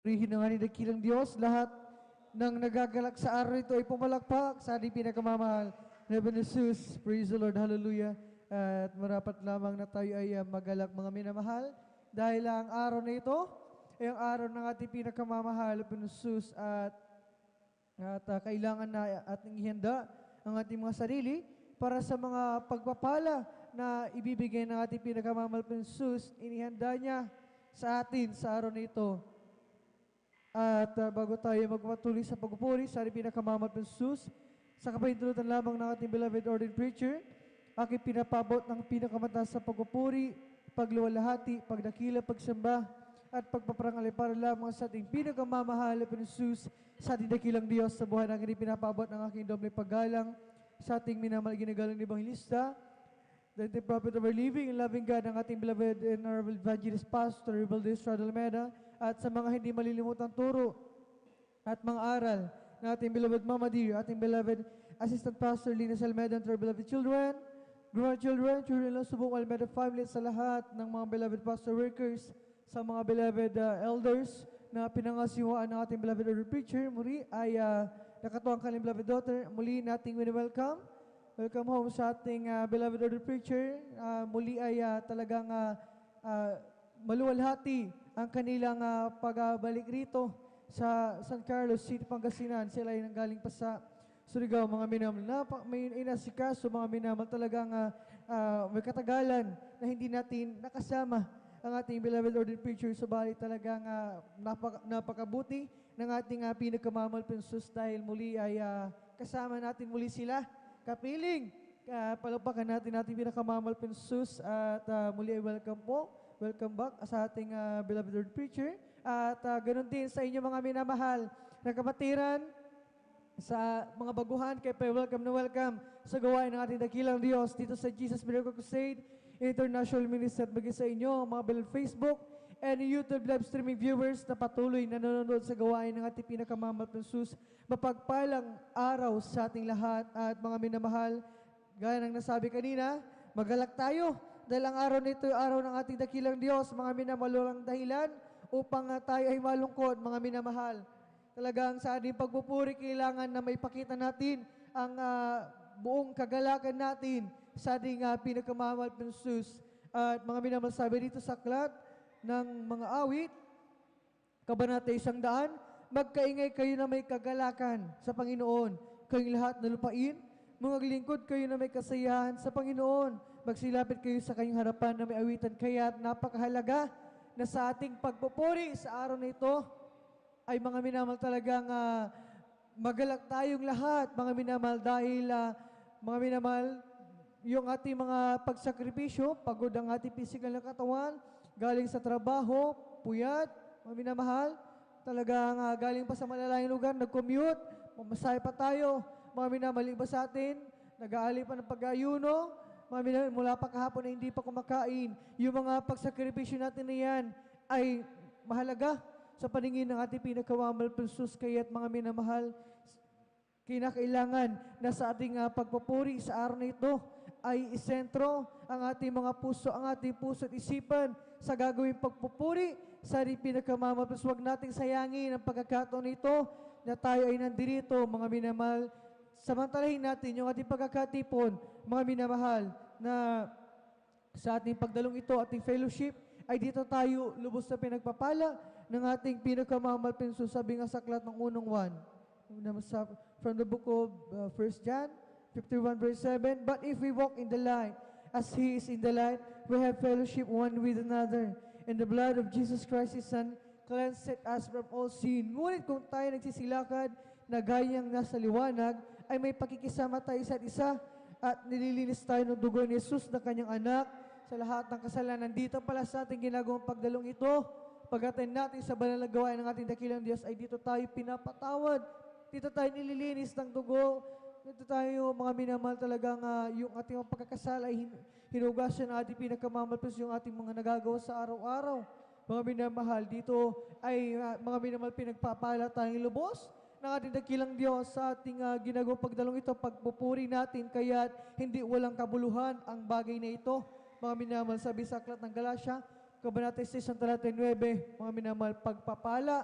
Purihin ng ating dakilang Diyos, lahat ng nagagalak sa araw ito ay pumalakpak sa ating pinakamamahal na Jesus. Praise the Lord, hallelujah. At marapat lamang na tayo ay magalak mga minamahal dahil ang araw na ito ay ang araw ng ating pinakamamahal na Jesus at kailangan na ating ihanda ang ating mga sarili para sa mga pagpapala na ibibigay ng ating pinakamamahal na Jesus. Inihanda niya sa atin sa araw na ito. At bago tayo magpatuloy sa pagpupuri sa ating pinakamamahal na Jesus, sa kapahintulutan lamang ng ating beloved ordained preacher, aking pinapabot ng pinakamataas sa pagpupuri, pagluwalhati, pagdakila, pagsamba, at pagpaparangalay para lamang sa ating pinakamamahal na Jesus, sa ating dakilang Diyos sa buhay ng aking pinapabot ng aking doble paggalang sa ating minamahal ginagalang ni Evangelista, the prophet of our living and loving God, ang ating beloved and honorable evangelist pastor, Rebelde Estrada Almeida, at sa mga hindi malilimutang turo at mga aral na ating beloved Mama Dear, ating beloved assistant pastor Linus Almeida, and our beloved children, grandchildren, children ng Subong Almeida family, sa lahat ng mga beloved pastor workers, sa mga beloved elders na pinangasiwaan ng ating beloved order preacher, muli ay nakatuwang kanilang beloved daughter, muli nating welcome. Welcome home sa ating beloved order preacher. Muli ay talagang maluwalhati ang kanilang pagbalik rito sa San Carlos City, Pangasinan. Sila ay nanggaling pa sa Surigao, mga minamahal. May inasikaso, mga minamahal, talagang may katagalan na hindi natin nakasama ang ating beloved ordained preacher. Subalit talagang napakabuti ng ating pinakamamahal na Jesus dahil muli ay kasama natin muli sila. Kapiling, palagpakan natin ating pinakamamahal na Jesus at muli ay welcome po. Welcome back sa ating beloved Lord Preacher. At ganoon din sa inyo mga minamahal na kapatiran, sa mga baguhan, kay welcome na welcome sa gawain ng ating dakilang Diyos dito sa Jesus Miracle Crusade International Ministry, at bagay sa inyo mga beloved Facebook and YouTube live streaming viewers na patuloy na nanonood sa gawain ng ating pinakamamahal na Jesus. Mapagpalang araw sa ating lahat at mga minamahal. Gaya ng nasabi kanina, magalak tayo dahil ang araw nito ay araw ng ating dakilang Diyos, mga minamalulang dahilan upang tayo ay malungkot, mga minamahal. Talagang sa ating pagpupuri, kailangan na maipakita natin ang buong kagalakan natin sa ating pinakamamahal na Jesus. At mga minamahal, sabi dito sa aklat ng mga awit, Kabanata 100, magkaingay kayo na may kagalakan sa Panginoon, kayong lahat na lupain, mga lingkod kayo na may kasayahan sa Panginoon, magsilapit kayo sa kanyang harapan na may awitan. Kaya napakahalaga na sa ating pagpupuri sa araw na ito ay mga minamahal talagang magalak tayong lahat, mga minamahal, dahil mga minamahal, yung ating mga pagsakripisyo, pagod ang ating physical na katawan, galing sa trabaho, puyat, mga minamahal, talagang galing pa sa malalayong lugar, nag-commute, mamasahe pa tayo, mga minamahal, iba sa atin, nag-aali pa ng pag-ayuno, mga minamahal, mula pa kahapon na hindi pa kumakain. Yung mga pagsakripisyo natin na yan ay mahalaga sa paningin ng ating pinakamamahal na Jesus. Kaya't mga minamahal, kinakailangan na sa ating pagpupuri sa araw na ito ay isentro ang ating mga puso, ang ating puso at isipan sa gagawing pagpupuri sa ating pinakamamahal. Huwag nating sayangin ang pagkakataon nito na tayo ay nandirito, mga minamahal. Samantalahin natin yung ating pagkakatipon, mga minamahal, na sa ating pagdalong ito, ating fellowship, ay dito tayo lubos na pinagpapala ng ating pinakamamahal na Jesus. Sabi nga sa aklat ng unang 1, from the book of 1 John 51 verse 7, but if we walk in the light as He is in the light, we have fellowship one with another, and the blood of Jesus Christ His Son cleanseth us from all sin. Ngunit kung tayo nagsisilakad na gayang nasa liwanag, ay may pakikisama tayo isa't isa, at nililinis tayo ng dugo ni Jesus na kanyang anak sa lahat ng kasalanan. Dito pala sa ating ginagawang pagdalong ito, pag-attend natin sa banal na gawain ng ating dakilang Diyos, ay dito tayo pinapatawad, dito tayo nililinis ng dugo, dito tayo mga minamahal talagang yung ating pagkakasala ay hinugasan ng ating pinakamamahal yung ating mga nagagawa sa araw-araw. Mga minamahal, dito ay mga minamahal pinagpapala tayong lubos ng ating dakilang Diyos sa ating ginagawang pagdalong ito, pagpupuri natin, kaya hindi walang kabuluhan ang bagay na ito. Mga minamahal, sabi sa aklat ng Galatia, Kabanata 6, talata 9, mga minamahal, pagpapala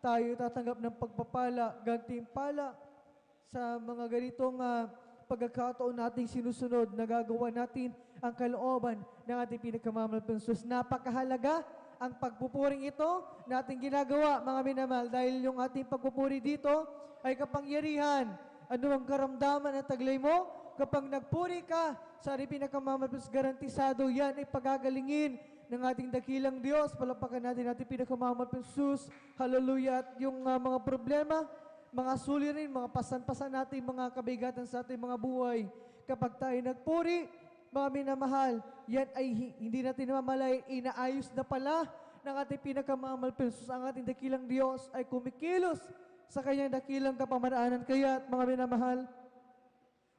tayo tatanggap ng pagpapala, gantimpala sa mga ganitong pagkakataon nating sinusunod, nagagawa natin ang kalooban ng ating pinagkamamahal Diyos. Napakahalaga ang pagpupuring ito nating ginagawa, mga minamahal, dahil yung ating pagpupuri dito ay kapangyarihan. Ano ang karamdaman at taglay mo? Kapag nagpuri ka sa ating pinagkamamahal Diyos, garantisado yan ay pagagalingin ng ating dakilang Diyos. Palapakan natin ating pinagkamamahal Diyos. Hallelujah. At yung mga problema, mga suliranin, mga pasan-pasan natin, mga kabigatan sa ating mga buhay. Kapag tayo nagpuri, mga minamahal, yan ay hindi natin namamalay, inaayos na pala ng ating pinakamamahal Diyos. Ang ating dakilang Diyos ay kumikilos sa kanyang dakilang kapamaraanan. Kaya, mga minamahal,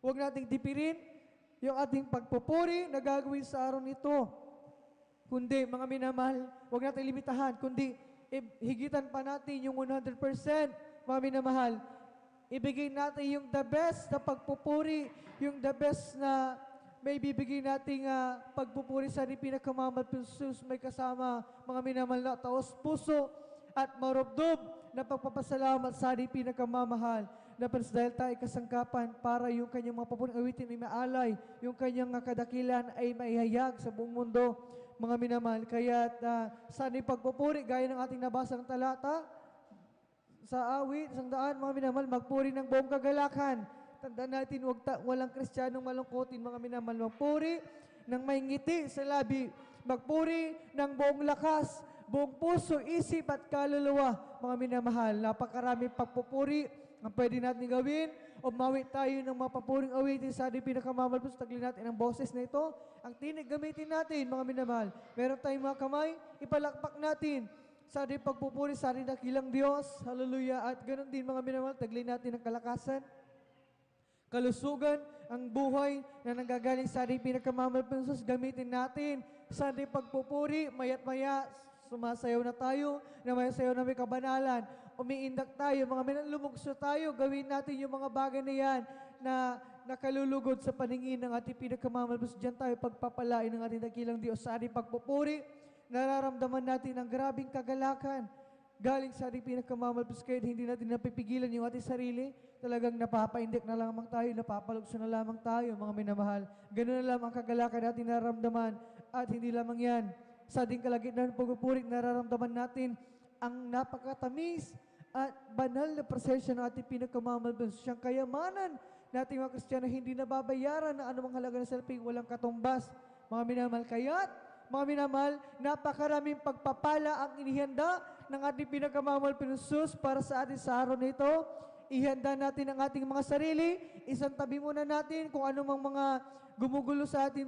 huwag nating dipirin yung ating pagpupuri na gagawin sa araw nito. Kundi, mga minamahal, huwag natin limitahan, kundi higitan pa natin yung 100%. Mga minamahal, ibigay natin yung the best na pagpupuri, yung the best na may bibigay nating pagpupuri sa ating pinakamamahal Diyos. May kasama, mga minamahal, na taos puso at marubdob na pagpapasalamat sa ating pinakamamahal. Na dahil tayo kasangkapan para yung kanyang mga papuring awitin ay maalay, yung kanyang kadakilan ay maihayag sa buong mundo, mga minamahal. Kaya sa ating pagpupuri, gaya ng ating nabasang talata, sa awit, isang daan, mga minamahal, magpuri ng buong kagalakan. Tandaan natin, walang Kristiyanong malungkotin, mga minamahal. Magpuri ng may ngiti sa labi. Magpuri ng buong lakas, buong puso, isip at kaluluwa, mga minamahal. Napakaraming pagpupuri ang pwede natin gawin. Umawit tayo ng mapapuring awitin sa ating pinakamamahal. Taglin natin ang boses na ito. Ang tinig gamitin natin, mga minamahal. Meron tayong mga kamay, ipalakpak natin sa ating pagpupuri sa ating dakilang Diyos. Hallelujah. At ganoon din, mga minamahal, taglay natin ang kalakasan, kalusugan, ang buhay na nanggagaling sa ating pinakamamahal Diyos. Gamitin natin sa ating pagpupuri. Mayat maya, sumasayaw na tayo, na may sayaw na may kabanalan. Umiindak tayo, mga minamahal, lumugso tayo. Gawin natin yung mga bagay na yan na nakalulugod sa paningin ng ating pinakamamahal Diyos. Diyan tayo pagpapalain ng ating dakilang Diyos sa ating pagpupuri. Nararamdaman natin ang grabing kagalakan galing sa ating pinakamamahal Diyos. Kaya hindi natin napipigilan yung ating sarili. Talagang napapaindik na lamang tayo, napapalugso na lamang tayo, mga minamahal. Ganun na lamang ang kagalakan natin nararamdaman. At hindi lamang yan. Sa ating kalagitnaan ng pagpupuri, nararamdaman natin ang napakatamis at banal na presensya ng ating pinakamamahal Diyos. Siyang kayamanan nating mga Kristiyano, hindi nababayaran na anumang halaga ng salping, walang katumbas. Mga minamahal, kaya't mga minamahal, napakaraming pagpapala ang inihanda ng ating pinakamamahal Diyos para sa atin sa araw na ito. Ihanda natin ang ating mga sarili, isang tabi muna natin kung anumang mga gumugulo sa ating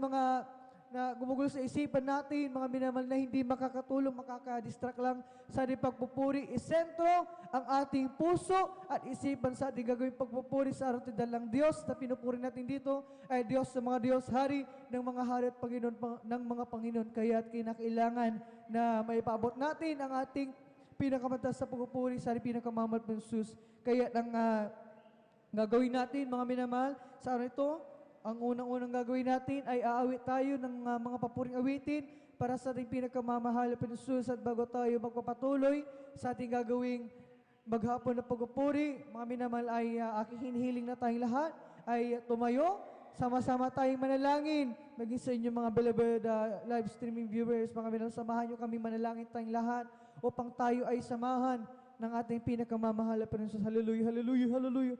gumugulo sa isipan natin, mga minamahal, na hindi makakatulong, makakadistract lang sa ating pagpupuri. Isentro ang ating puso at isipan sa ating gagawin pagpupuri sa araw lang Diyos na pinupuri natin dito ay Diyos sa mga Diyos, Hari ng mga hari at Panginoon ng mga Panginoon. Kaya kinakailangan na maipaabot natin ang ating pinakamatas sa pagpupuri sa ating pinakamamahal ng Jesus. Kaya ang gagawin natin, mga minamahal, sa araw ito, ang unang-unang gagawin natin ay aawit tayo ng mga papuring awitin para sa ating pinakamamahal na Jesus. At bago tayo magpapatuloy sa ating gagawing maghapon na pagpupuri, mga minamahal, ay aking hinihiling na tayong lahat ay tumayo, sama-sama tayong manalangin. Maging sa inyong mga beloved live streaming viewers, mga minamahal, samahan nyo kami manalangin tayong lahat upang tayo ay samahan ng ating pinakamamahal na Jesus. Hallelujah, hallelujah, hallelujah.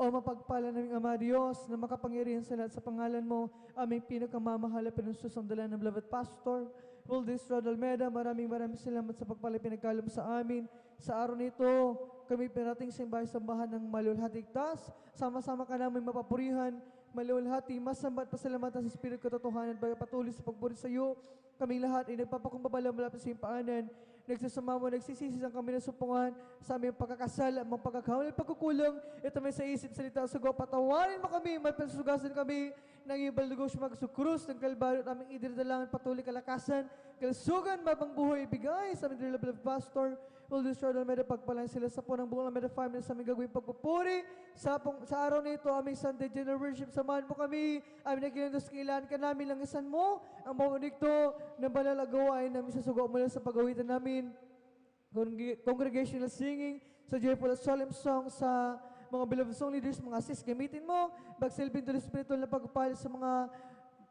O mapagpala naming Ama Diyos na makapangyarihan sa lahat sa pangalan mo, aming pinakamamahal na Jesus, ang dala ng beloved Pastor Roldis Rod Almeida. Maraming salamat sa pagpala pinagkaloob sa amin. Sa araw nito, kami pinating sambahan ng malulhatigtas. Sama-sama ka namin mapapurihan, malulhati, masambat, pasalamatan sa Espiritu katotohanan, patuloy sa pagpuri sa iyo. Kaming lahat ay nagpapakumbabala mula sa simpaanan, nagsasama mo, nagsisisi ang kami ng supungan sa aming pagkakasala, mga pagkakamali, pagkukulang. Ito may sa isip, salita, sugo, patawarin mo kami, malpasugasan kami ng ibang lugos, magsukrus ng kalbaryo at aming idiridalangan, patuloy kalakasan, kalsugan, mabang buhay, ibigay sa aming beloved Pastor will destroy Almeida, pagpalan sila sa punang buong Almeida family sa aming gagawin pagpupuri. Sa araw na ito, aming Sunday General Worship, samahan mo kami, aming nagilandos kailan ka namin lang isan mo, ang maunigto ng banal agawain namin sa sugo mula sa pagawitan namin. congregational singing, sa joyful at solemn song, sa mga beloved song leaders, mga assist, gamitin mo, magsilbing tuloy spiritual na pagpapala sa mga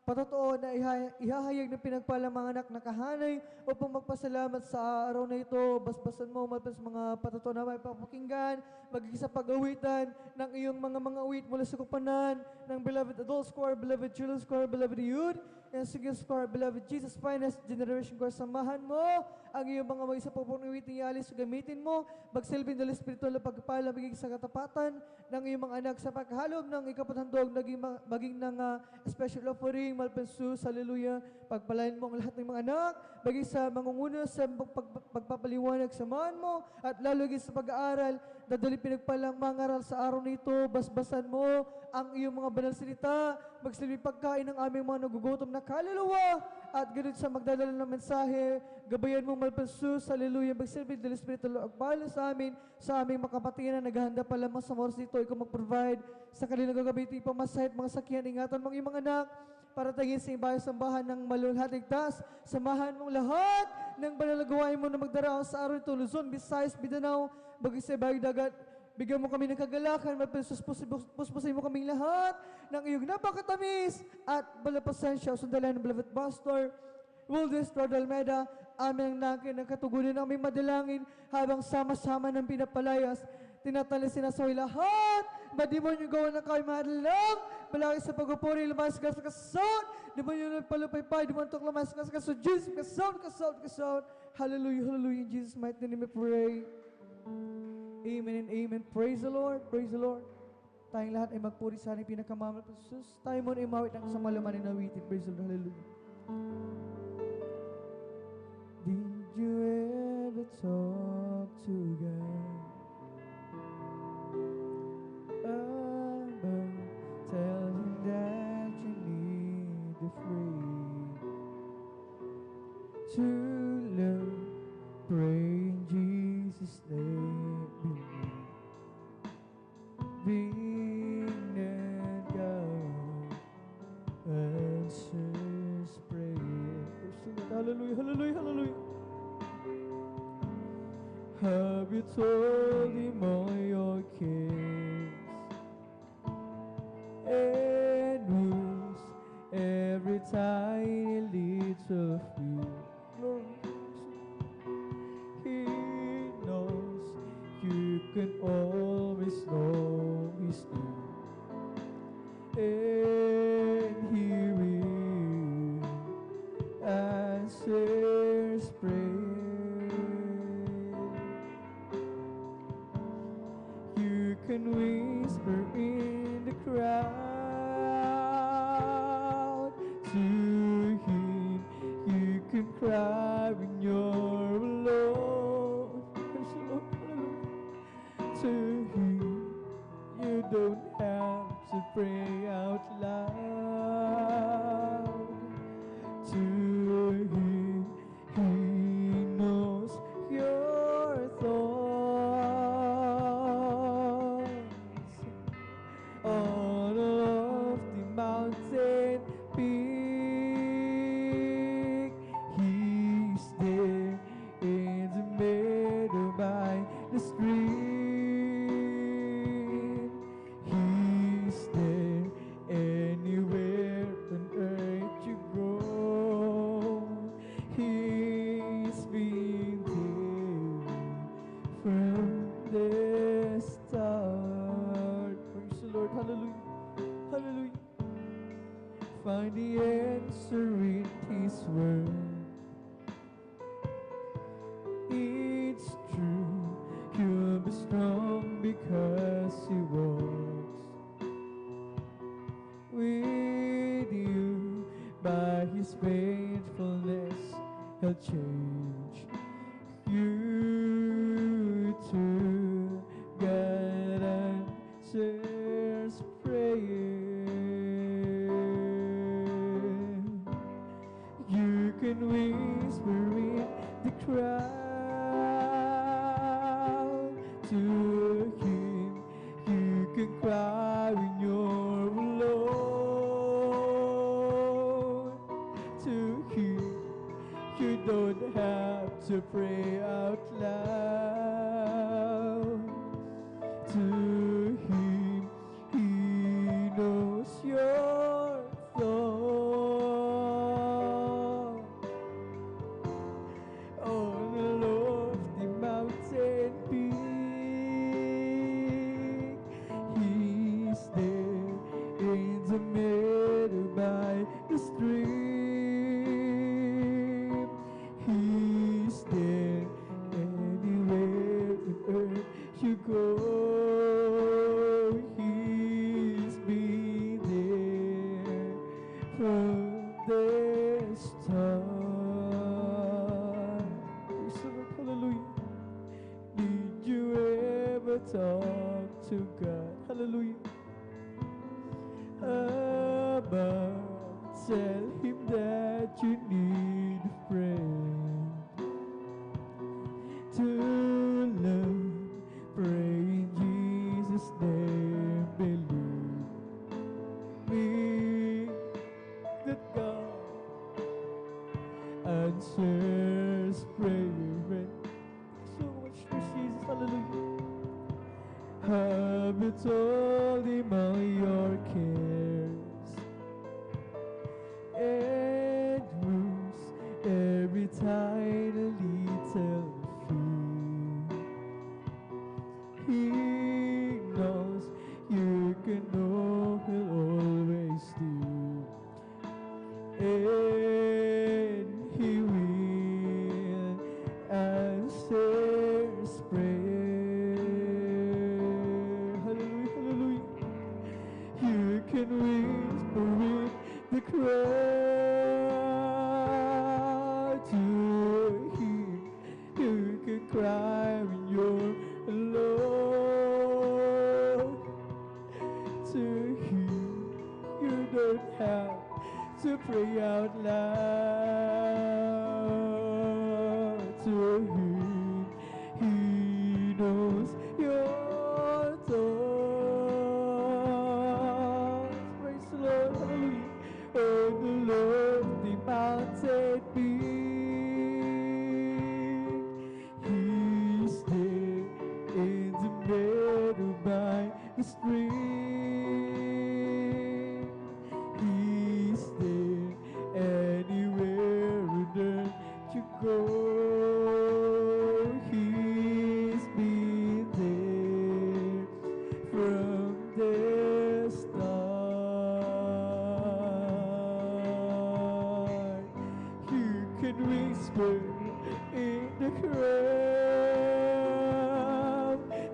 patotoo na ihahayag ng pinagpalang mga anak na kahanay upang magpasalamat sa araw na ito. Basbasan mo malpas mga patotoo na may papakinggan, magiging sa pag-awitan ng iyong mga awit mula sa kupanan ng beloved adults choir, beloved children's choir, beloved youth, and singers choir, beloved Jesus Finest Generation Choir. Samahan mo ang iyong mga mag-isa pupong awit ni Alis, gamitin mo, magsilbing dala spiritual na pagpapala, magiging sa katapatan ng iyong mga anak sa paghalog ng ikapathandog, maging ng special offering, malpensus, hallelujah. Pagpalain mo ang lahat ng mga anak, maging sa mangunguna sa pagpapaliwanag, samahan mo, at lalo sa pag-aaral, dadali pinagpalang mangaral sa araw nito, basbasan mo ang iyong mga banal salita, magsilbi pagkain ng aming mga nagugutom na kaluluwa, at ganun sa magdadala ng mensahe, gabayan mong malpensus, hallelujah, magsilbi del Espiritu agpala sa amin, sa aming makapatiran na naghahanda pa lamang sa oras dito, ikaw mag-provide sa kanilang gagamitin pamasahit mga sakyan, ingatan mong iyong mga anak, para tagin sa ibayang sambahan ng malulhatigtas, samahan mong lahat ng banal na gawain mo na magdaraang sa araw ito, Luzon, Visayas, Mindanao, bagay sa ibayang dagat, bigyan mo kami ng kagalakan, puspusin mo kaming lahat ng iyong napakatamis at balapasensya, sundalan ng beloved pastor, Wildes Rodalmeda, aming nakin ng katugunan ng aming madalangin habang sama-sama ng pinapalayas, tinatali sinasawi lahat, madimonyo gawa ng kami madalang, malaki sa pagpupuri, lumayas ka sa kasod, demonyo nagpalupaypay, demonyo lumayas ka sa kasod, Jesus, kasod, hallelujah, hallelujah, in Jesus' mighty name we pray. Amen and amen. Praise the Lord, praise the Lord. Tayong lahat ay magpuri sa ating pinakamamahal na Jesus. Tayo muna imawit ang isang malamanin na awitin. Praise the Lord, hallelujah. Did you ever talk to God about tell him that you need the free to love, pray in Jesus' name, being that God answers prayer. Hallelujah, hallelujah, hallelujah. Have you told him all your cares and wounds, every tiny little fear? He knows you can always know his name, and he will answer prayer. You can whisper in the crowd to him, you can cry when you're alone. To him, you don't have to pray out loud. To him, he knows your thoughts. On a lofty mountain peak, he's there in the meadow by the stream. He's there anywhere on earth you go. He's been there from the start. Praise the Lord, hallelujah, hallelujah. Find the answer in his word. It's true, you'll be strong because he walks with you. By his faithfulness, he'll change you to God answers prayer. You can whisper in the crowd to him, you can cry when you're alone. To him, you don't have to pray out loud. To Him, He knows your thought. On a lofty mountain peak, He's there in the meadow by the stream. He's there anywhere on earth you go. He's been there from the start. Praise the Lord, hallelujah. Did you ever talk to God? Hallelujah. Tell Him that you need a friend to love. Pray in Jesus' name, believe me that God answers prayer. So much for Jesus, hallelujah. Have you told Him all your cares and wounds, every tiny little fear? He knows you can know He'll always do, and He will answer prayer. Hallelujah, hallelujah. You can whisper with the crowd to Him. You can cry when you're alone. To Him, you don't have to pray out loud. To Him, He knows your thoughts. Praise the Lord, hallelujah. On the lofty mountain peak, He's there in the meadow by the stream. He's there anywhere on earth you go. He's been there from the start. You can whisper in the crowd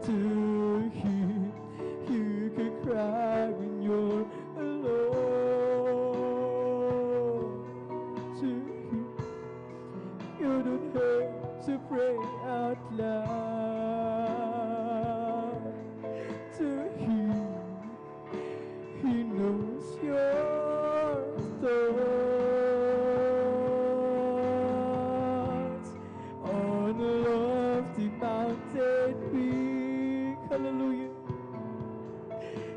to Him. You can cry when you're alone. To Him, you don't have to pray out loud. To Him, He knows your thoughts. On a lofty mountain peak, hallelujah,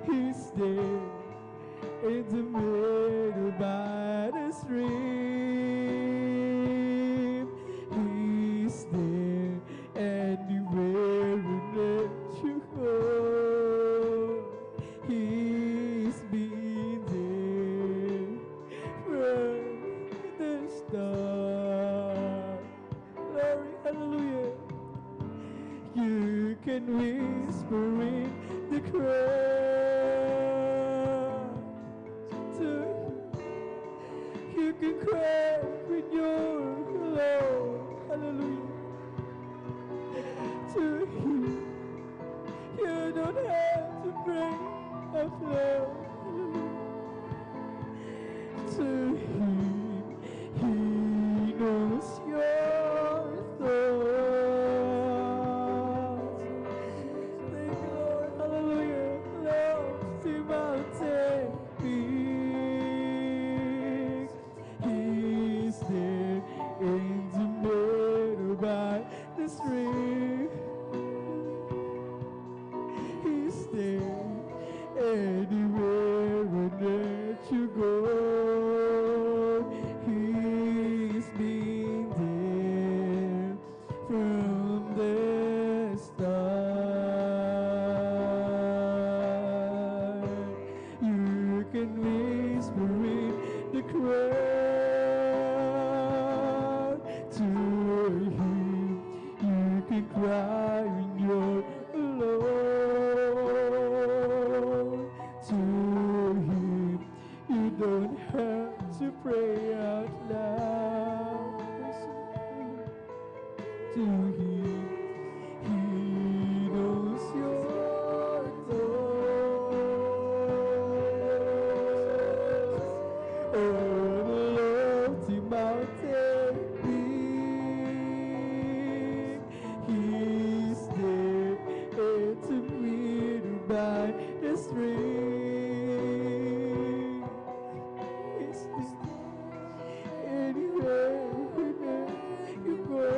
He's there in the middle by the stream. He's there anywhere and let you go. He's been there from the start. Glory, hallelujah. You can whisper in the crowd. You can cry when you're alone. Hallelujah. To Him, you don't have to pray out loud. Hallelujah. To Him, He knows your thoughts. Thank you, Lord. Hallelujah. Lofty mountain peak, He's there in the middle by the stream. He's there anywhere on earth you go. He's been there from the have to pray out loud to Him. He knows your thoughts. On a lofty mountain peak, He's there to meet you by the stream. He's there anywhere you go.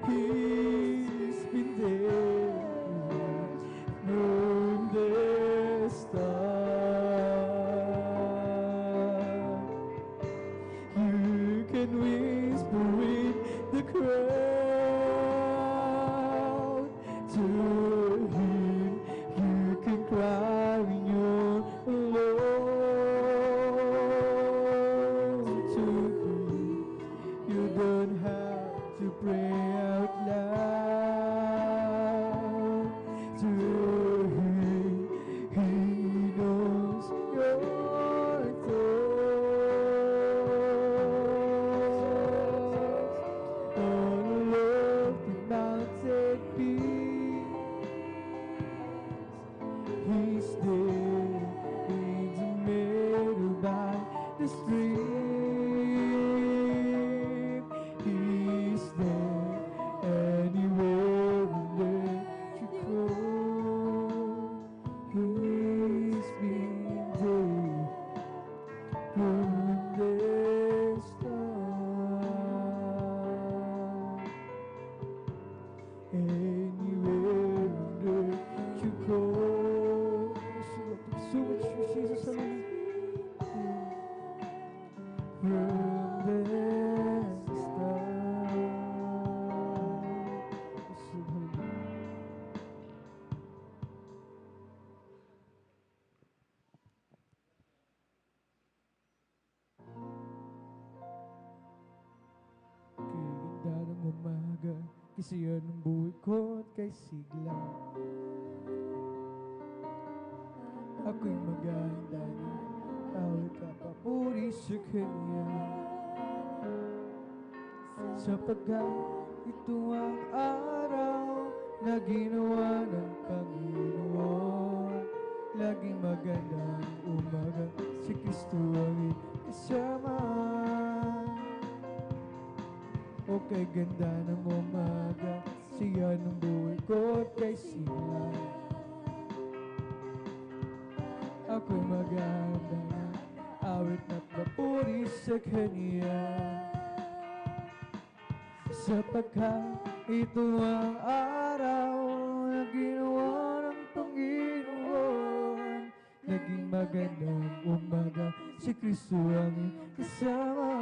He's been there from the start. You can whisper in the crowd to Him. You can cry when you're alone to Him. You don't have to pray out loud to Him. He knows your thoughts. On a lofty mountain peak, He's there in the middle by the stream. He's there anywhere that you go. He's been there from the start. Anywhere that you go. So much for Jesus, from the start. Kaya ganda ng umaga, kasiya ng buhay ko at kay sigla. Ako'y maganda na awit ka papuri sa Kanya, sapagkat ito ang araw na ginawa ng Panginoon. Laging magandang umaga, si Kristo ang kasama. O kay ganda ng umaga, siya ng buhay ko at kay sila. Ako'y maganda na awit at papuri sa Kanya, sapagkat ito ang araw na ginawa ng Panginoon. Naging magandang umaga, si Kristo ang kasama.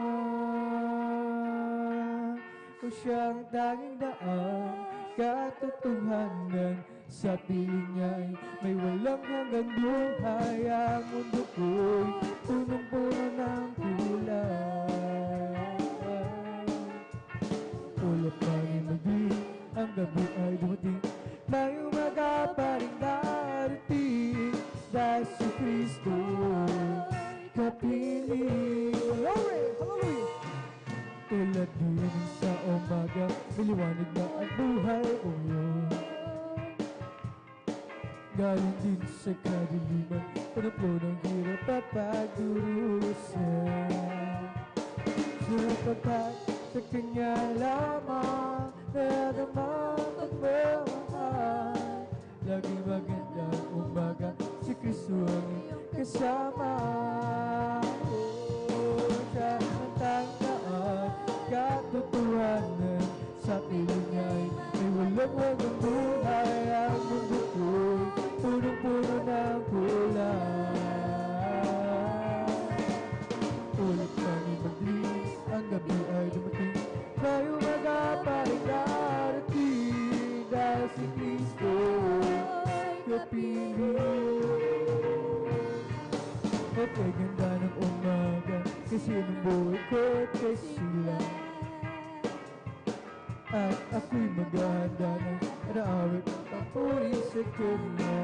O siyang tanging daan, katotohanan, sa piling niya'y may walang hanggang buhay. Ang mundo ko'y punong-puno ng kulay. Ulap mangin magdilim, ang gabi ay dumating, may umaga pa rin darating, dahil si Kristo kapiling. Glory! Hallelujah! Tulad din sa umaga, miliwanag na ang buhay ko yun. Galing din sa kadiliman, panaplo ng hirap at pagdurusan. Sapagkat sa Kanya lamang nadama at mamahal. Laging magandang umaga, si Kristo ang kasama. Siya ang tanggaan, katotohanan, sa piling niya'y may walang hanggang buhay. Ang mundo ko'y punong-puno ng kulay. Ulit kami magdilim, ang gabi ay dumating, may umaga pa rin darating, dahil si Kristo kapiling. At kay ganda ng umaga, kasi ng buhay ko at kay sila. At ako'y maghahanda na naawit ang papuri sa Kanya,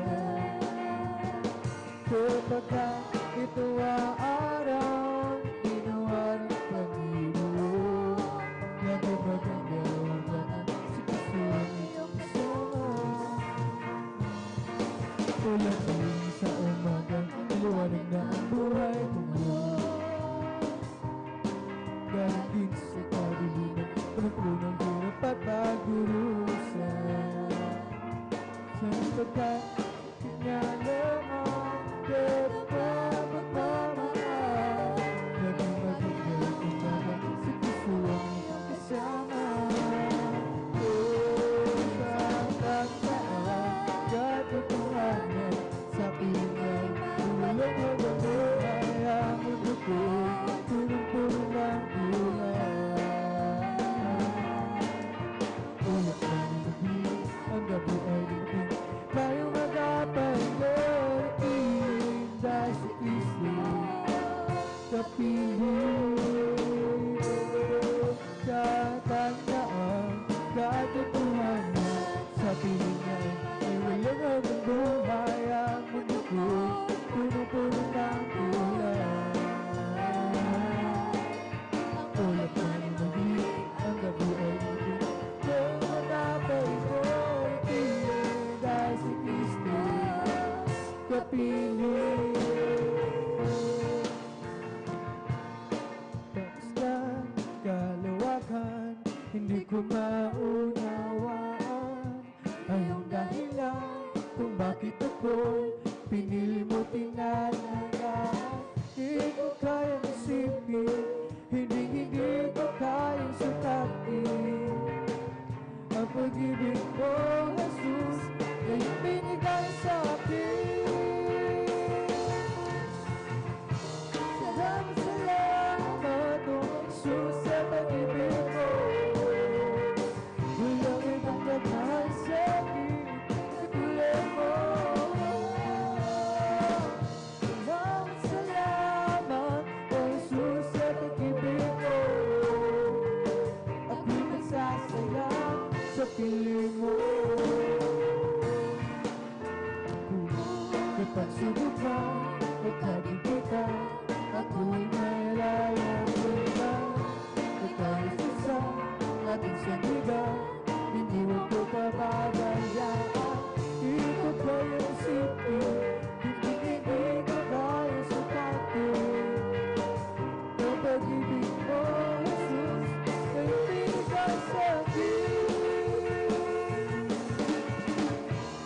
sapagkat ito ang araw ginawa ng Panginoon. Labay magandang lahat sa puso ang iyong kasama. Ulat din sa umaga, liwanag na ang buhay mo. Galing din sa kadiliman, punong-punong hirap at pagdurusan. Sa pagkat kanya lamang dapat magmamahal. Naging magandang umaga sa puso ang iyong kasama. Katotohanan sa piling walang hanggang buhay ang mundo ko, punong-puno ng buhay. Ulat ng gabi, ang gabi ay dumating, tayong magpapalating dahil si Kristo kapiling. Tatandaan katotohanan sa piling ay walang hanggang buhay ang mundo ko, puno-puno ng kulay. Ulat ng gabi, ang gabi ay dumating, kung matapay ko itigil dahil si Kristo kapiling. Takas ng kalawakan, hindi ko maunawaan ang iyong dahilan kung bakit ako pinili mo tinalagaan. Hindi ko kayang isipin, hindi ko kayang sutatin ang pag-ibig mo, Jesus, na iyong binigay sa akin. Salamat, salamat, oh Jesus, sa pag-ibig mo. Walang ibang nagmahal sa akin katulad mo. Salamat, salamat, oh Jesus, sa pag-ibig mo. Ako'y nagsasaya sa piling mo. May pagsubok man, may kagipitan, ako'y nailayang iba. Ikaw isa, ating sandigan, hindi mo ko pababayaan. Hindi ko kaya isipin, hindi ko kaya sukatin ang pag-ibig mo, Jesus, na ibigay sa akin.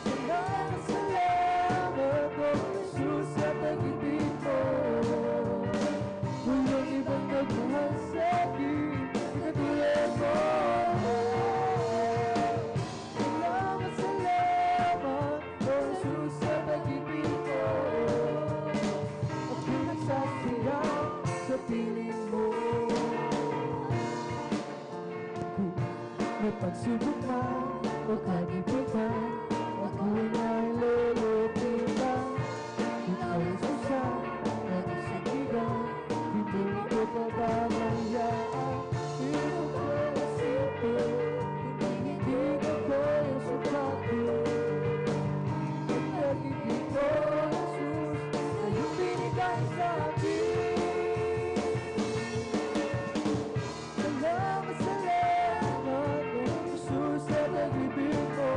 Salamat, salamat, oh Jesus, sa pag-ibig mo. Walang ibang nagmahal sa akin katulad mo. Salamat, salamat, oh Jesus, sa pag-ibig mo. Ako'y nagsasaya sa piling mo. May pagsubok man o kagipitan, ako'y nailulupitan. Ikaw ay susa, aking sandigan, hindi ko pababayaan. Hindi ko kaya isipin, hindi ko kaya sukatin ang pag-ibig mo, Jesus, na iyong binigay sa akin. Salamat, salamat, oh Jesus, sa pag-ibig mo.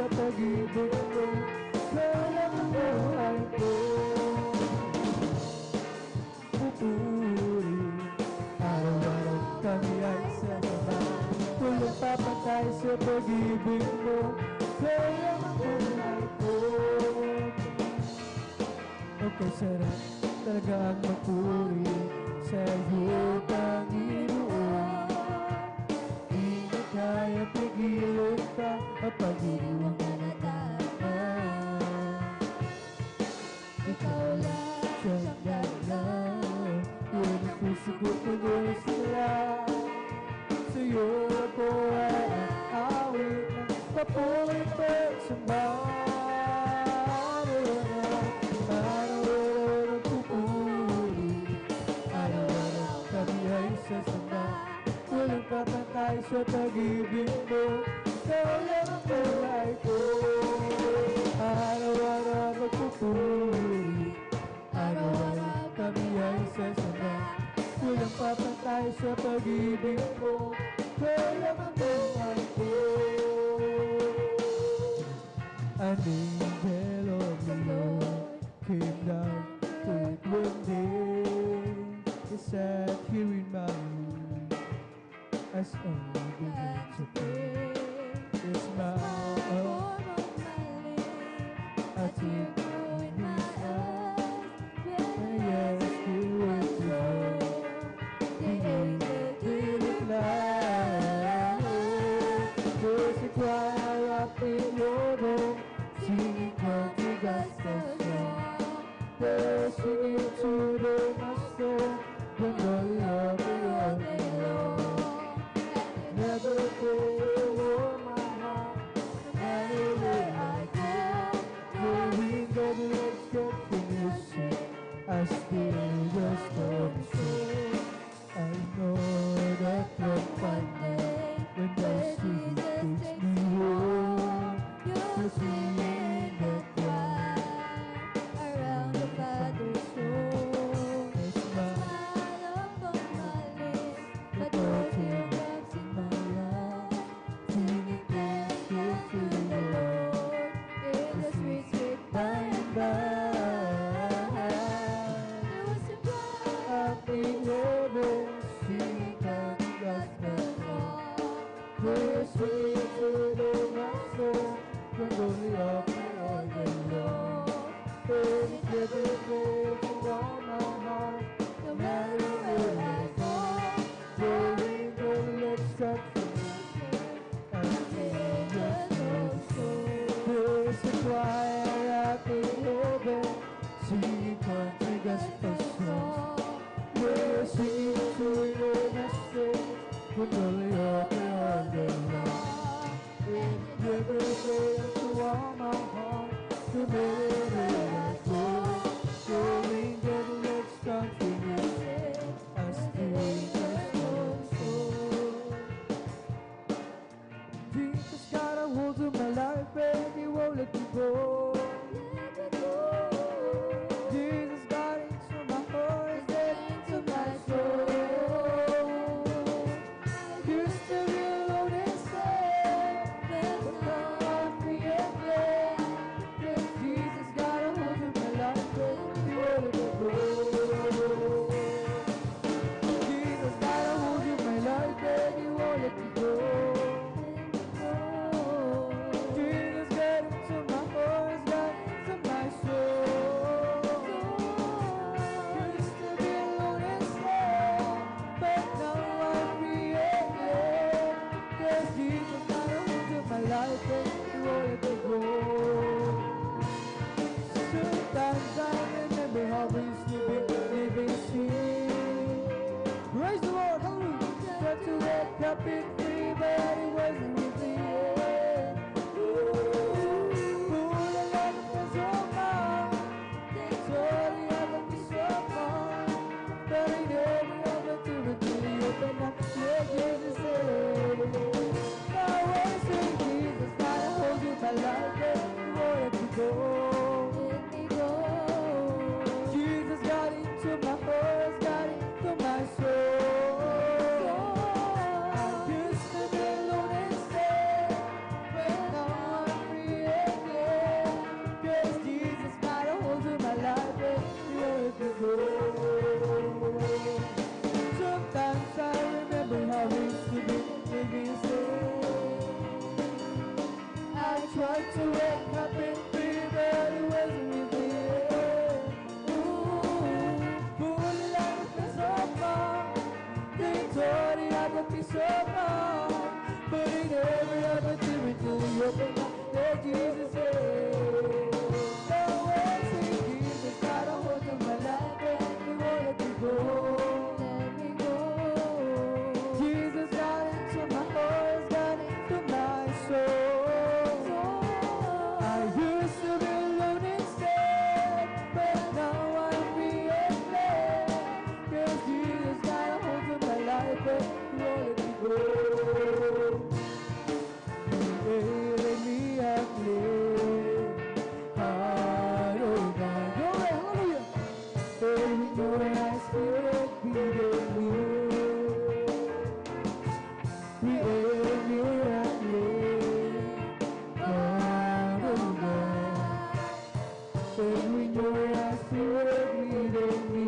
sa pag-ibig mo. Kaya ang buhay ko pupuri. Araw-araw kami ay sasama. Walang papatay sa pag-ibig mo. Kaya ang buhay ko. Okay, sarap talaga ang magpuri sa'yo, Panginoon. Di na kaya pigilan ka kapag iniwan ka na tama. Ikaw lang siyang dahilan, yun ang puso ko tuloy sila. Sa'yo ako ay aawit ng papuri pagsamba. Araw-araw pupuri, araw-araw kami ay sasama. Walang kapantay sa pag-ibig mo. Ikaw lang ang buhay ko. Araw-araw magpupuri, araw-araw kami ay sasama. Walang papantay sa pag-ibig mo. Ikaw lang ang buhay ko. An angel of the Lord came down to it one day. He sat here in my room as I began to pray. He smiled, a tear grew in my eyes. When I asked you where to go, the angel did reply. There's a choir up in your room, singing country gospel song. They're singing to the master, when the love all day long. Never fail my heart, no matter where I go. Knowing that let's get finished, I still just don't say. I know that one day, when the street takes me home, you'll see in the crowd around the Father's throne. A smile upon my lips, but no teardrops in my eyes. Singing thank you to the Lord in the sweet, sweet by and by. There was a choir up in heaven, singing country gospel song. They're singing to the master, when only up all day long. And it never fails to warm my heart, no matter where I go. Knowing that let's start from I feel just so. There's a choir up in heaven, singing country gospel songs. We're singing to the master, when only up all day long. And it never fails to warm my heart, no matter where I go. Knowing that let's continue, I still just so. Jesus got a hold of my life and he won't let me go. Jesus got into my heart and into my soul. Used to be alone and sad, but now I'm free again. Yes, Jesus got a hold of my life and he won't let me go. Jesus got a hold of my life and he won't let me go. Jesus got into my heart, got into my soul. Used to be alone and sad, but now I'm free again. Yes, Jesus got a hold of my life and he won't let me go. Sometimes I remember how we used to be living sin. Praise the Lord, hallelujah. Got to wake up in free, but I've been free, but it wasn't with me. Pulang ka sa pa, victoria at pisoma, but it never ever till we do your thing. Let Jesus say, no way, say Jesus, got a hold of my life and he won't let me go. Let me go. Jesus got into my heart, got into my soul. I used to be alone instead, but now I'm free and glad. 'Cause Jesus got a hold of my life and he won't let me go. Let me have lived. Hallelujah. Hallelujah. When your eyes spirit beating me. We let me have lived. Hallelujah. When your eyes spirit beating me.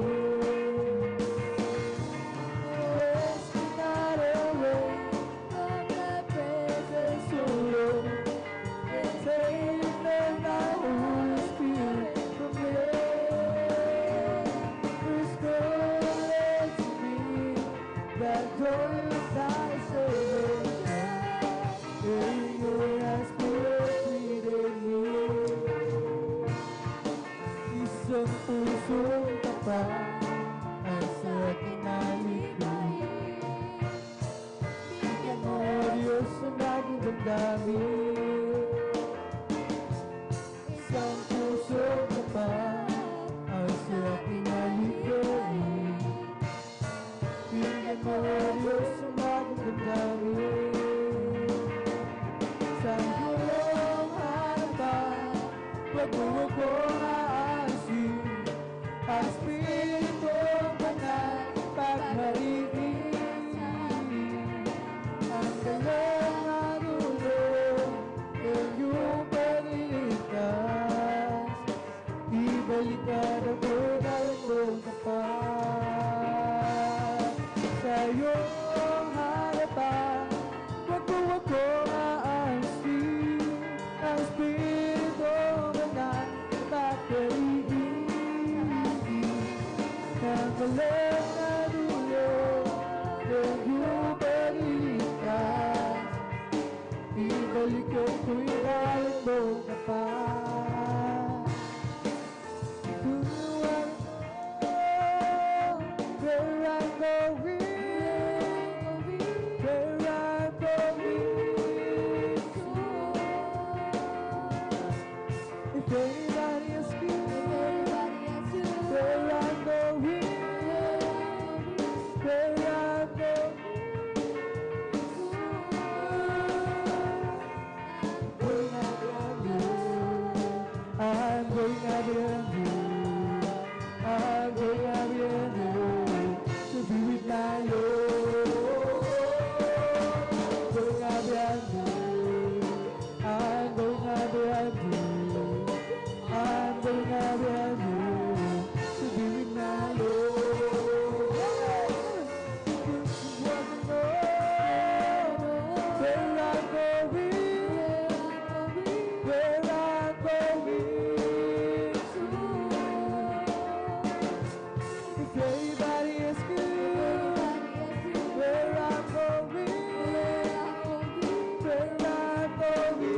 Resting not away from the presence of Lord. And take my Holy Spirit from me. Restore to me that glorious thy salvation. In your eyes spirit leading me. Isang pusong tapat ang sa aking naligayin. Bigyan mo, Diyos, ang aking damdamin. Isang pusong tapat ang sa aking naligayin. Bigyan mo, Diyos, ang aking damdamin. Sa iyong harapan, wag mo akong aasin. Ang Espiritu Banal pagmarigin. Ang kanyang natulong, iyong pag-iligtas. Ibalikan ako ng tapat. Sa iyong harapan, wag mo akong aasin. Ang Espiritu Banal pagmarigin. Ang kalang natulong, iyong pag-iligtas. Ibalikan ko'y galing mong tapat. Where I'm going, where I'm going to. If anybody asks you, where I'm going, where I'm going, I'm going out with you. I'm going out with you to be with my Lord. Going out with you. I'm going out with you. I'm going out with you to be with my Lord. This was the Lord. Where I'm going, where I'm going to. If anybody is good, where I'm going, where I'm going to.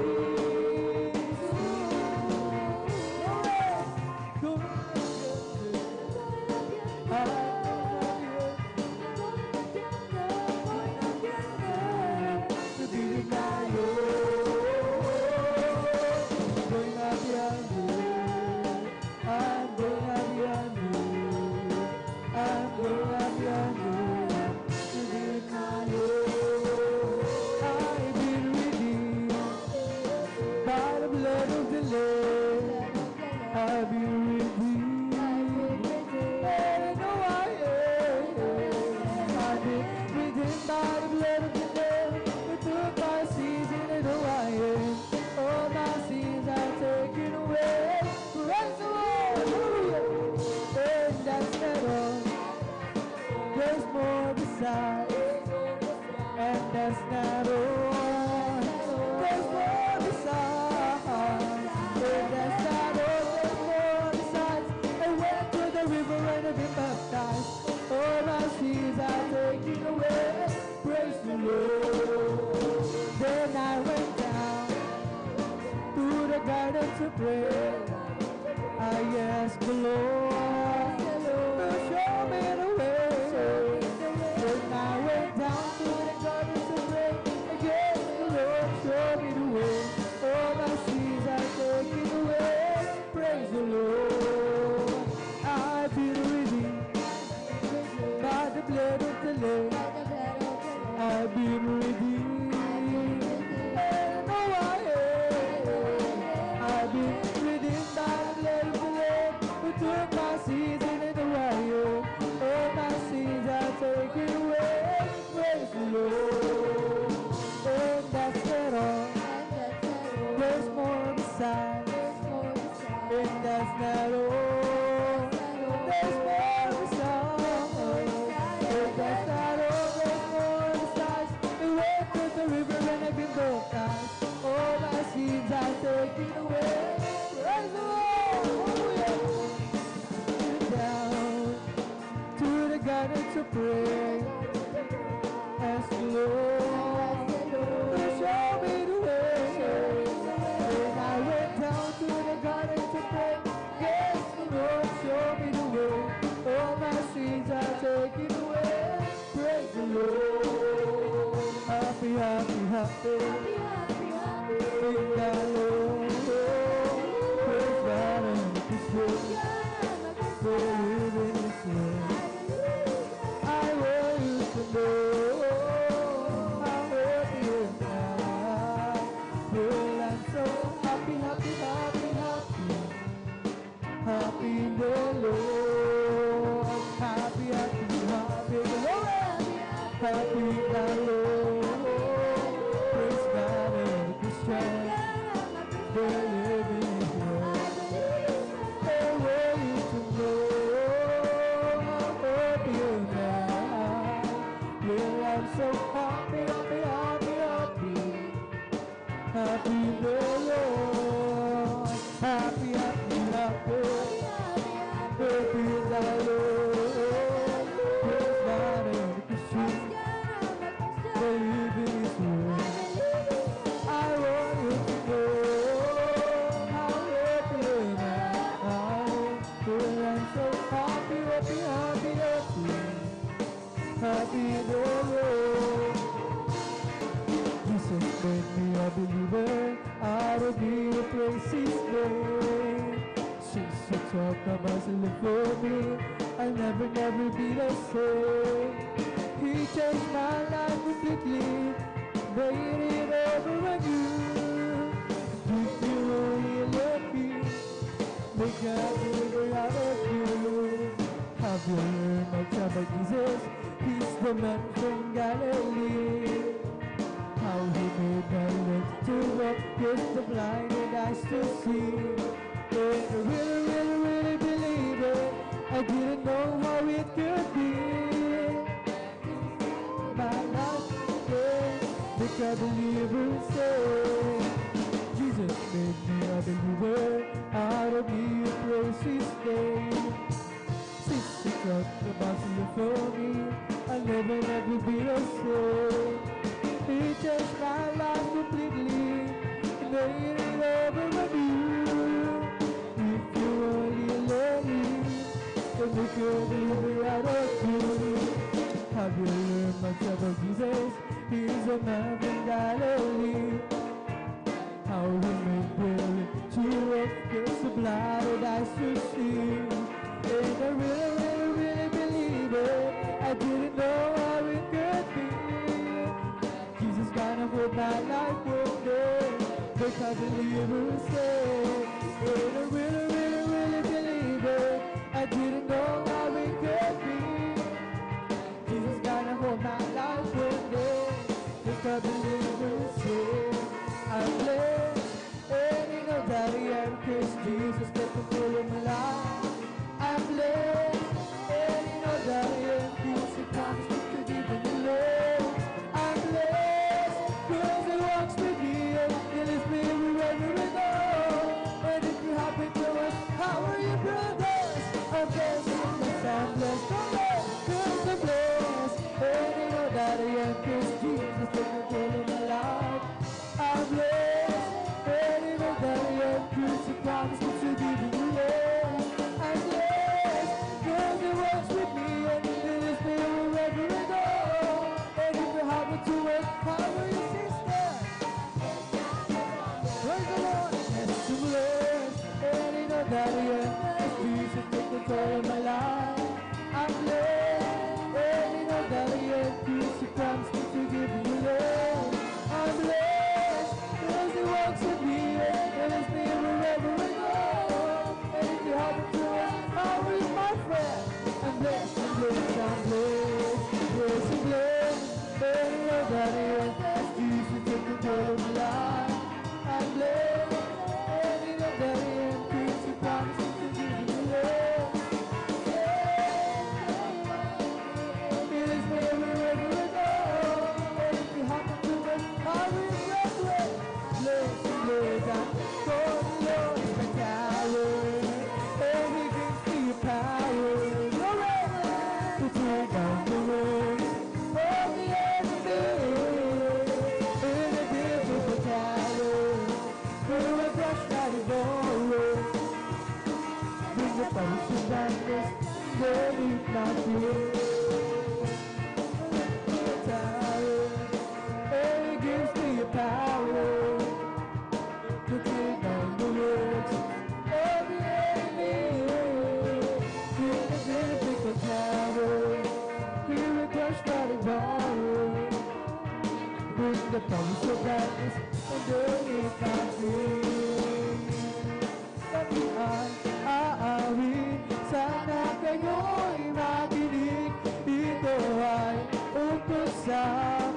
To be with my Lord. Going out beyond you. I'm going out beyond you. I'm going out beyond you. To be with my Lord. I've been redeemed by the blood of the Lamb. I've been redeemed. And I know I am. I've been redeemed by the blood of the Lamb. Who took my sins and I know I am. All my sins are taken away. Praise the Lord. Hallelujah. And that's not all. There's more besides. And that's not all. There's more besides. Then I went down to the garden to pray. I asked the Lord to show me the way. Then I went down to the garden to pray. I asked the Lord, show me the way. All my sins are taken away. Praise the Lord. I've been redeemed by the blood of the Lamb. I've been redeemed. And no I am. I've been redeemed by the blood of the Lamb, who took my sins in the wire. All my sins are taken away. Praise the Lord. And that's not all. There's more beside. And that's not all. There's more beside. And that's not all. There's more besides. We went to the river and I've been baptized. All my sins are taken away. Praise the Lord. Hallelujah. Down to the garden to pray. Ask the Lord to show me the way. When I went down to the garden to pray, yes, the Lord show me the way. All my sins are taken away. Praise the Lord. Happy, happy, happy. In the Lord. Praise God and His word. Believe in His word. I want you to know how happy I am. Well, I'm so happy, happy, happy, happy. Happy in the Lord. Happy, happy, happy in the Lord. Happy in the Lord. Praise God and Christian. Believe in His word. I want you to know how happy I am. Well, I'm so happy, happy, happy, happy. Happy in the Lord. Happy, happy, happy. Happy in the Lord. Praise God and Christian. Believe in His word. I want you to know how happy I am. Well, I'm so happy, happy, happy, happy. Happy in the Lord. Jesus made me a believer. I will be a place His name. Since He took the muzzle for me, I'll never, never be the same. He changed my life completely, made it over again. If you only let me, make a believer out of you. Have you learned much about Jesus? He's the man from Galilee. How He made my legs to walk, gives the blinded eyes to see. And I really, really, really believe it. I didn't know how it could be. My life today, make a believer say. Jesus made me a believer. Out of me a praise His name. Since He took the muzzle for me, I'll never, never be the same. He changed my life completely, made it over again. If you only let me, then make a believer out of you. Have you learned much about Jesus? He's a man from Galilee. How He made willing to walk, gets the blinded eyes to see. And I really, really, really believe it. I didn't know how it could be. Jesus gonna hold my life one day, because believers say. And I really, really, really believe it. I didn't know how it could be. Jesus gonna hold my life one day, because believers say. I'm blessed, and you know that I am Christ Jesus, take control of my life. I'm blessed, and you know that I am Christ, He promised me to give me the Lord. I'm blessed, because He walks with me, and He leads me wherever we go. And if you happen to us, how are you, brothers? I'm blessed, I'm blessed, I'm blessed, because I'm blessed, and you know that I am Christ Jesus, take control that the end is Jesus take control of my life. I'm blessed, and you know that the end Jesus comes to give me love. I'm blessed, because He walks with me and is me wherever I go. And if you happen to us, I'll be my friend. I'm blessed, I'm blessed, I'm blessed, blessed, I'm blessed, and you know that the end is Jesus take control of my life. I'm blessed, and you know that the end Jesus comes to give me love. It is me wherever I go. And if you happen to us, I'll be your friend. Blessed, I'm blessed, I'm for the Lord is my tower, and He gives me power. Glory to tear down the walls of the enemy. In a beautiful tower, through a brush that is borrowed, bring the powers of darkness, they need not fear. Tower, and He gives me a power to tear down the walls of the enemy. In a beautiful tower, through a brush that is borrowed, bring the powers of darkness and they can't see. Kami ay aawit, sana kayo'y makinig. Ito ay ukol sa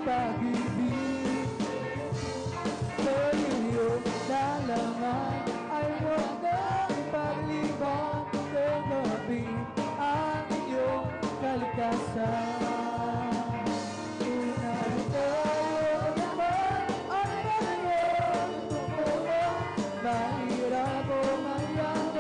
pag-ibig. Pag-ibig na laman ay huwag nang pagliban. Tanggapin ang iyong kalikasan. Mahirap o mayroon,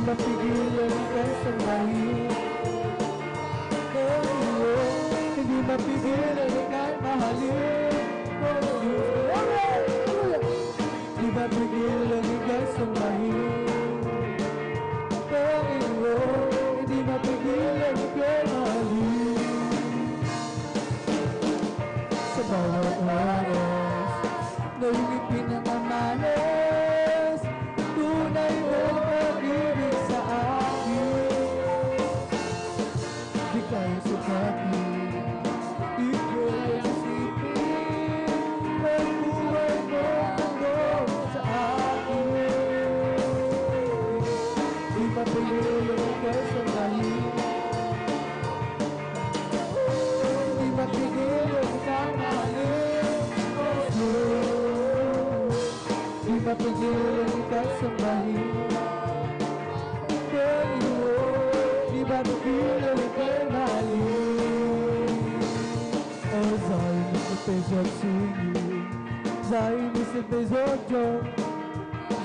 mapigilan ika'y sambahin. Panginoon, hindi mapigilan ika'y mahalin. Panginoon, hindi mapigilan ika'y sambahin. Panginoon, hindi mapigilan ika'y mahalin. Sa bawat oras na iyong ipinangamalas, tunay mong pag-ibig sa akin. Di kayo sukatin, di kayo isipin, ang buhay mong hanggang sa akin. Di mapigilan ika'y sambahin. Di mapigilan ika'y mahalin. Di mapigilan ika'y sambahin. Panginoon, di mapigilan ika'y mahalin. Oh, Zion is the place of singing. Zion is the place of joy.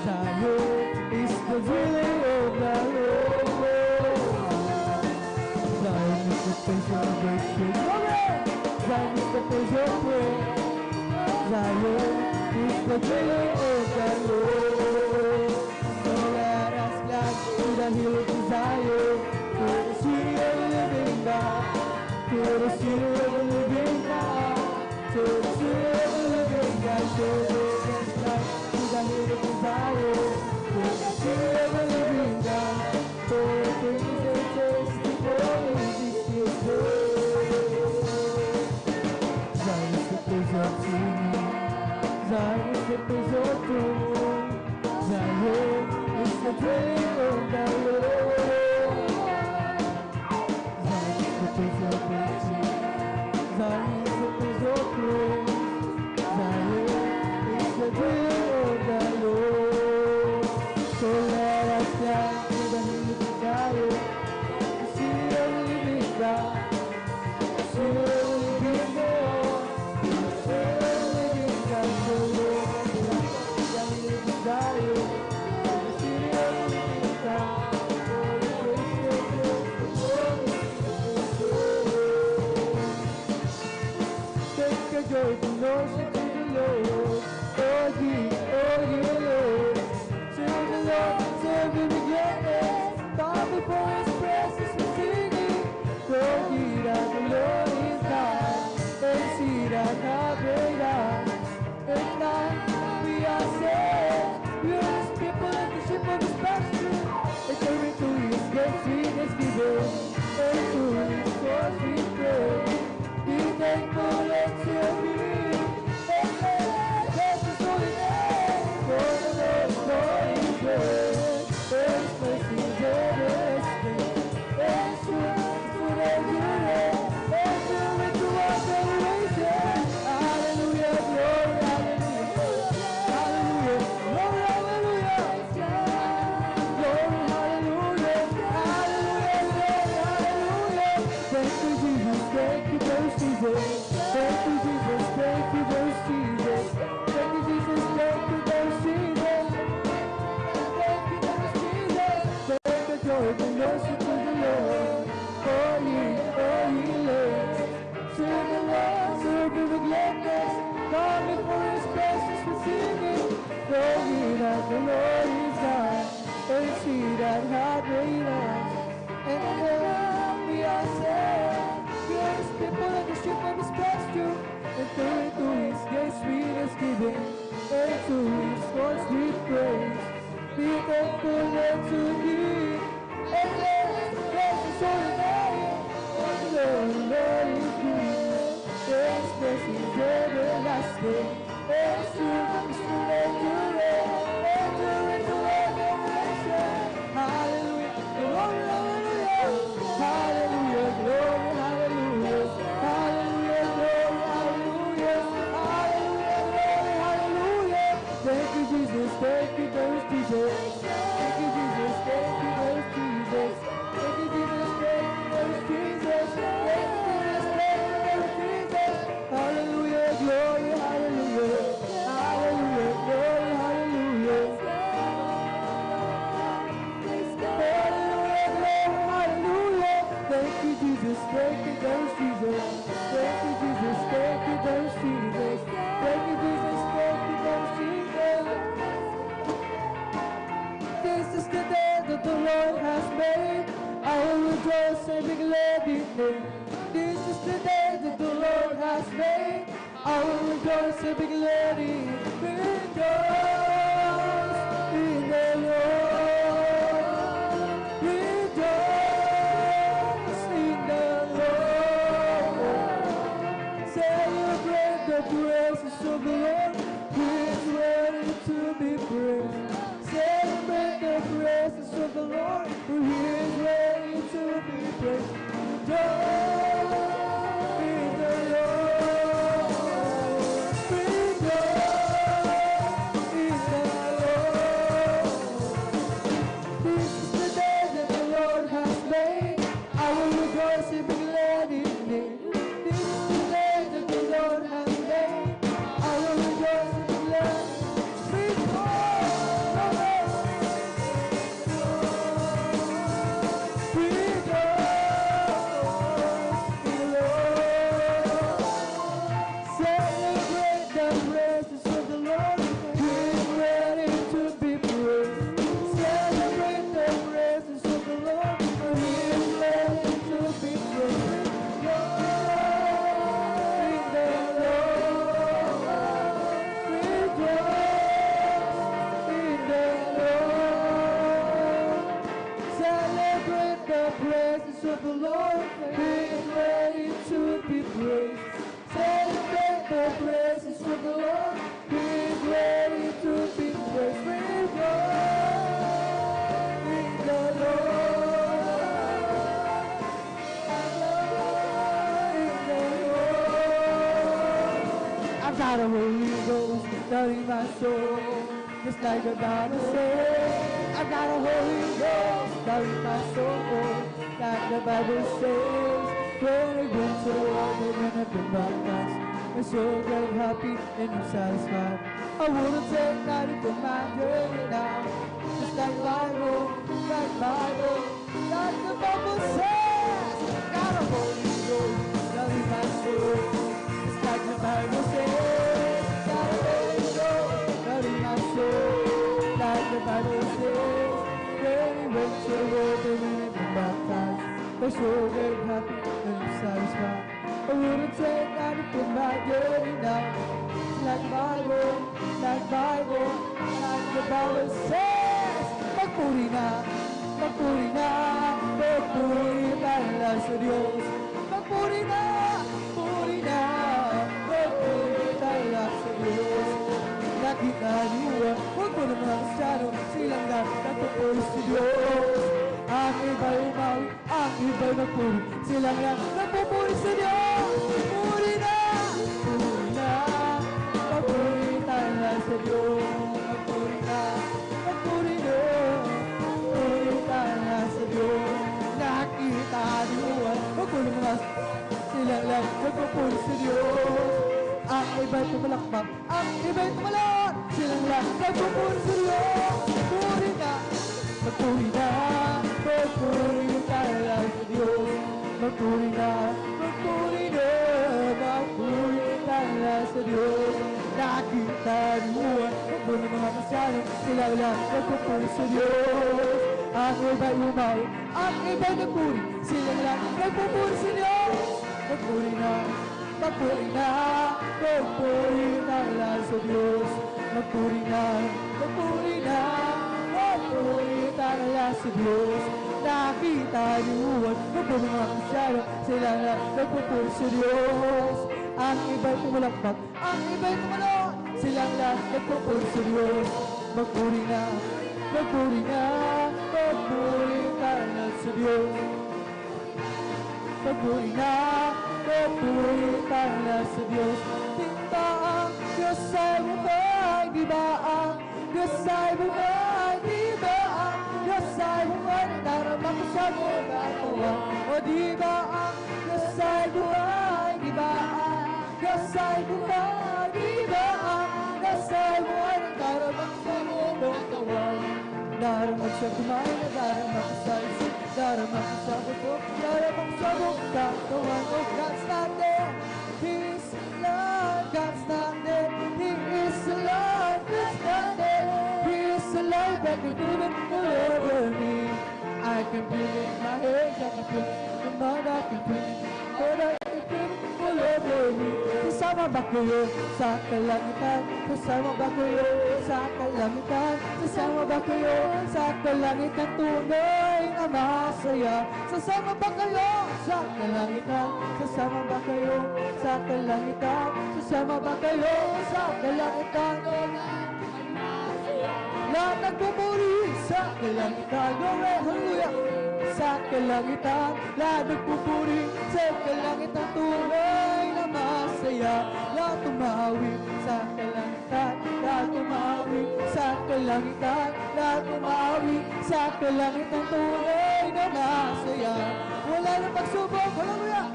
Zion is the dwelling of the Lord. Zion is the place of worship. Zion is the place of prayer. Zion is the dwelling of the Lord. So let us glad to the hill of Zion, to the city of the living God, to the city of the living God, to the city of the living God. So let us glad to the hill of Zion, to the city of the living God, for things and testimony this is good. Zion is the place of singing. Zion is the place of joy. Zion is the dwelling of the Lord. Zion is the place of blessing. Zion is the place of praise. Zion is the dwelling of the Lord. So let us fly to the hill of Zion, the city of the living God, the city of the living God, the city of the living God. So let us fly to the hill of Zion, the city of the living God, for the grace of God, the glory of God. Take a joyful notion to the Lord. Oh, ye Lord. To the Lord, serve Him with gladness. Bow before His presence with singing. Go ye that the Lord is God, and see that how great I. At night we are saved. We are His people and the sheep of His pasture. Entering to His gates with thanksgiving, and to His courts with praise. Be thankful and serve Him, and bless His holy name. For the Lord is great, and His mercy is everlasting, and His truth forever, and through it to all generations. Hallelujah, glory, hallelujah, hallelujah, glory, hallelujah, glory, hallelujah, hallelujah, glory, hallelujah. Thank you, Jesus, thank you, those Jesus. Thank you, Jesus, thank you, those Jesus. Thank you, Jesus, thank you, those Jesus. Thank you, those Jesus. Take a joyful notion to the Lord. Oh, ye Lord. Serve the Lord, serve Him with gladness. Come before His presence with singing. Know ye that the Lord is God, and see that how great I am. And then we are saved. We are His people and the sheep of His pasture. Enter into His gates with thanksgiving, and to His courts with praise. Be thankful unto Him, and bless His holy name. For the Lord is good, and His mercy is everlasting, and His truth is forever, and endureth to all generations. Hallelujah, glory, hallelujah, hallelujah, glory, hallelujah, hallelujah, glory, hallelujah, hallelujah, glory, hallelujah. Thank you, Jesus, thank you, those Jesus. Thank you, Jesus, thank you, those Jesus, thank you, there's Jesus. Thank you, Jesus, thank you, there's Jesus. Thank you, Jesus, thank you, there's Jesus. This is the day that the Lord has made. I will rejoice and be glad in it. This is the day that the Lord has made. I will rejoice and be glad in it. Rejoice in the Lord. Rejoice in the Lord. Celebrate the praises of the Lord. He is ready to be praised. Celebrate the praises of the Lord, for He is ready to be praised. Rejoice in the Lord. Rejoice in the Lord. This is the day that the Lord has made. I will rejoice and be glad in it. This is the day that the Lord has made. I will rejoice and be glad. Celebrate the praises of the Lord. He is ready to be praised. Celebrate the praises of the Lord. He is ready to be praised. Rejoice in the Lord. Rejoice in the Lord. Celebrate the praises of the Lord. He is ready to be praised. Celebrate the praises of the Lord. He is ready to be praised. Rejoice in the Lord. In the Lord. I've got a Holy Ghost stirring my soul, just like the Bible says. I've got a Holy Ghost stirring my soul, like the Bible says. When I went to the water, when I've been baptized, I'm so very happy and I'm satisfied. I wouldn't take nothing from my journey now, just like Bible, like Bible, like the Bible says. Got a Holy Ghost stirring my soul, just like the Bible says. Got a Holy Ghost stirring my soul, like the Bible says. When we went to the water, when I've been baptized, I'm so very happy and I'm satisfied. I wouldn't take nothing from my journey now. It's like Bible, like Bible, like the Bible says. Magpuri na, magpuri na, magpuri tayo sa Diyos. Magpuri na, magpuri na, magpuri tayo sa Diyos. Nakita niyo, huwag mo naman masyado, silang lahat nagpupuri sa Diyos. Ang iba'y umawi, ang iba'y magpuri, silang lahat nagpupuri sa Diyos. Puri na, magpuri tayo sa Diyos. Magpuri na, magpuri na, magpuri tayo sa Diyos. Nakita niyo, huwag mo naman silang lahat nagpupuri sa Diyos. Ang iba'y tumalakbak, ang iba'y tumalakbak, silang lahat nagpupuri sa Diyos. Puri na, magpuri na, magpuri tayo sa Diyos. Magpuri na, magpuri na, magpuri tayo sa Diyos. Nakita niyo, huwag mo naman masyado, silang lahat nagpupuri sa Diyos. Ang iba'y umawi, ang iba'y nagpuri, silang lahat nagpupuri sa Diyos. Magpuri na, magpuri na, magpuri tayo sa Diyos. Magpuri na, magpuri na, magpuri tayo sa Diyos. Nakita niyo, huwag mo mga Kristyano, sila na nagpupuri sa Diyos. Ang iba'y pumalakbak, ang iba'y tumalon, silang na nagpupuri sa Diyos. Magpuri na, magpuri na, magpuri tayo sa Diyos. Magpuri na, magpuri tayo sa Diyos. Tinta ang Diyos ay bumay, di ba ang Diyos ay bumay, di ba ang Diyos ay bumay, darama ko sa mga katawan. O di ba ang Diyos ay bumay, di ba ang Diyos ay bumay, di ba ang Diyos ay bumay, darama ko sa mga katawan. Darama ko sa kumain, darama ko sa isip, darama ko sa buto, darama ko sa pagsubok, katawan mo, God's not there. He is alive, God's not there. He is alive, God's not there. He is alive, I can feel it all over me. I can feel it in my head, I can feel it in my mind, I can feel it, but I can feel it all over me. Kasama ba kayo sa kalangitan? Kasama ba kayo sa kalangitan? Kasama ba kayo sa kalangitan? Tunay na masaya. Kasama ba kayo sa kalangitan? Kasama ba kayo sa kalangitan? Kasama ba kayo sa kalangitan? Lahat nagpupuri sa kalangitan. Glory, hallelujah. Sa kalangitan, lahat nagpupuri sa kalangitan. Tunay na masaya. Lahat tumawi sa kalangitan. Lahat tumawi sa kalangitan. Lahat tumawi sa kalangitan. Tunay na masaya. Wala na pagsubok, hallelujah.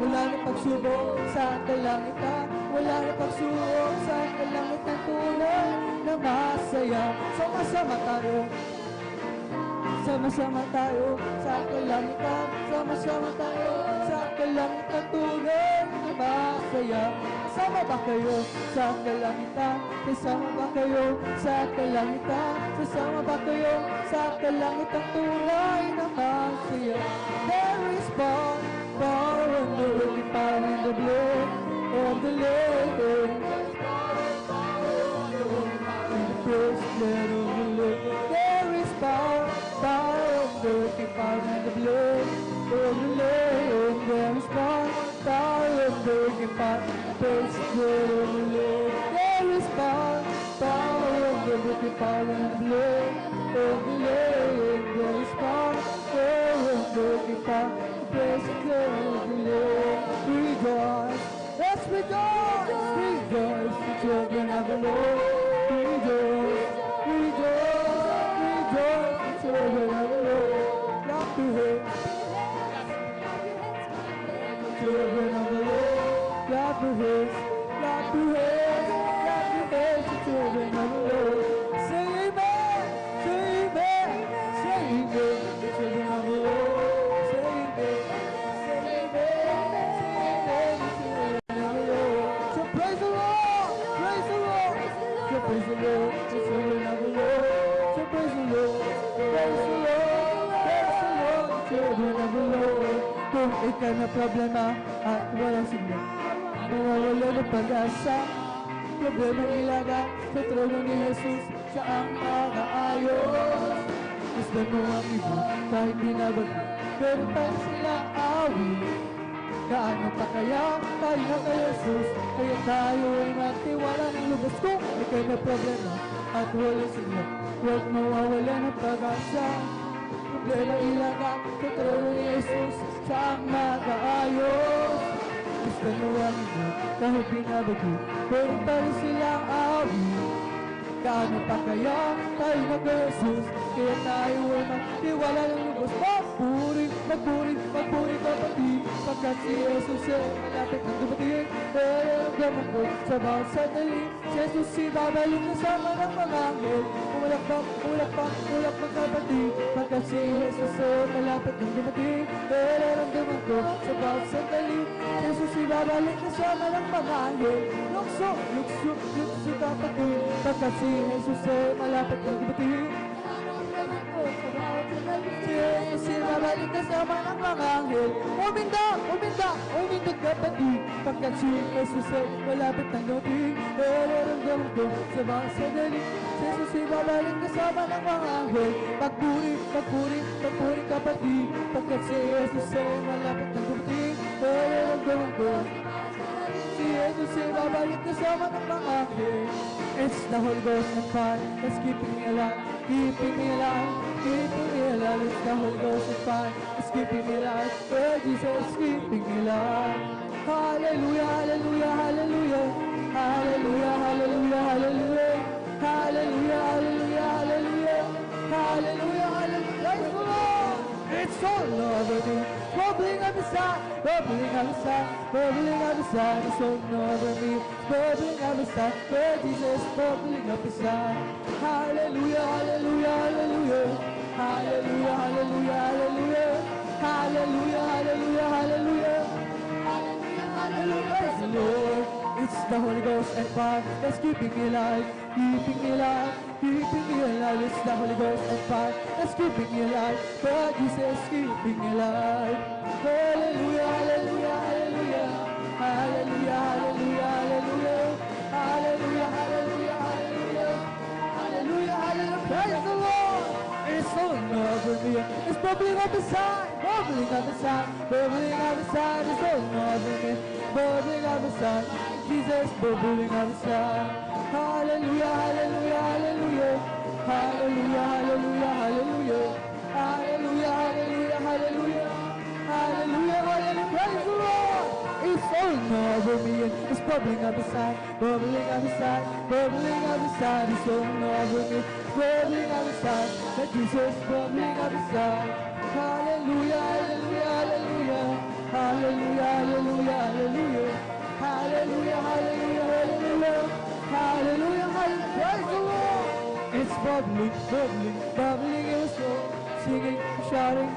Wala na pagsubok sa kalangitan. Wala na pagsubok sa kalangitan. Tunay na masaya. Sama-sama tayo. Sama-sama tayo sa kalangitan. Sama-sama tayo sa kalangitan. Tunay na masaya. Kasama ba kayo sa kalangitan? Kasama ba kayo sa kalangitan? Kasama ba kayo sa kalangitan? Tunay na masaya. There is power, power in the wicked, power in the blood of the Lamb. Praise the Lord. There is power, power of the wicked, power in the blood of the Lamb. There is power, power of the wicked, power. Praise the Lord. There is power, power of the wicked, power in the blood of the Lamb. There is power, power of the wicked, power. Praise the Lord. Rejoice, let's rejoice, rejoice, the children of the Lord. Rejoice, rejoice, rejoice, the children of the Lord. Clap your hands, children of the Lord. Clap your hands, clap your hands, clap your hands, the children of the Lord. Say amen, say amen, say amen, the children of the Lord. Say amen, say amen, say amen, the children of the Lord. So praise the Lord, praise the Lord. So praise the Lord, the children of the Lord. So praise the Lord, praise the Lord, praise the Lord, the children of the Lord. Kung ikay na problema at walang sigla, mawawala ng pag-asa, problema ilaga sa trono ni Jesus, siya ang mag-aayos. Gusto mo ang iba kahit binabago, pero tayo silang awi. Gaano pa kaya tayo na kay Jesus, kaya tayo ay magtiwala ng lubos. Kung ikay na problema at walang sigla, huwag mawawala ng pag-asa. Problema ilaga sa trono ni Jesus, siya ang mag-aayos. Gusto mo ang iba kahit binabago, pero tayo silang awi. Gaano pa kaya tayo na kay Jesus, kaya tayo ay magtiwala ng lubos. Magpuri, magpuri, magpuri kapatid, pagkat si Jesus ay malapit ng dumating. Nararamdaman ko sa bawat sandali, si Jesus ay babalik kasama ng mga anghel. Umulakbang, umulakbang, umulakbang kapatid, pagkat si Jesus ay malapit ng dumating. Nararamdaman ko sa bawat sandali, si Jesus ay babalik kasama ng mga anghel. Lukso, lukso, lukso kapatid, pagkat si Jesus ay malapit ng dumating. Si Jesus ay babalik kasama ng mga anghel. Uminda, uminda, uminda kapatid, pagkat si Jesus ay malapit ng dumating. Nararamdaman ko sa mga sandali, si Jesus ay babalik kasama ng mga anghel. Pagpuri, pagpuri, pagpuri kapatid, pagkat si Jesus ay malapit ng dumating. Nararamdaman ko si Jesus ay babalik kasama ng mga anghel. It's the Holy Ghost and fire that's keeping me alive, keeping me alive, keeping me alive. It's the Holy Ghost and fire that's keeping me alive. Oh, Jesus is keeping me alive. Hallelujah, hallelujah, hallelujah, hallelujah, hallelujah, hallelujah, hallelujah, hallelujah, hallelujah, hallelujah, hallelujah. Praise the Lord. It's all over me. Bubbling on the side, bubbling on the side, bubbling on the side. It's all over me. Bubbling on the side, where Jesus is bubbling up inside. Hallelujah, hallelujah, hallelujah, hallelujah, hallelujah, hallelujah, hallelujah, hallelujah, hallelujah, hallelujah. Praise the Lord. It's the Holy Ghost and fire that's keeping me alive, keeping me alive, keeping me alive. It's the Holy Ghost and fire that's keeping me alive. God, Jesus, keeping me alive. Hallelujah, hallelujah, hallelujah, hallelujah, hallelujah, hallelujah, hallelujah, hallelujah, hallelujah, hallelujah, hallelujah. Praise the Lord. It's flowing over me. It's bubbling up inside, bubbling up inside, bubbling up inside. It's flowing over me, bubbling up inside. Jesus, bubbling up inside. Hallelujah, hallelujah, hallelujah, hallelujah, hallelujah, hallelujah, hallelujah, hallelujah, hallelujah, hallelujah, hallelujah. Praise the Lord. It's flowing over me and it's bubbling up inside, bubbling up inside, bubbling up inside. It's flowing over me, bubbling up inside. Let Jesus bubbling up inside. Hallelujah, hallelujah, hallelujah, hallelujah, hallelujah, hallelujah, hallelujah, hallelujah, hallelujah, hallelujah, hallelujah. Praise the Lord. It's bubbling, bubbling, bubbling in my soul, singing, shouting.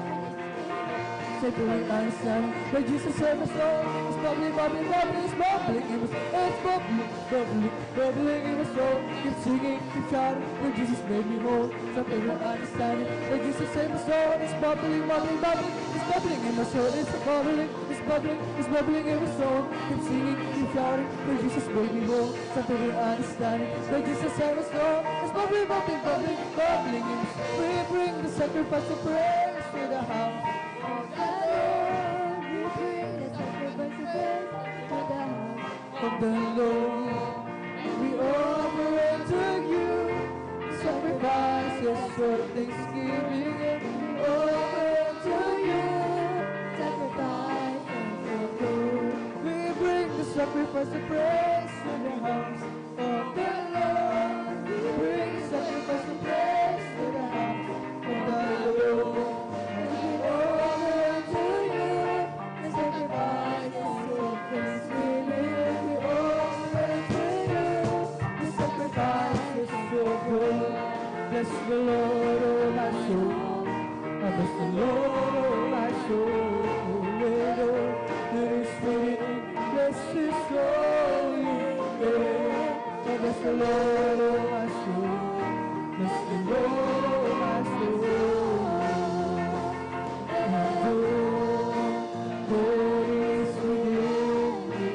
Separate understanding that Jesus said my soul. It's bubbling, bubbling, bubbling, it's bubbling in my soul. It's bubbling, bubbling, bubbling in my soul. Keep singing, keep shouting, that Jesus made me whole. Separate understanding that Jesus said my soul. It's bubbling, bubbling, bubbling, it's bubbling in my soul. It's bubbling, it's bubbling in my soul. Keep singing, keep shouting, that Jesus made me whole. Separate understanding that Jesus said my soul. It's bubbling, bubbling, bubbling, bubbling in my soul. We bring the sacrifice of praise to the house. Of the Lord, we offer it to you. Sacrifices of thanksgiving, and we offer it to you. Sacrifices of Lord, we bring the sacrifice of praise to the house of the Lord. We bring the sacrifice of praise to the house of the Lord. Bless the Lord, oh my soul. Bless the Lord, oh my soul. Let all that is within bless His holy name. Bless the Lord, oh my soul. Bless the Lord, oh my soul. What is within me?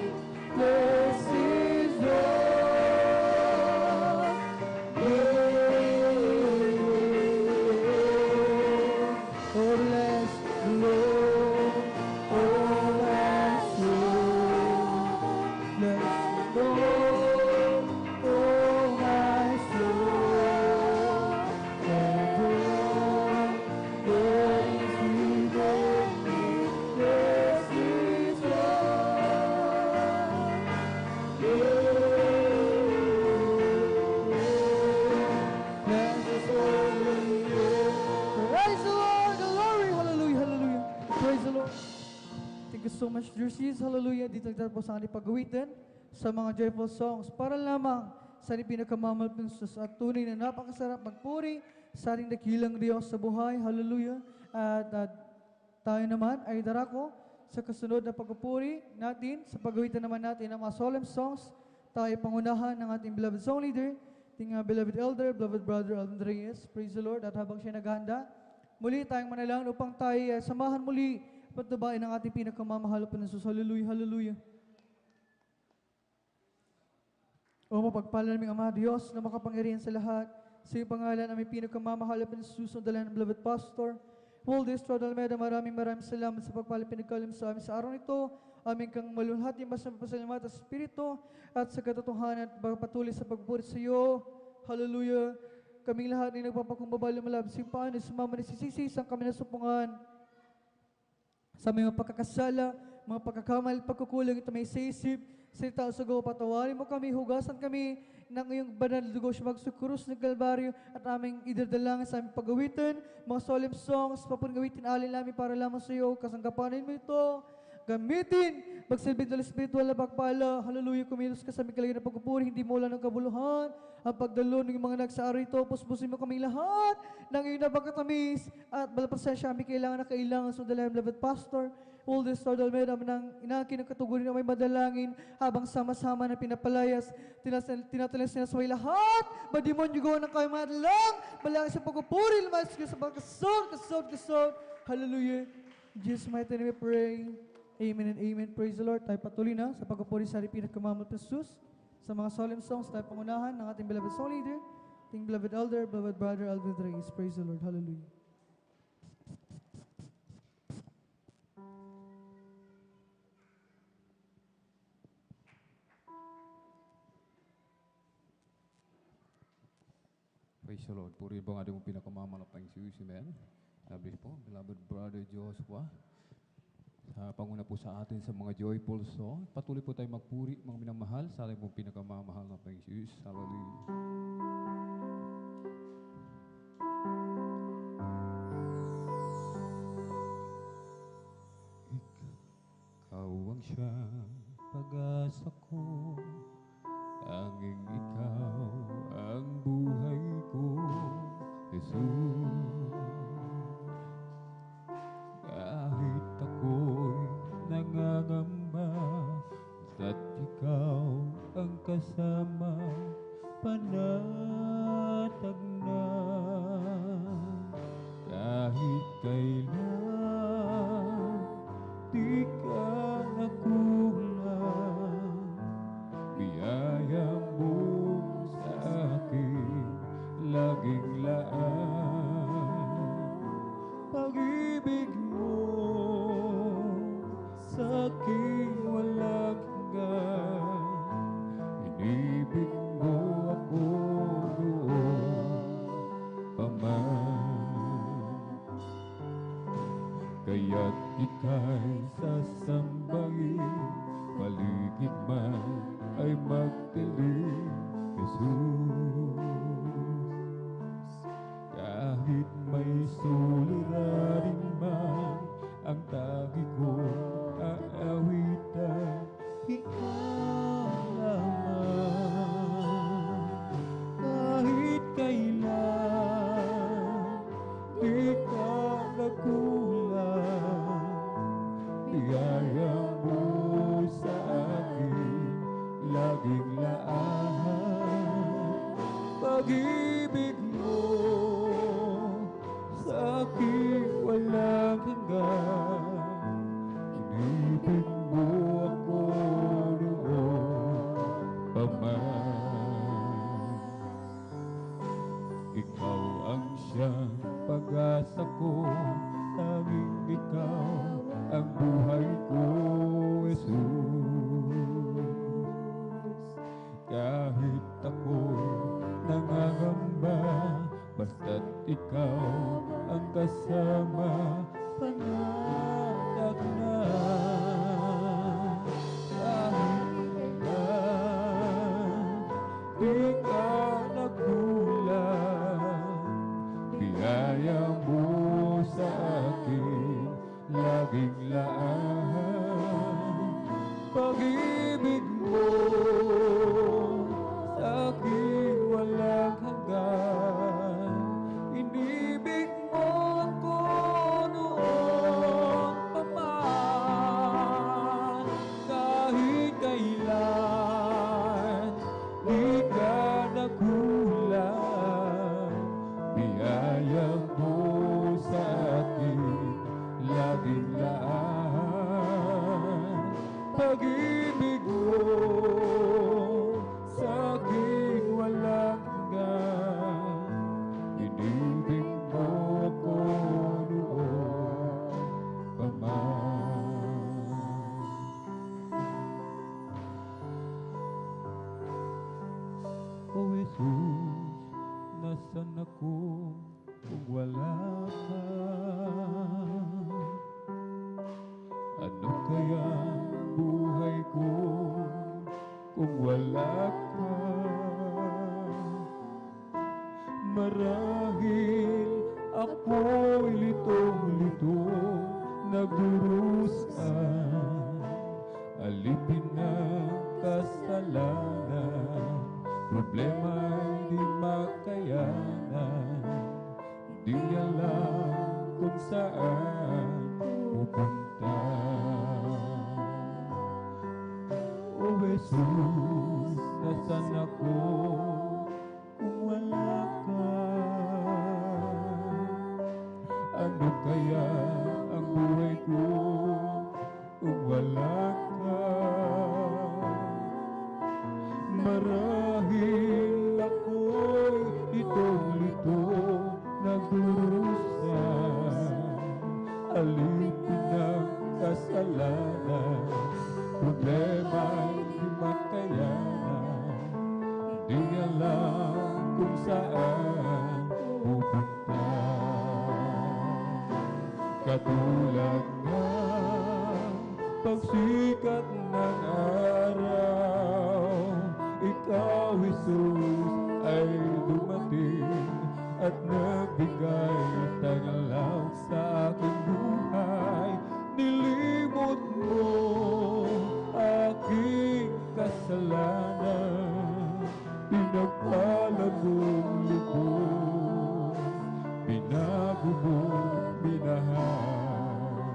Bless His so much, Jerseys. Hallelujah. Dito nagtatapos ang ating pag-awitin sa mga joyful songs para lamang sa ating pinakamalapinsos at tunay na napakasarap magpuri sa ating dakilang Diyos sa buhay. Hallelujah. At tayo naman ay darako sa kasunod na pagpupuri natin sa pag-awitin naman natin ng mga solemn songs. Tayo pangunahan ng ating beloved song leader, ating beloved elder, beloved brother Alvin Reyes. Praise the Lord. At habang siya naghahanda, muli tayong manalangin upang tayo samahan muli patubain ang ating pinakamamahal pa ng Jesus. Hallelujah, hallelujah. O mapagpala naming Ama Diyos na makapangyarihan sa lahat, sa iyong pangalan aming pinakamamahal pa ng Jesus, ang dalan ng beloved pastor, Paul Distro Dalmeda, maraming salamat sa pagpala pinagkalim sa amin sa araw nito, aming kang malulhati mas na pasalamat sa Espiritu at sa katotohanan at patuloy sa pagpuri sa iyo. Hallelujah. Kaming lahat ay nagpapakumbaba lumalab sa iyong paano, sumama ni sisisi, isang kami nasupungan sa mga pagkakasala, mga pagkakamali, pagkukulang, ito may sisip, salita sa gawa, patawarin mo kami, hugasan kami ng iyong banal na dugo, magsukurus ng Kalbaryo at aming idadalangin sa aming pag-awitin, mga solemn songs, papungawitin alin namin para lamang sa iyo, kasangkapanin mo ito, gamitin, magsilbing dala spiritual na pagpala. Hallelujah, kumilos ka sa aming kalagyan ng pagpupuri, hindi mo lang ng kabuluhan. Ang pagdalo ng mga nagsaari ito, puspusin mo kami lahat ng iyong napagkatamis at balapasensya kami kailangan na kailangan sa dalam beloved pastor. All this Lord Almeida ng inakin ng katugurin na may madalangin habang sama-sama na pinapalayas, tinatalis nila sa may lahat, madimonyo gawa ng kayo madlang, balangin sa pagpupuri, lumayas ka sa kasod. Hallelujah. In Jesus' mighty name we pray. Amen and amen. Praise the Lord. Tayo patuloy na sa pagpupuri sa haripin at kumamot ng Jesus. Sa mga solemn songs, tayo pangunahan ng ating beloved song leader, ating beloved elder, beloved brother Alvin Reyes. Praise the Lord. Hallelujah. Praise the Lord. Puri po ang ating pinakamamanap ng Jesus. Amen. Nabis po, beloved brother Joshua. Panguna po sa atin sa mga joyful song. Patuloy po tayo magpuri, mga minamahal, sa ating pong pinakamamahal na Panginoon Jesus. Hallelujah. Ikaw ang siyang pag-asa ko, tanging ikaw ang buhay ko, Jesus. Kahit ako'y nangangamba, basta't ikaw ang kasama, panatag na. Kahit kailan, di ka nakulang, biyaya mo sa akin, laging laan. Pag-ibig mo sa akin walang hanggan, inibig mo ako noon pa man. Kaya't ika'y sasambahin, paligid man ay magdilim, Jesus. Kahit may suliranin man, ang tagi ko aawitan, ikaw lamang. Kahit kailan, di ka nagkulang, biyaya mo sa akin, laging laan. Pag-ibig mo sa akin walang hanggan, inibig mo ako noon pa man. Ikaw ang siyang pag-asa ko, tanging ikaw ang buhay ko, Jesus. Kahit ako'y nangangamba, basta't ikaw ang kasama, panatag na. Kahit kailan, di ka nagkulang, biyaya mo sa akin, laging laan. Pag-ibig mo sa akin walang hanggan, inibig mo ako noon pa man. Kahit kailan, di ka nagkulang, biyaya mo sa akin, laging laan. Pag-ibig mo sa akin walang hanggan, inibig mo ako noon pa man. O Jesus, nasan ako kung wala ka? Ano kaya buhay ko kung wala ka? Marahil ako'y litong-litong nagdurusa, saan pupunta. O Jesus, nasan ako kung wala ka? Ano kaya ang buhay ko kung wala ka? Marahil ako'y itong-lito nagdurusa, alipin ng kasalanan, problema'y di makayanan, di alam kung saan pupunta. Katulad ng pagsikat ng araw, ikaw, Jesus, ay dumating at nagbigay taglaw sa aking buhay. Nilimot mo aking kasalanan, pinagpala mong lubos, binago mong minahal.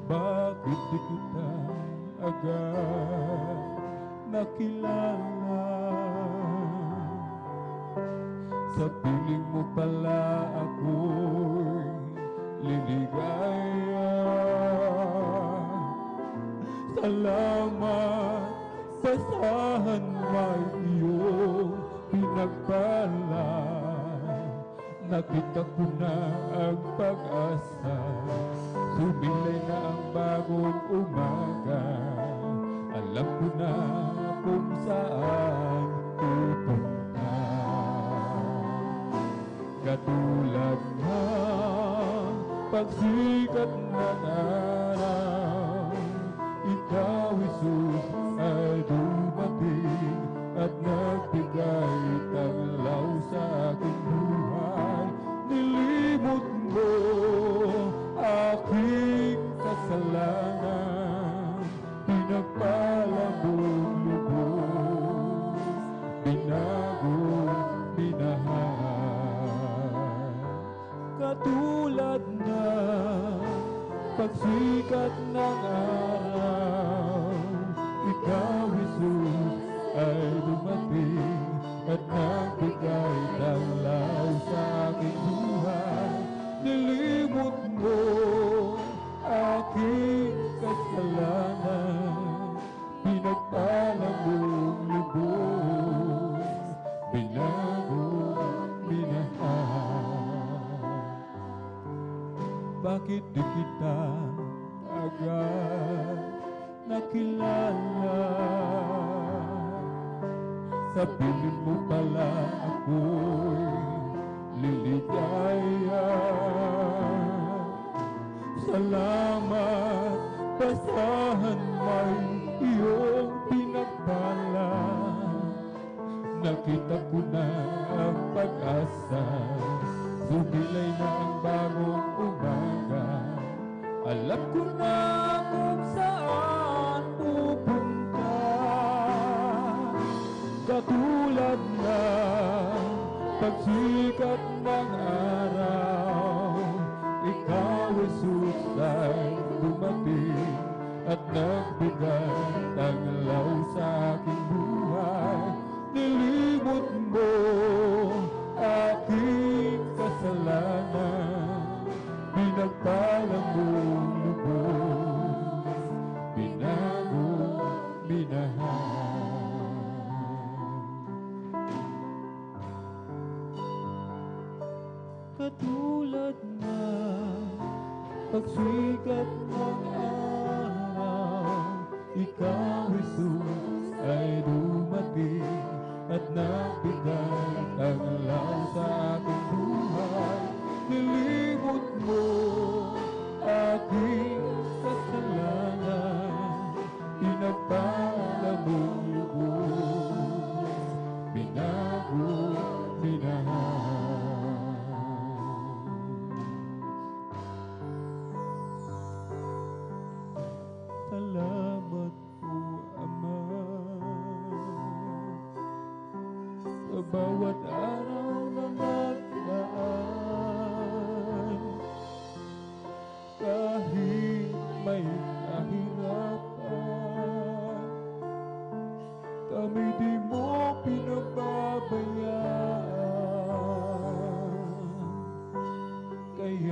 Bakit di kita agad nakilala? Sa piling mo pala ako'y liligaya. Salamat, basahan may iyong pinagpala. Nakita ko na ang pag-asa, sumilay na ang bagong umaga. Alam ko na kung saan pupunta. Katulad ng pagsikat ng araw, ikaw, Jesus, ay dumating at nagbigay taglaw sa aking buhay. Nilimot mo aking kasalanan, pinagpala mong lubos, binago, minahal. Katulad na pagsikat ng araw, ikaw, Jesus, ay dumating at nagbigay taglaw sa aking buhay. Nilimot mo aking kasalanan, pinagpala mong lubos, binago, minahal. Bakit di kita agad nakilala? Sa piling mo pala ako'y liligaya. Salamat, basahan may iyong pinagpala. Nakita ko na ang pag-asa, sumilay na ang bagong umaga. Alam ko na kung saan pupunta. Katulad na pagsikat ng araw, ikaw, Jesus, ay dumating at nagbigay taglaw sa aking buhay. Nilimot mo aking kasalanan, pinagpala mong lubos, binago, minahal. Katulad na pagsikat ng araw, ikaw, Jesus, ay dumating at nagbigay taglaw sa aking buhay. Nilimot mo aking kasalanan, pinagpala mong lubos, binago, minahal. Salamat po, Ama, sa bawat araw na nagdaan.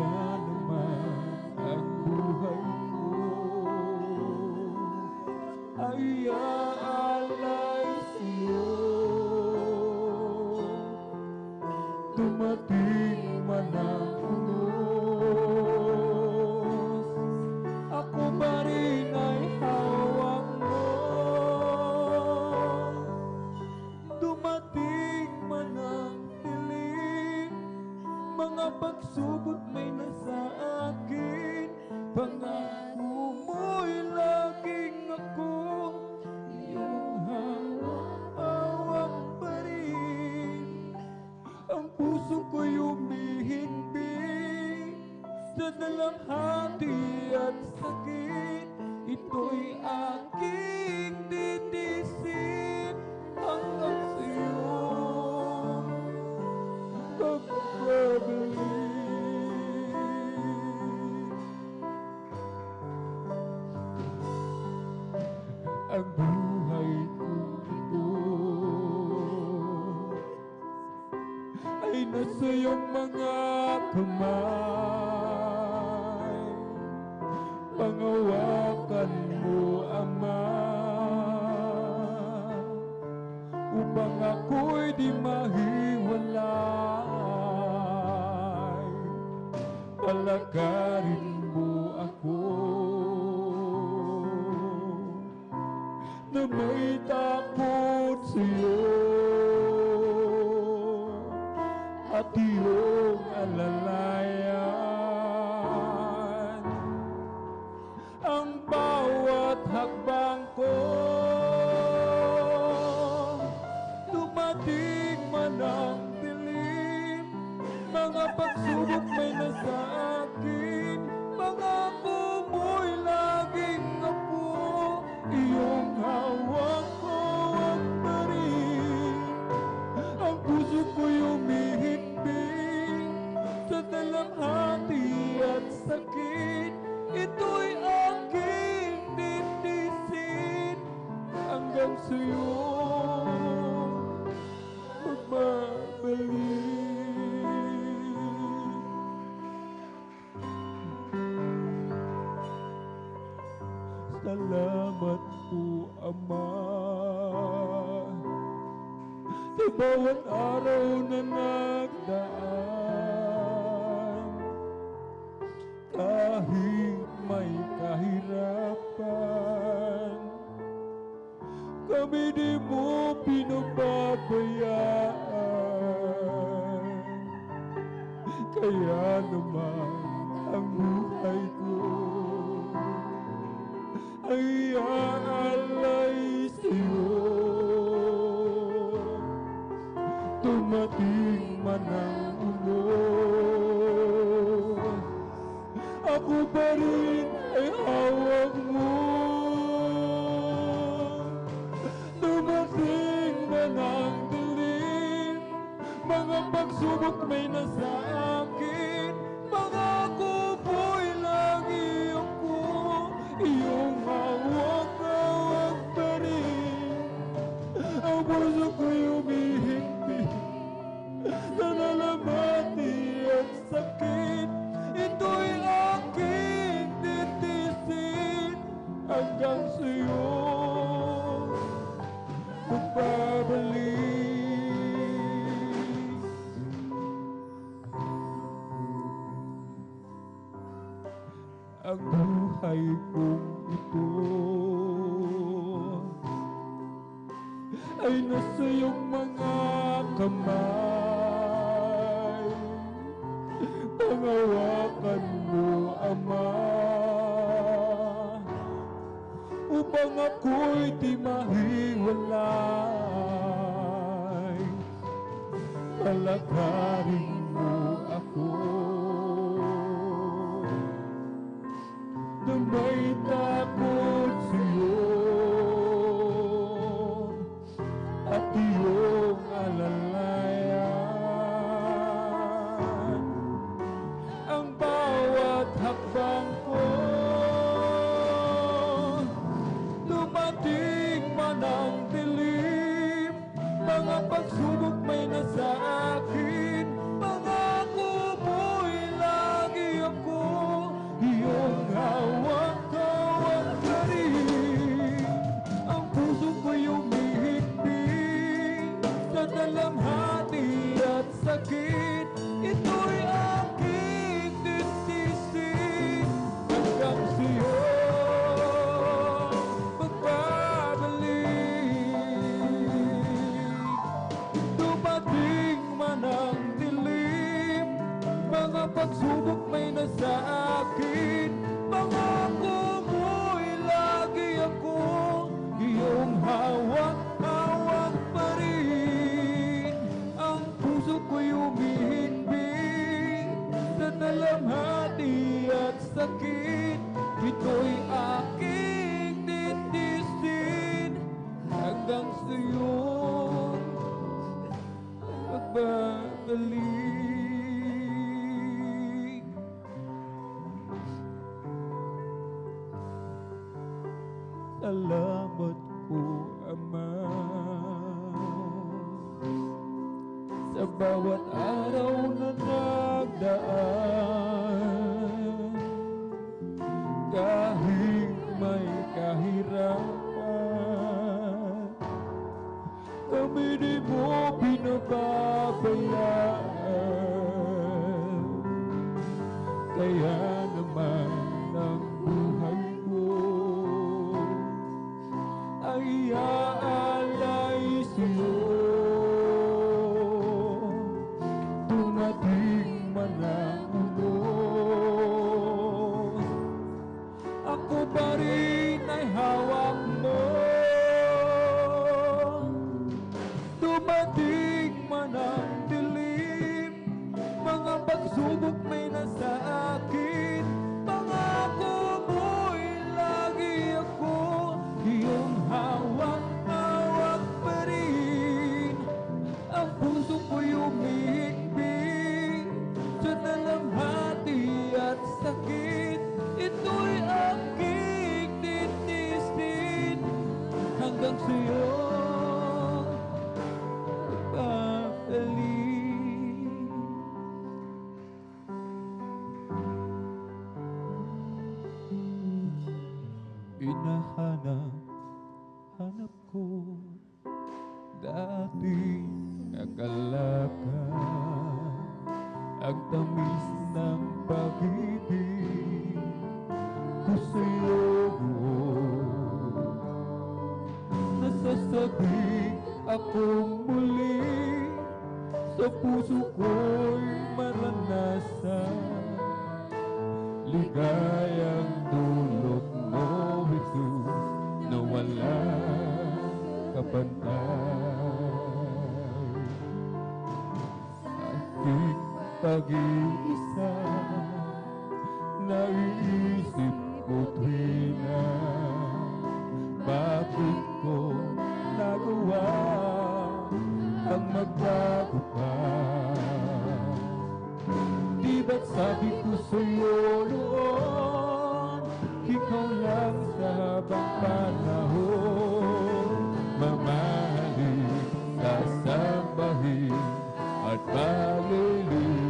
kaya naman ang buhay ko ay aalay sa'yo. Dumating man ang unos, ako pa rin ay hawak mo. Dumating man ang dilim, mga pagsubok may nasa akin, pangako mo'y laging ako iyong hawak pa rin. Ang puso ko'y umihimbing sa dalamhati at sakit, ito'y aking titisin hanggang sa'yo pagbabalik. Ang buhay kong ito ay nasa iyong mga kamay. Pangawakan mo, Ama, upang ako'y di mahiwalay. Palakarin mo ako na may takot sa'yo at iyong alalayan. Ang bawat hakbang ko, dumating man ang dilim, mga pagsubok may nasa akin, pangako mo'y laging ako iyong hawak ko at pa rin. Ang puso ko'y umihimbing sa dalamhati at sakit, ito'y aking titisin hanggang sa'yo magbabalik. Salamat po, Ama, sa bawat araw na nagdaan. Kahit may kahirapan, kami di mo pinababayaan. Kaya naman ang buhay ko ay aalay sa'yo. Dumating man ang unos, ako pa rin ay hawak mo. Dumating man ang dilim, mga pagsubok may nasa akin, pangako mo'y lagi ako iyong hawak pa rin. Ang puso ko'y umihimbing sa dalamhati at sakit, ito'y aking titisin hanggang sa'yo magbabalik. Ang buhay kong ito ay nasa iyong mga kamay. Pangawakan mo, Ama, upang ako'y di mahiwalay. Palakarin mo ako na may takot sa'yo at iyong alalayan. Ang bawat hakbang ko, dumating man ang dilim, mga pagsubok may nasa akin, pangako mo'y lagi sakit, ito'y aking titisin hanggang sa'yo magbabalik. Salamat po, Ama, sa bawat araw na nagdaan. Kahit may kahirapan, kami di mo pinababayaan. Kaya naman ang buhay ko ay aalay sa'yo. Dumating man ang unos, ako pa rin ay hawak mo. Dumating man ang dilim, mga pagsubok may nasa akin, pangako mo'y lagi ako iyong hawak-hawak pa rin. Ang puso ko'y umihigpit sa dalamhati at sakit, ito'y aking titisin hanggang sa'yo babalik. Hinahanap ko dati akala ka ang tamis ng pag-ibig ko sa'yo. Nasasabik akong muli, sa puso ko'y maranasan ligayang dulot mo, Jesus, na wala kapantay. Aking pag-iisa, naiisip ko tuwina, bakit ko nagawa ang magbago pa? Di ba't sabi ko sa'yo noon, ikaw lang sa habang panahon, mamahalin, sasambahin at palilikuran.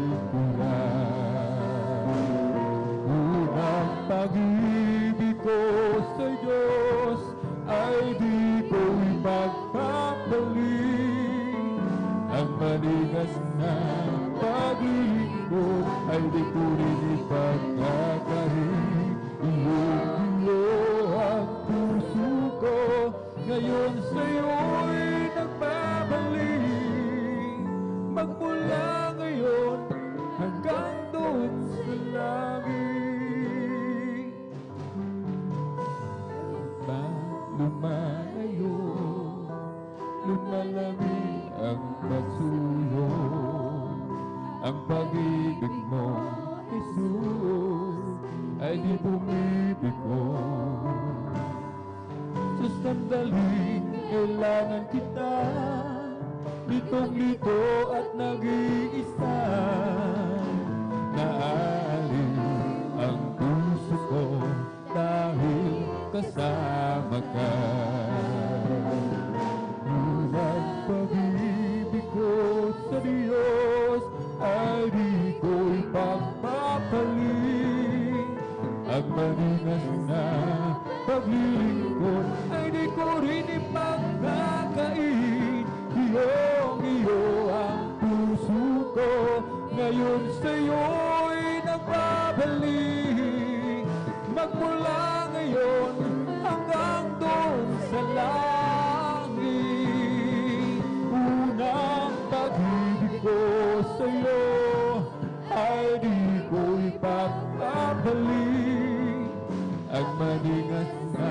Unang pag-ibig ko sa Diyos ay di ko ipagpapalik. Ang maligas na paglilingkod ay di ko rin ipagkakahin. Iyo ang puso ko ngayon sa'yo'y nagbabalik. Magmula ngayon hanggang doon sa langit. Lumalayo, lumalamig ang pagsuyo, ang pag-ibig mo, Jesus, ay di bumibigo. Sa sandaling kailangan kita, litong-lito at nag-iisa, naalis ang puso ko dahil kasama ka. Ngunit pag-ibig ko sa Diyos ay di ko ipagpapalit. Ang manigas na paglilingkod ay di ko rin ipagkakain. Iyong-iyo ang puso ko ngayon sa'yo'y nagbabalik. Magmula ngayon hanggang doon sa langit. Unang pag-ibig ko sa'yo ay di ko ipagpapalik. Ang manigas na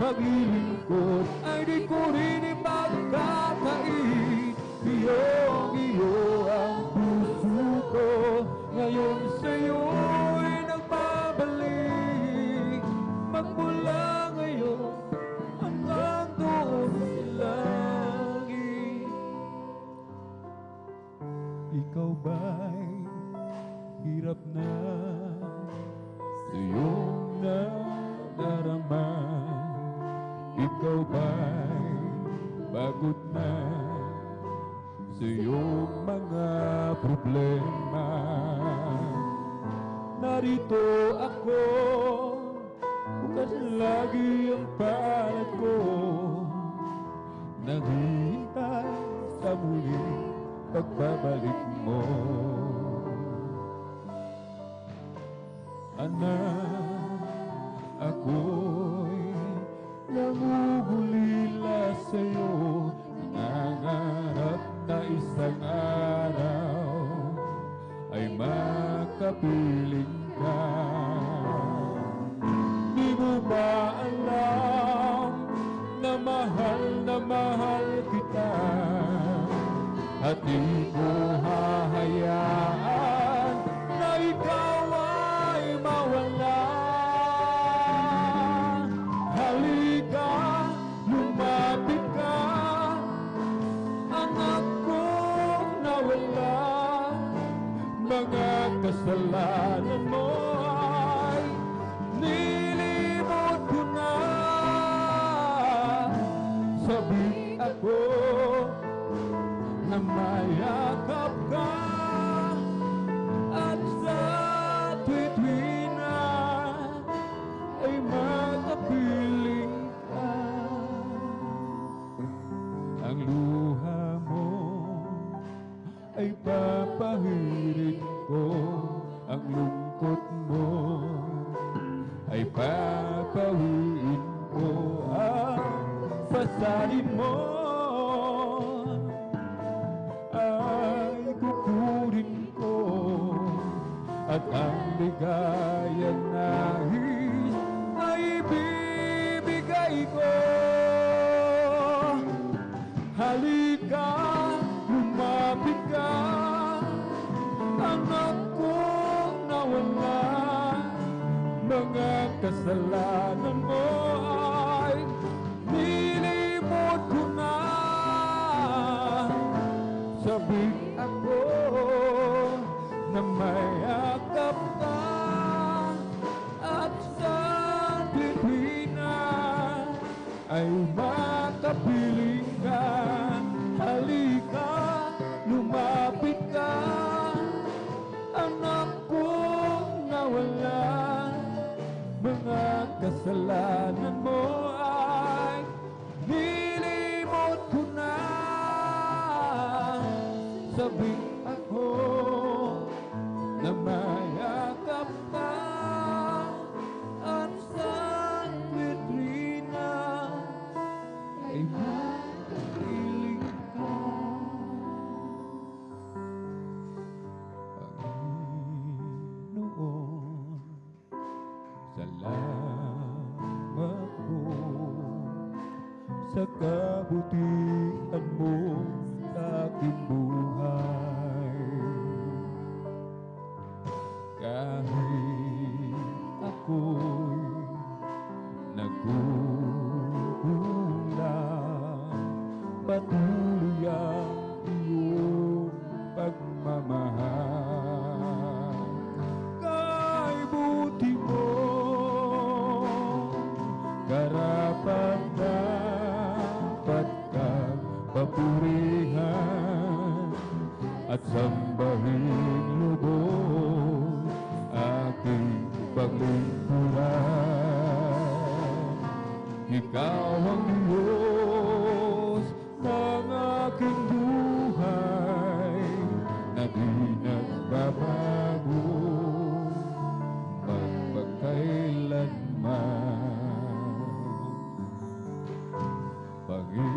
paglilingkod ay di ko rin ipagkakain. Iyong-iyo ang puso ko ngayon sa'yo'y nagbabalik. iyong nadarama. Ikaw ba'y pagod na sa iyong mga problema? Narito ako, bukas lagi ang palad ko, naghihintay sa muling pagbabalik mo. Anak, ako'y nangungulila sa'yo, nangangarap na isang araw ay makapiling ka. Di mo ba alam na mahal kita, at di ko hahayaan na ikaw ay mawala. Halika, lumapit ka, anak kong nawala. Mga kasalanan mo ay nilimot ko na. Sabi ako na mayakap ka, at sa tuwid-tuwina ay makapiling ka. Ang luha mo ay papahirin ko, ang lungkot mo ay papawiin ko, ang pasalin mo ay kukunin ko, at ang ligayang nais ay ibibigay ko. Halika, lumapit ka, anak kong nawala. Mga kasalanan mo ay nilimot ko na. Sabi ako na mayakap ka, at sa tuwid-tuwina ay makapiling ka. Halika, lumapit ka, anak kong nawala. Mga kasalanan mo ay nilimot ko na. Sabi ako na mayakap ka, at sa tuwid-tuwina ay makapiling ka. Panginoon, salamat po sa kabutihan mo sa aking buhay. Kahit ako'y nagkukulang, patuloy ang iyong pagmamahal. Kay buti mo, karapat dapat kang papurihan, at sambahin lubos aking paglingkuran. Ikaw ang Diyos ng aking buhay, na di nagbabago magpakailanman. Panginoon,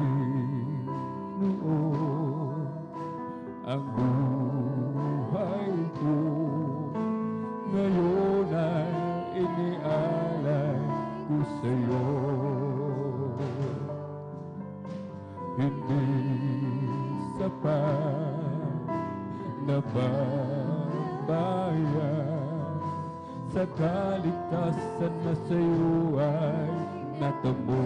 ang buhay ko ngayon ay inialay ko sa'yo. Hindi sapat na babayan sa kaligtasan na sa'yo ay natamo.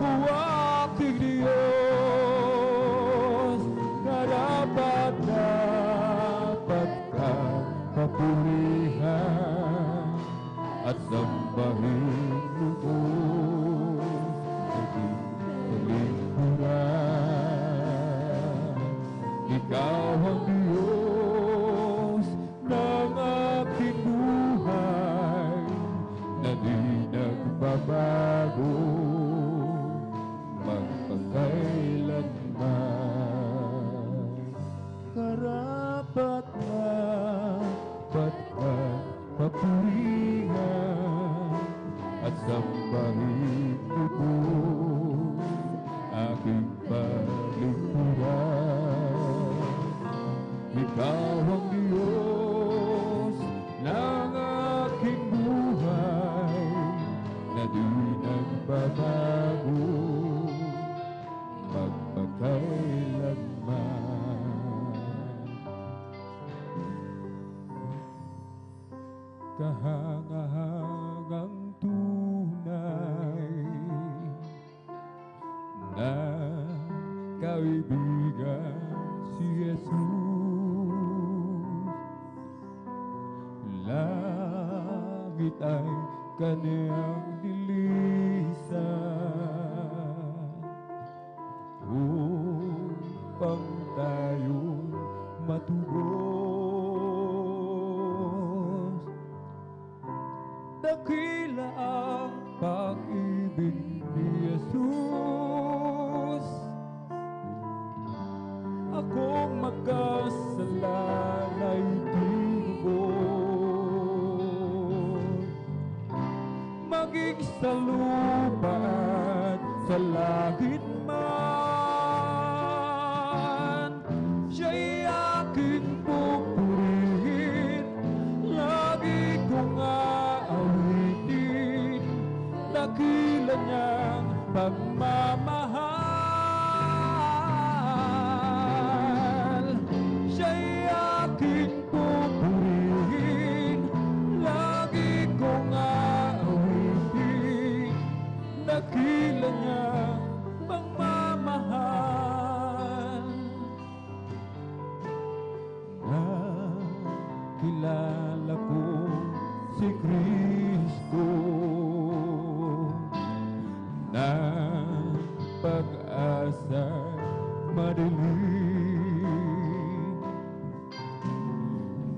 O aking Diyos, karapat dapat kang pupurihan at sambahin lubos naging kalingkuran. Ikaw ang Diyos ng aking buhay na di nagbabago magpakailanman. Karapat na papurihan at sambahin lubos aking palingkuran. Ikaw ang Diyos ng aking buhay na di nagbabago magpakailanman. Kahangahangang tunay na kaibigan si Jesus. Langit ay kanyang nilisan upang tayo'y matubos. Dakila ang pag-ibig ni Jesus. Akong makasalalay tinubos, maging sa lupa at sa langit man. Siya'y aking pupurihin, lagi kong aawitin, dakila niyang pagmamahal. Siya'y aking pupurihin, lagi kong aawitin, dakila niyang pagmamahal. Nakilala ko si Kristo na pag-asa madilim.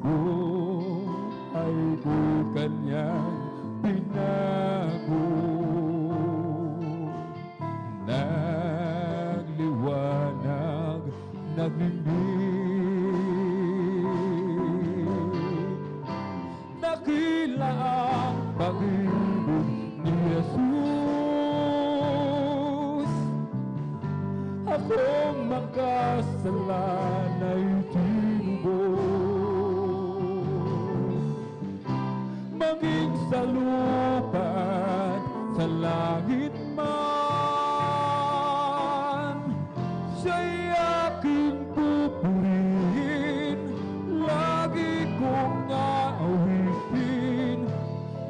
Buhay ko kanyang pinago, nagliwanag, nagninig. Dakila ang pag-ibig ni Jesus. Akong makasalanay tinubos, maging sa lupa at sa langit man. Siya'y aking pupurihin, lagi kong aawitin,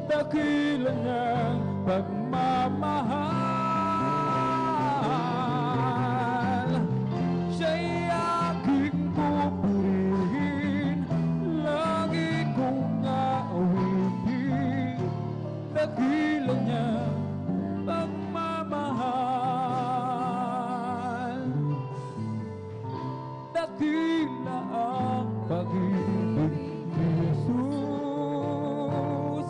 dakila niyang pagmamahal. Siya'y aking pupurihin, lagi kong aawitin, dakila niyang pagmamahal. Dakila ang pag-ibig ni Jesus.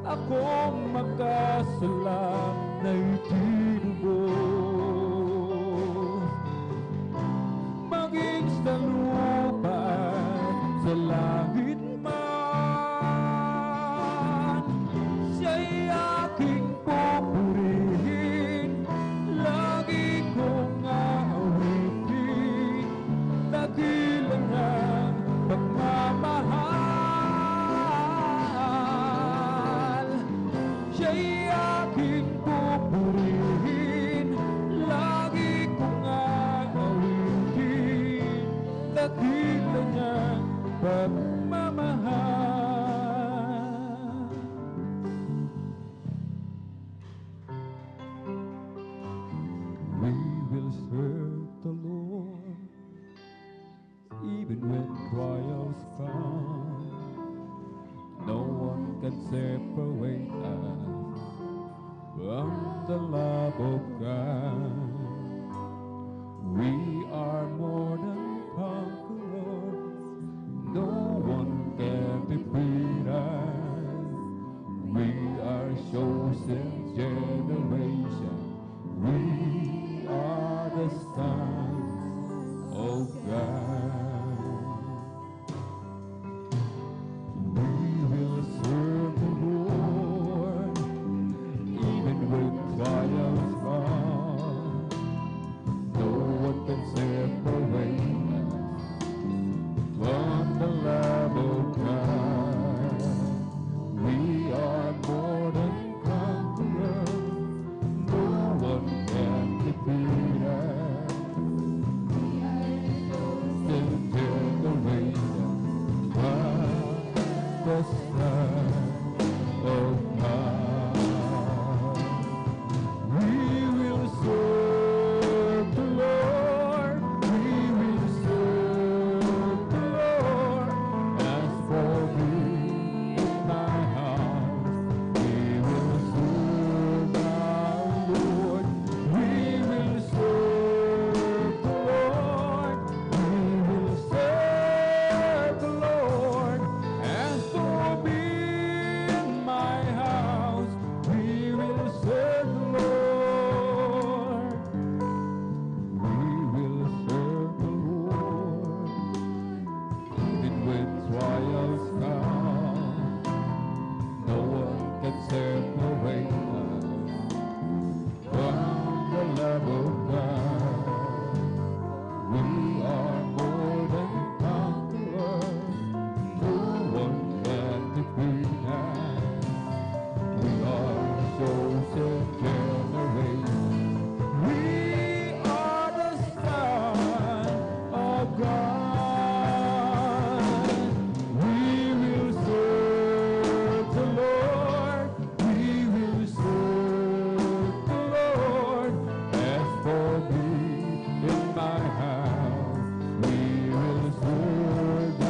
Akong makasalanay tinubos, maging sa lupa at sa langit man. Siya'y aking pupurihin, lagi kong aawitin, dakila niyang pagmamahal. Siya'y aking pupurihin, lagi kong aawitin, dakila niyang pagmamahal. We will serve the Lord even when trials come. can separate us from the love of God. We are more than conquerors. No one can defeat us. We are chosen generation. We are the sons of God. We will serve the Lord even when trials come. No one can separate us from the love of God. We are more than conquerors. No one can defeat us. The generation of the Son of God. We will serve the Lord. We will serve the Lord. As for me in my house, we will serve our Lord. We will serve the Lord. We will serve the Lord. As for me in my house, we will serve the Lord. We will serve the Lord. Even when trials come, no one can separate us from the love of God. We are more than conquerors. No one can defeat us. We are chosen generation. We are the Son of God. We will serve the Lord. We will serve the Lord. As for me in my house, we will serve the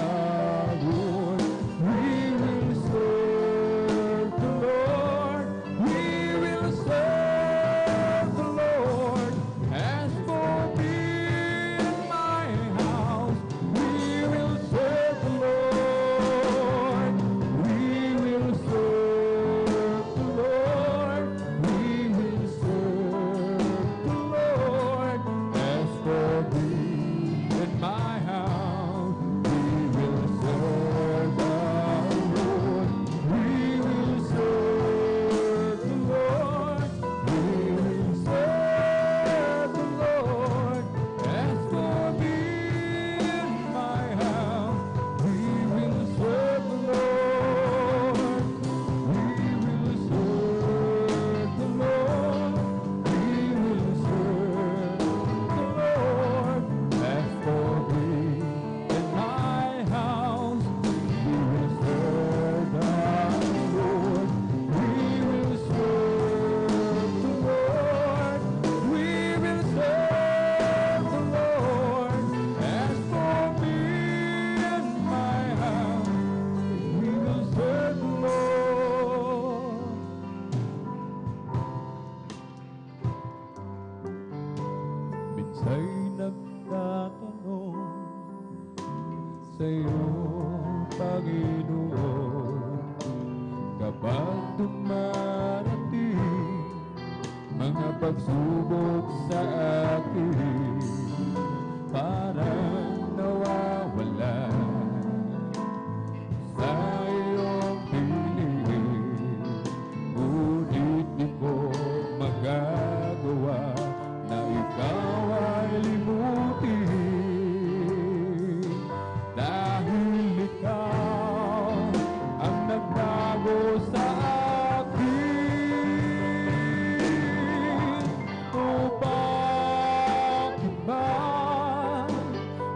Lord. We will serve the Lord. We will serve the Lord. As for me in my house, we will serve the Lord. We will serve the Lord. We will serve the Lord. As for me in my house, we will serve the Lord. We will serve the Lord. We will serve the Lord. As for me in my house, we will serve the Lord. We will serve the Lord. We will serve the Lord. As for me in my house, we will serve the Lord. We will serve the Lord. We will serve the Lord. As for me in my house, we will serve the Lord. Minsa'y nagtatanong sa'yo, Panginoon, kapag dumarating mga pagsubok sa akin, parang nawawala sa iyong piling. Ngunit di ko magagawa na ikaw ay limutin, dahil ikaw ang nagbago sa akin. O bakit ba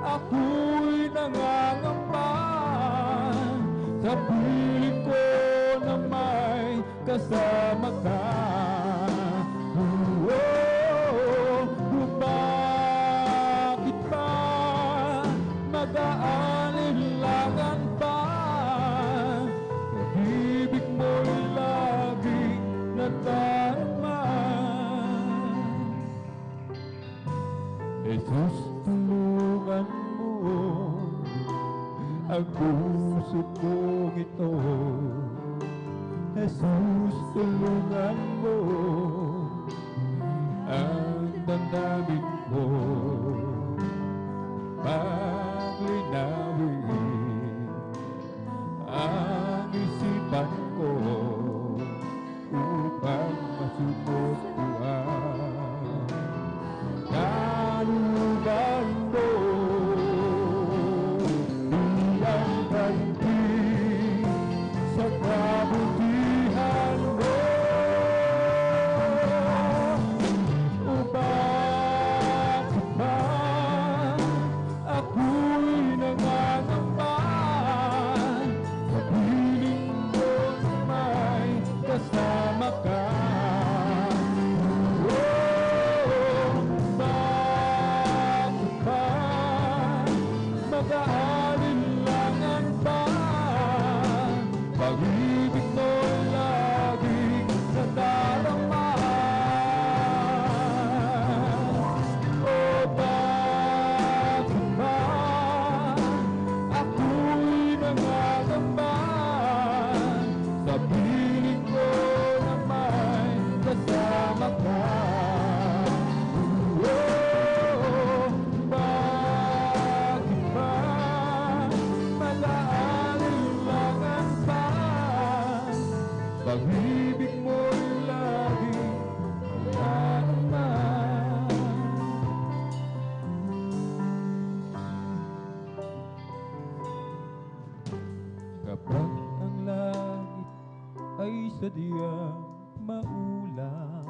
ako'y nangangamba sa piling ko na may kasama ka? Bakit ba mag-aalinlangan pa? Pag-ibig mundong ito. Jesus, tulungan mo ang damdamin ko, paglinawin ang isipan ko upang masupot ko ang kalooban mo. Bilang ganti sa kabutihan mo, bakit ba ako'y nangangamba sa piling ko may kasama ka? Bakit ba mag-aalinlangan pa? Pag-ibig mo'y laging nadarama. Bakit ba ako'y nangangamba sa piling ko na may kasama ka? Bakit ba mag-aalinlangan pa? Pag-ibig mo'y laging nadarama. Kapag ang langit ay sadyang maulan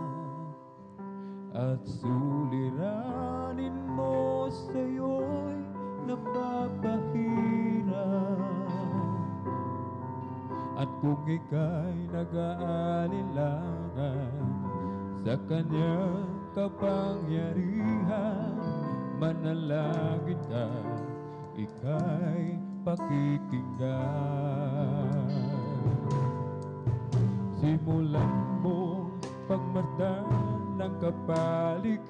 at suliranin mo sa'yo'y napapahirap, at kung ika'y nag-aalinlangan sa kanyang kapangyarihan, manalangin ka, ika'y pakikinggan. Simulan mo pagmasdan ng kapaligiran,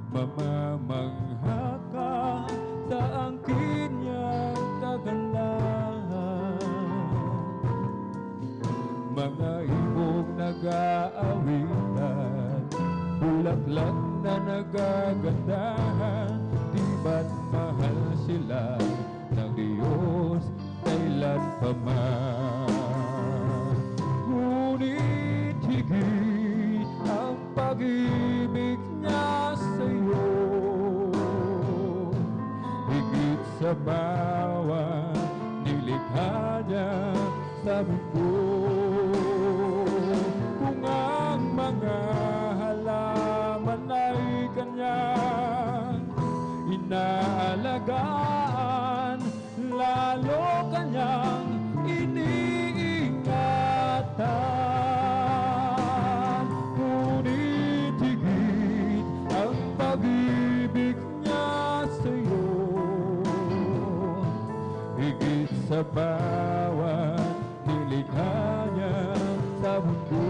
mamamangha ka sa angkin niyang kagandahan. Mga ibong nag-aawitan, bulaklak na nagagandahan, di ba't mahal sila ng Diyos kailan pa man? Ngunit higit ang pag-ibig niya sa'yo, higit sa bawat nilikha niya sa mundo. Kung ang mga halaman ay kanyang inaalagaan, lalo kanyang iniingatan. Ngunit higit ang pag-ibig niya sa'yo, higit sa bawat nilikha niya sa mundo.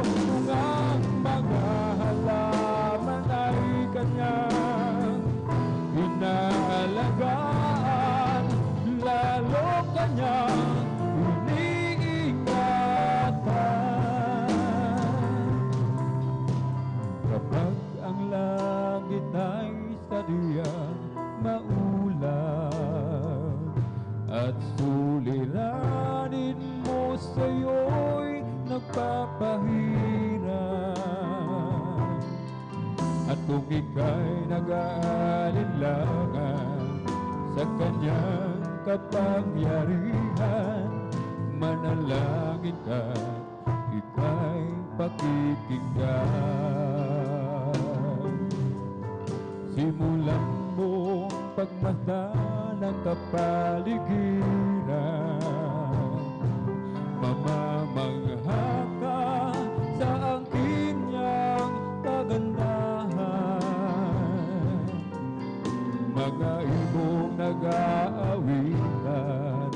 Kung ang mga halaman ay kanyang inaalagaan, lalo kanyang iniingatan. Kapag ang langit ay sadyang maulan at suliranin mo sa'yo'y nagpapahirap, at kung ika'y nag-aalinlangan sa kanyang kapangyarihan, manalangin ka, ika'y pakikinggan. Simulan mo pagmasdan ng kapaligiran, mamamangha ka sa angkin niyang kagandahan. Mga ibong nag-aawitan,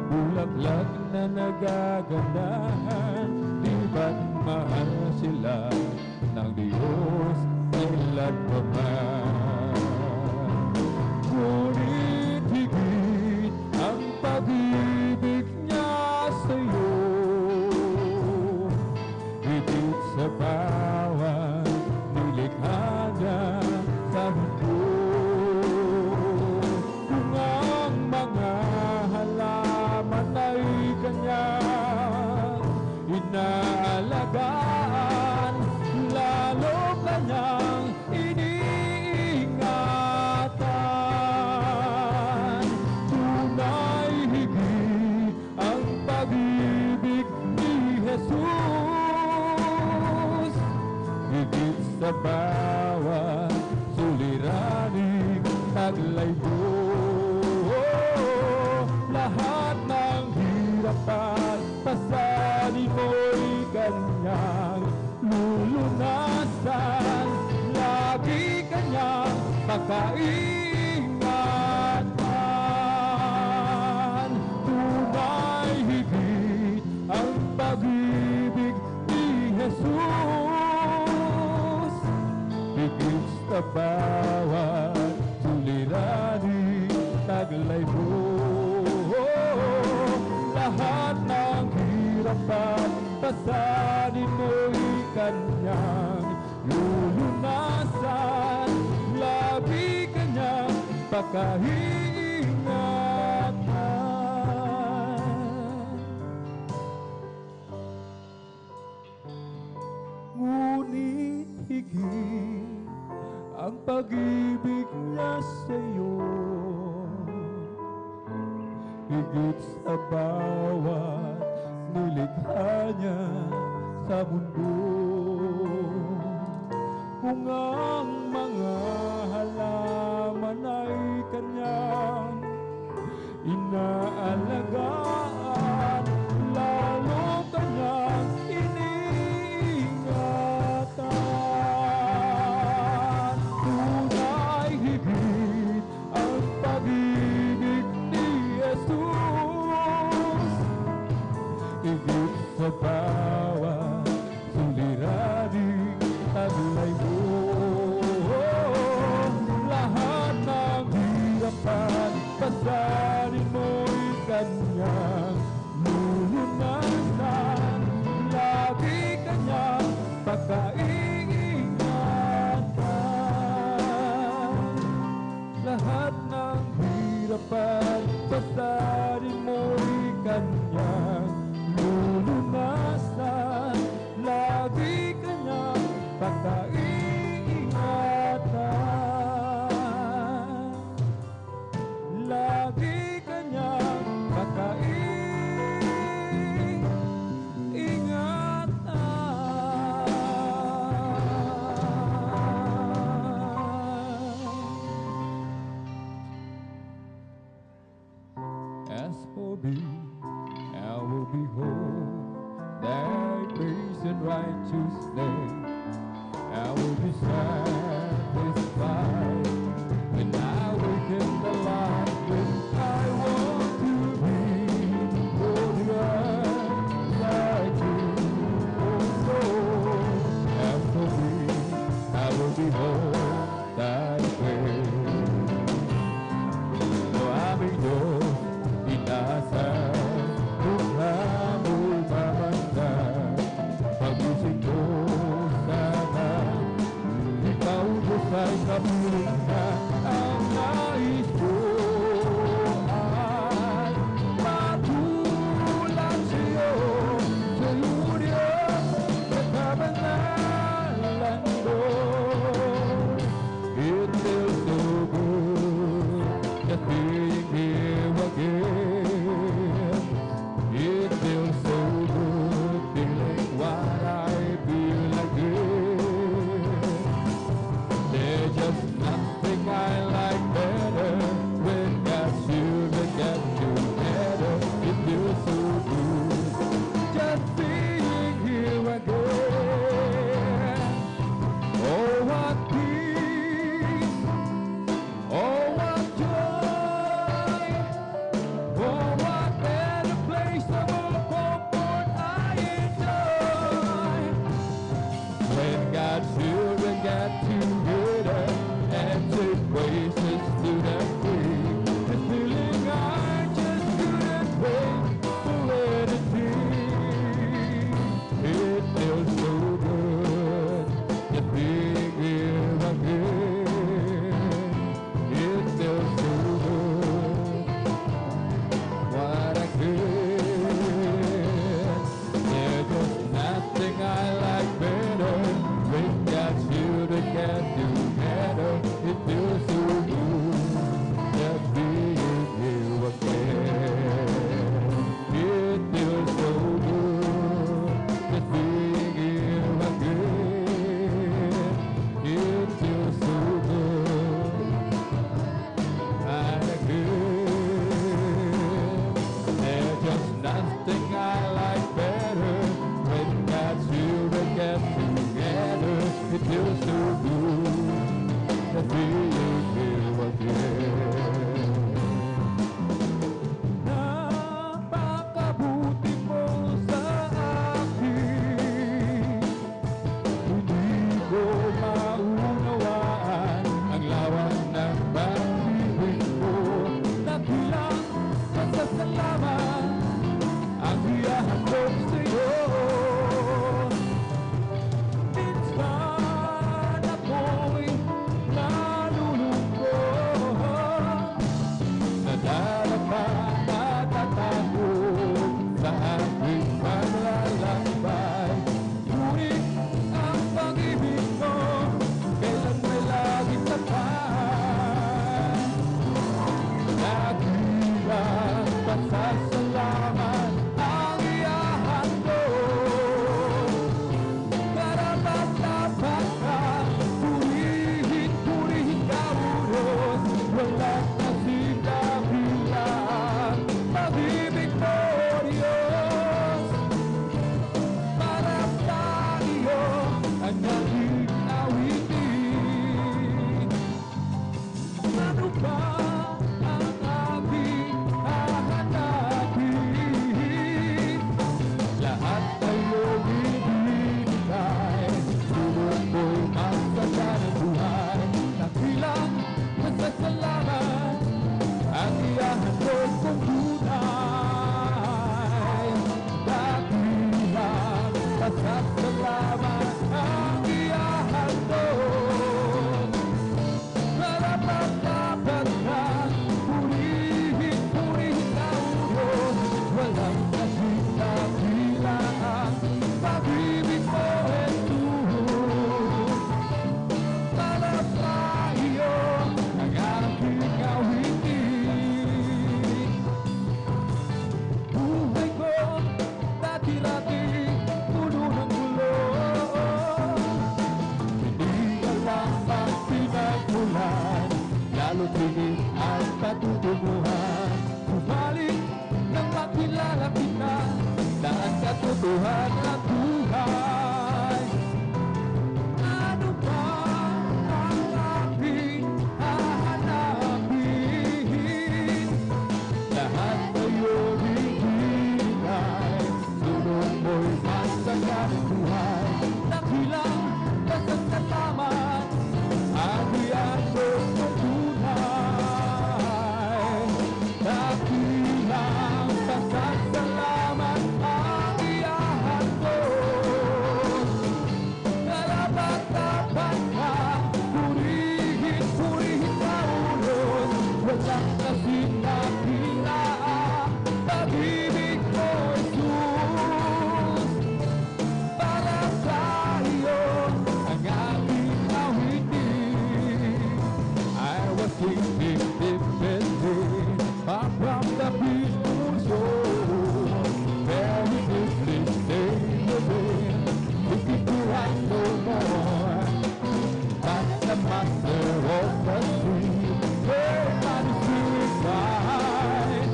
bulaklak na nagagandahan, di ba't mahal sila ng Diyos kailan pa man? Ngunit higit ang pag-ibig niya sa'yo, higit sa bawat nilikha niya sa mundo. Kung ang mga halaman ay kanyang inaalagaan, lalo kanyang iniingatan. Tunay higit ang pag-ibig ni Jesus, higit sa bawat suliraning taglay mo. Lahat ng hirap at pasanin mo'y kanyang lulunasan, lagi kanyang pagkaingatan. Tunay higit ang pag-ibig ni Jesus, higit sa bawat suliraning taglay mo. Lahat ng hirap at pasanin mo'y kanyang lulunasan, lagi kanyang pagkaingatan. Ngunit higit ang pag-ibig niya sa'yo, higit sa bawat nilikha niya sa mundo. Kung ang mga halaman ay kanyang inaalagaan, lalo kanyang iniingatan. Tunay higit ang pag-ibig ni Jesus, higit sa bawat suliraning taglay mo. Lahat ng hirap at pasanin mo'y kanyang lulunasan, lagi kanyang pagkaingatan. Lahat ng hirap at pasanin mo'y kanyang lulunasan, lagi kanyang pagkaingatan. Lagi kanyang pagkaingatan. As for me, I will behold thy praise and righteousness. I will be satisfied when I wake in the light, when I want to be like you, oh Lord. As for me, I will behold thy praise. No aming Diyos, inasal mukha mo mamanda. Pag-isip ko sana, ikaw Diyos ay kapiling na. Ang nais ko ay matulad sa'yo, sa'yo Diyos, sa kabanalan mo. It feels so good just being here again. It feels so good feeling what I feel again. There's just nothing I like better when God's children get together. It feels so good just being here again. Oh, what peace, oh, what joy dakilang pasasalamat ang ihahandog. Karapat-dapat ka, purihin ka ulos, walang nasikabilang pag-ibig mo, Diyos. Para sa iyo ang aking awitin. Ano ba ang aking hahanapin? Lahat ay iyong ibinigay, tulong mo'y masaganang buhay. Dakilang pasasalamat ang ihahandog kong tunay. Dakilang pasasalamat ang ihahandog. Karapat-dapat ka, purihin ka ulos, walang kasing-kabilang pag-ibig mo, Jesus. Para sa iyo ang aking awitin. Buhay ko dati-dati puno ng gulo, hindi ka lamang pinagmulan, lalo't higit ang patutunguhan. Subalit nang makilala kita, daan katotohanan ng buhay. Ano ba ang aking hahanapin? Lahat ay iyong ibinigay, tulong mo'y masaganang buhay. Dakilang pasasalamat ang ihahandog kong tunay. Dakilang pasasalamat ang ihahandog. Karapat-dapat ka, purihin ka ulos, walang kasing-kabilang pag-ibig mo, Jesus. Para sa iyo ang aking awitin. I was thinking differently from the peaceful shore, very deeply staying within, looking to rise no more. But the master of the sea, where my spirit died,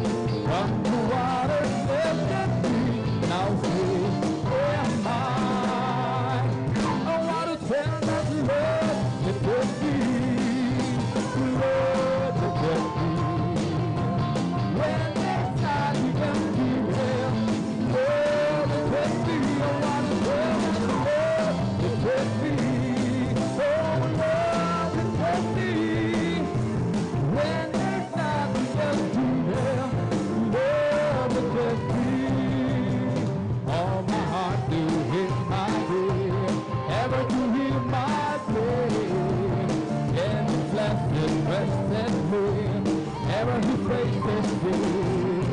from the water lifted me, now see where am I? I want to tell that love that took me, love that took me. When there's not even fear, love that took me. I want to tell that love that took me, oh love that took me. When there's not even fear, love that took me. All my heart to hit my ear, ever to hear my prayer. And the flesh that rests at him, ever he praises him.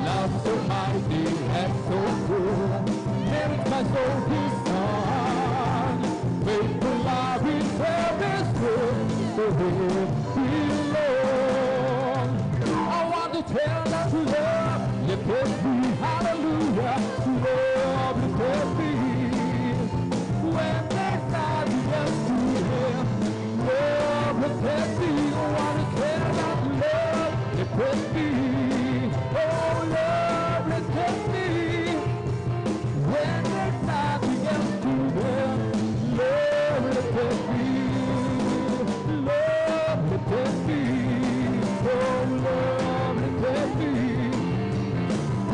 Love so mighty and so good, marriage my soul his son. Faithful love his service good, for him belong. I want to tell that love, lift me, hallelujah, love lift me. When there's not enough to him, love lift me. I want to tell that love, lift me, oh love lift me. When there's nothing else to him, love lift me, love lift me, oh love lift me.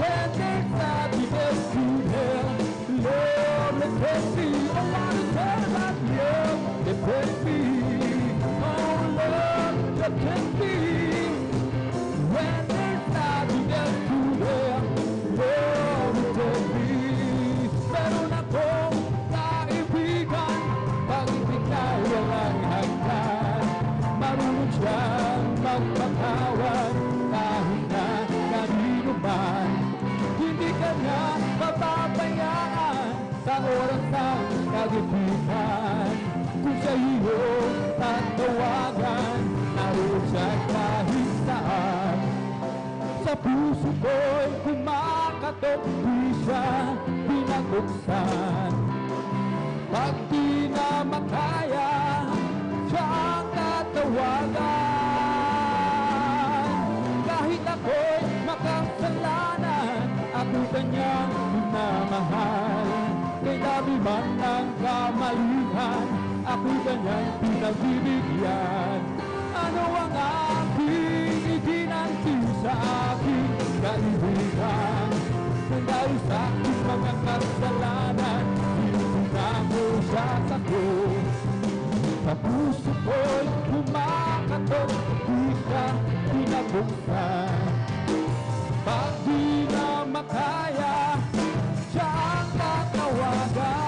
When there's nothing else to him, love lift me. I want to tell that love lift me, oh love lift me. When there's nothing else to him, love lift me. Meron akong kaibigan, pag-ibig na walang hanggan. Marunong siyang magpatawad kahit na kanino man. Hindi ka niya mapapabayaan sa oras ng kagipitan. Kung siya iyong tatawagan, naroon siya kahit saan. Sa puso ko'y kumakatok, di siya binabuksan. Pag di na makaya, siya ang tatawagan. Kahit ako'y makasalanan, ako kanyang minamahal. Kay dami man ng kamalihan, ako kanyang pinagbibigyan. Ano ang aking iginanti sa aking kaibigan? Kung dahil sa aking mga kasalanan, ko siya sa'yo. Sa puso ko'y kumakatok, di siya binabuksan. Pag di na makaya, siya ang tatawagan.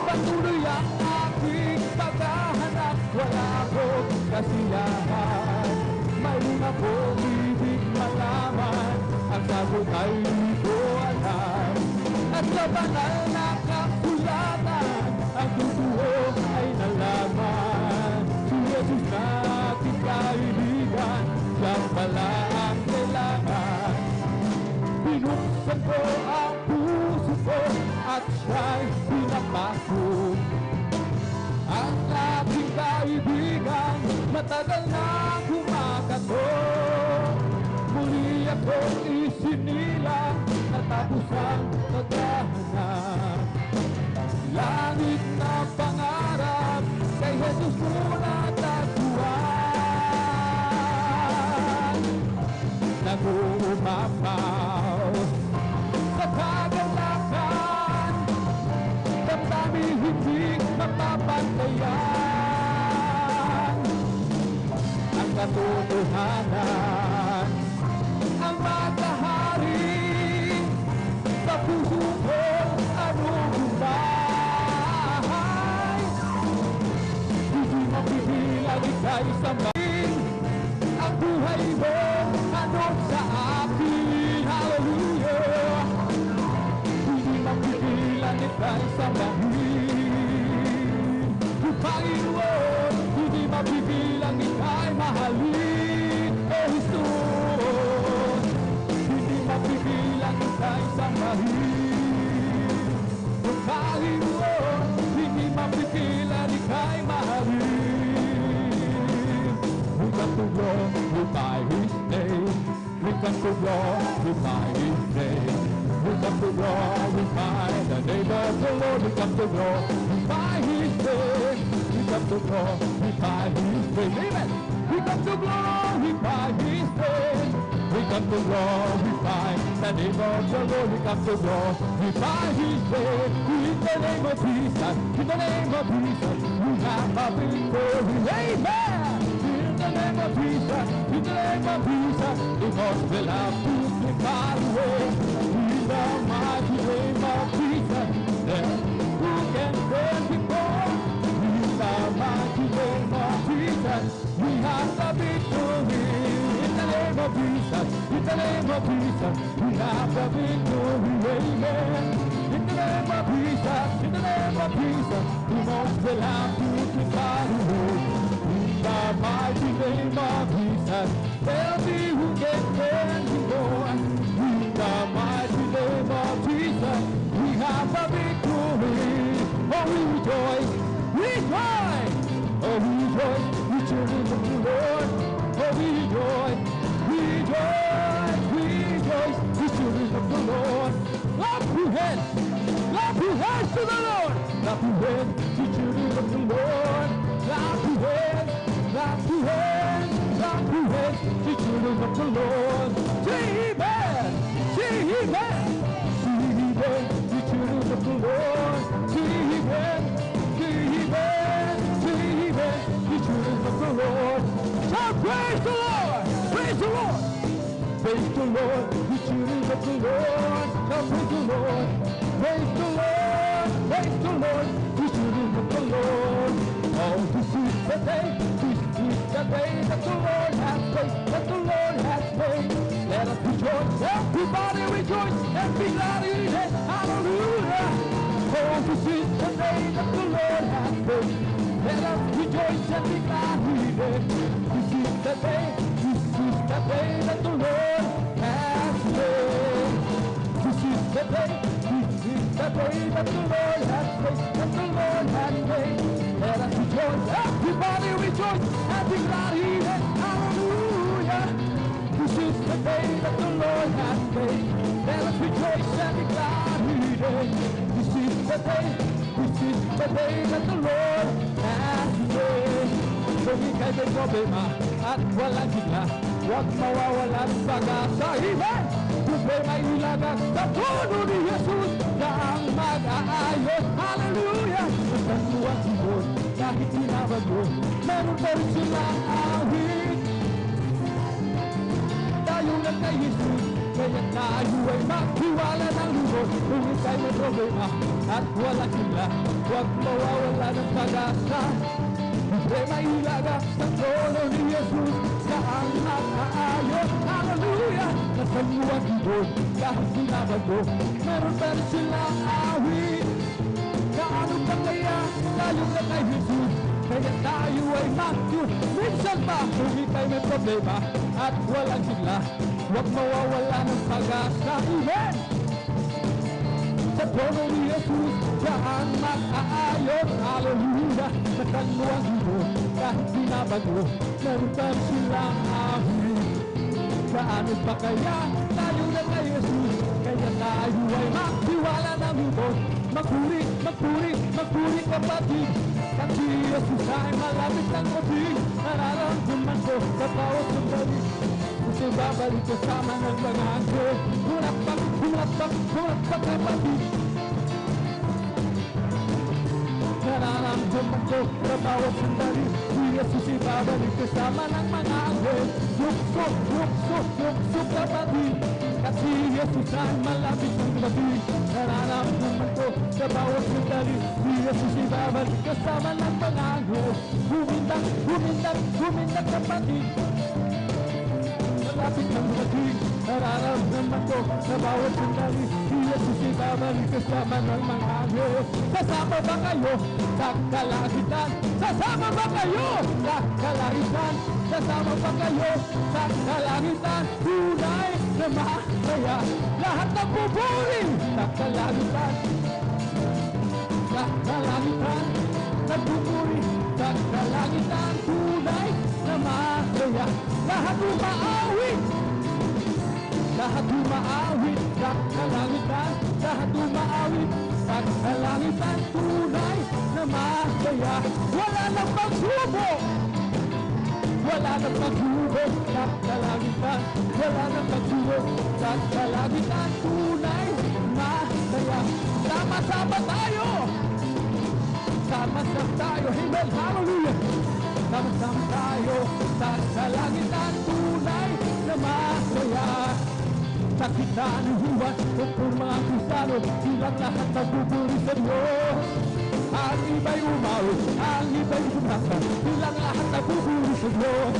Patuloy ang aking paghahanap, wala akong kasiyahan. Mayroon akong ibig malaman, ang sagot ay di ko alam. At sa banal na kasulatan, ang totoo ay nalaman. Si Jesus na ating kaibigan, siya pala ang kailangan. Binuksan ko ang puso ko at siya'y pinapasok. Ang ating kaibigan, matagal na kumakatok. Muli akong isinilang, natapos ang paghahanap. Langit na pangarap, kay Jesus ko natagpuan. Nag-uumapaw sa kagalakan, damdamin hindi mapapantayan. Ang katotohanan, ang magkahari sa puso ko, anong bahay. Hindi mapigilan ika'y samayin ang buhay mo, anong sa akin. Hallelujah. Hindi mapigilan ika'y samayin. Panginoon, hindi mapigilan ika'y mahalin. Oh Jesus, hindi mapigilan ika'y samahin. Oh Panginoon, hindi mapigilan ika'y mahalin. We come to glorify His name. We come to glorify His name. We come to glorify the name of the Lord. We come to glorify His name. We come to glorify His name. Amen. We come to glorify His name. We come to glorify the name of the Lord. We come to glorify His name. In the name of Jesus, in the name of Jesus, we have a victory. Amen. In the name of Jesus, in the name of Jesus, demons will have to depart away. In the mighty name of Jesus, then who can stand before? In the mighty name of Jesus, we have the victory. In the name of Jesus, in the name of Jesus, we have the victory. Amen. In the name of Jesus, in the name of Jesus, demons will have to depart away. In the mighty name of Jesus, tell me who can stand before. In the mighty name of Jesus, we have the victory. Oh, we rejoice, rejoice. Oh, we rejoice, we children of the Lord. Oh, we rejoice, rejoice, rejoice, we children of the Lord. Clap your hands to the Lord. Clap your hands, we children of the Lord. Clap your hands, clap your hands, clap your hands, we children of the Lord. Amen, amen, amen, we children of the Lord. Amen, amen, amen, we children of the Lord. So praise the Lord, praise the Lord. Praise the Lord, we children of the Lord. So praise the Lord, praise the Lord, praise the Lord, we children of the Lord. Oh, this is the day, this is the day that the Lord has made, that the Lord has made. Let us rejoice, everybody rejoice, and be glad in it. Hallelujah. Oh, this is the day that the Lord has made. Let us rejoice and be glad in it. This is the day day that the Lord has made, that the Lord has made. Let us rejoice, everybody rejoice, and be glad in it. Hallelujah. This is the day that the Lord has made. Let us rejoice and be glad in it. This is the day that the Lord has made. Kung ika'y may problema at walang sigla, huwag mawawalan pag-asa. Amen! Problema ilagang sa trono ni Jesus na ang mag-aayos. Hallelujah! Nasaan mo ang sibon kahit tinawag mo, meron pa rin silang awit. Tayo lang kay Jesus, kaya tayo ay maghiwala ng lubos. Kung ika'y may problema at walang sigla, huwag mawawala ng pag-asa. Problema ilagang sa trono ni Jesus na ang mag-aayos. Hallelujah! Nasaan mo ang sibon kahit tinawag mo, meron pa rin silang awit. Kaano pa kaya tayo lang kay Jesus, kaya tayo ay mag-yun. Minsan pa kung ika'y may problema at walang sigla, huwag mawawala ng pag-asa. Amen! Sa trono ni Jesus, saan mag-aayos. Hallelujah! Nasaan mo ang sibon kahit binabago, meron pa silang awit. Kaano pa kaya tayo lang kay Jesus, kaya tayo ay magtiwala ng lubos. Magpuri, magpuri, magpuri kapatid, kasi Jesus ay malapit ng kapig. Nararamdaman ko sa bawat sandali, kasi babalik kasama ng mga anghel. Humulakpak, humulakpak, humulakpak kapatid. Nararamdaman ko sa bawat sandali, si Jesus ay babalik kasama ng mga anghel. Yukso, yukso, yukso kapatid, kasi Jesus ay malapit ng kapig. Nararamdaman ko sa bawat sandali, si Jesus ay babalik kasama ng mga anghel. Humintang, humintang, humintang kapatid, malapit ng kapig. Nararamdaman ko sa bawat sandali, si Jesus ay babalik kasama ng mga anghel. Sasama ba kayo sa kalangitan? Sasama ba kayo sa kalangitan? Sasama ba kayo sa kalangitan? Tunay na masaya lahat ng pupuri sa kalangitan. Sa kalangitan, nagpupuri sa kalangitan. Tunay na masaya lahat umaawit. Lahat umaawit sa kalangitan. Lahat umaawit sa kalangitan. Tunay na masaya. Wala nang pagsubok, wala nang pagsubok sa kalangitan. Wala nang pagsubok sa kalangitan. Tunay na masaya. Sama-sama tayo, sama-sama tayo. Amen, hallelujah. Sama-sama tayo sa kalangitan. Tunay na masaya. Sa kita ng huwan, kung mga Kristiyano, silang lahat magpupuri sa Diyos. Ang iba'y umawi, ang iba'y sumasa, silang lahat magpupuri sa Diyos.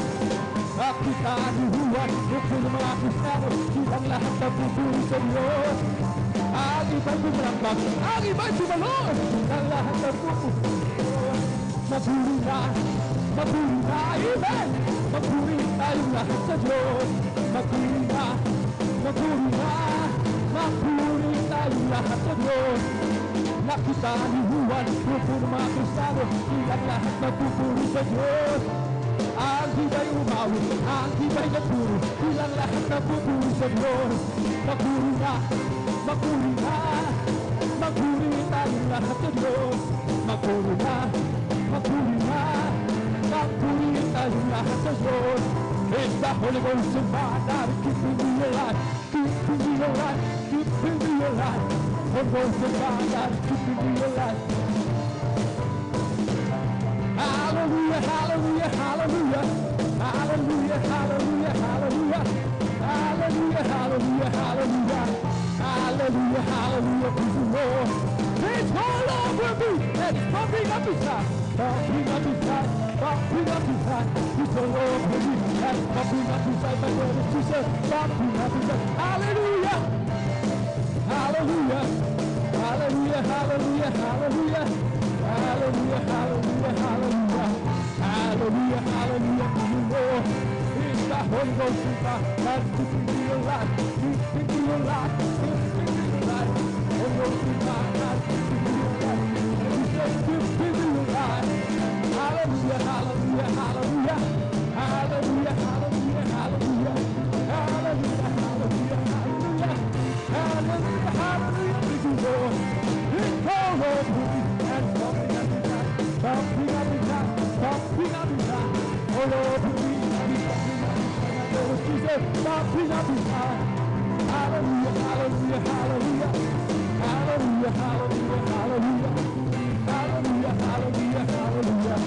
Sa kita ng huwan, kung mga Kristiyano, silang lahat magpupuri sa Diyos. Ang iba'y bumrambang, ang iba'y sumalon, silang lahat magpupuri sa Diyos. Magpuri na, amen! Magpuri tayong lahat sa Diyos. Magpuri na, magpuri na, magpuri tayong lahat sa Diyos. Nakita ni Juan, grupo ng mga Kristiyano, silang lahat magpupuri sa Diyos. Ang iba'y umawi, ang iba'y nagpuri, silang lahat magpupuri sa Diyos. Magpuri na, magpuri na, magpuri tayong lahat sa Diyos. Magpuri na, magpuri na, magpuri tayong lahat sa Diyos. It's the Holy Ghost in my life, keeping me alive, keeping me alive, keeping me alive. Holy Ghost in my life, keeping me alive. Hallelujah, hallelujah, hallelujah, hallelujah, hallelujah, hallelujah, hallelujah, hallelujah, hallelujah, hallelujah, hallelujah, praise the Lord. It's all over me, and it's pumping up inside, pumping up inside, pumping up inside. It's all over me, and it's pumping up inside. My brother and sister, pumping up inside. Hallelujah, hallelujah, hallelujah, hallelujah, hallelujah, hallelujah, hallelujah, hallelujah, hallelujah, hallelujah, to the Lord. It's the Holy Ghost in my life, keeping me alive, keeping me alive, keeping me alive. Holy open my eyes to realize that you just give me your life. Hallelujah, hallelujah, hallelujah. Hallelujah, hallelujah, hallelujah. Hallelujah, hallelujah, hallelujah. Hallelujah, hallelujah. This is Lord. It goes over me and something up in that. Something up in that. Something up in that. All over me. Something up in that. There was Jesus. Something up in that. Hallelujah, hallelujah, hallelujah. Hallelujah, hallelujah, hallelujah. Hallelujah, hallelujah, hallelujah.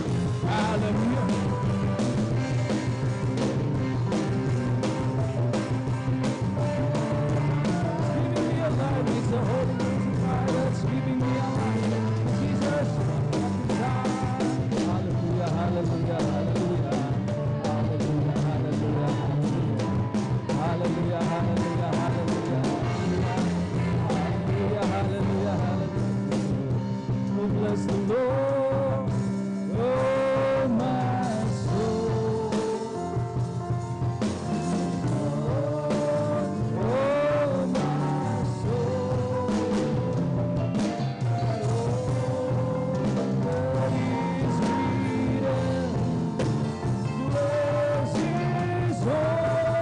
Hallelujah. Keeping me alive is the Holy Ghost fire that's keeping me alive. Jesus, hallelujah, hallelujah, hallelujah. Hallelujah, hallelujah, hallelujah. Hallelujah, hallelujah, hallelujah. Hallelujah, hallelujah, hallelujah. Oh, bless the Lord, oh my soul. Oh my soul. What is written, bless His holy name.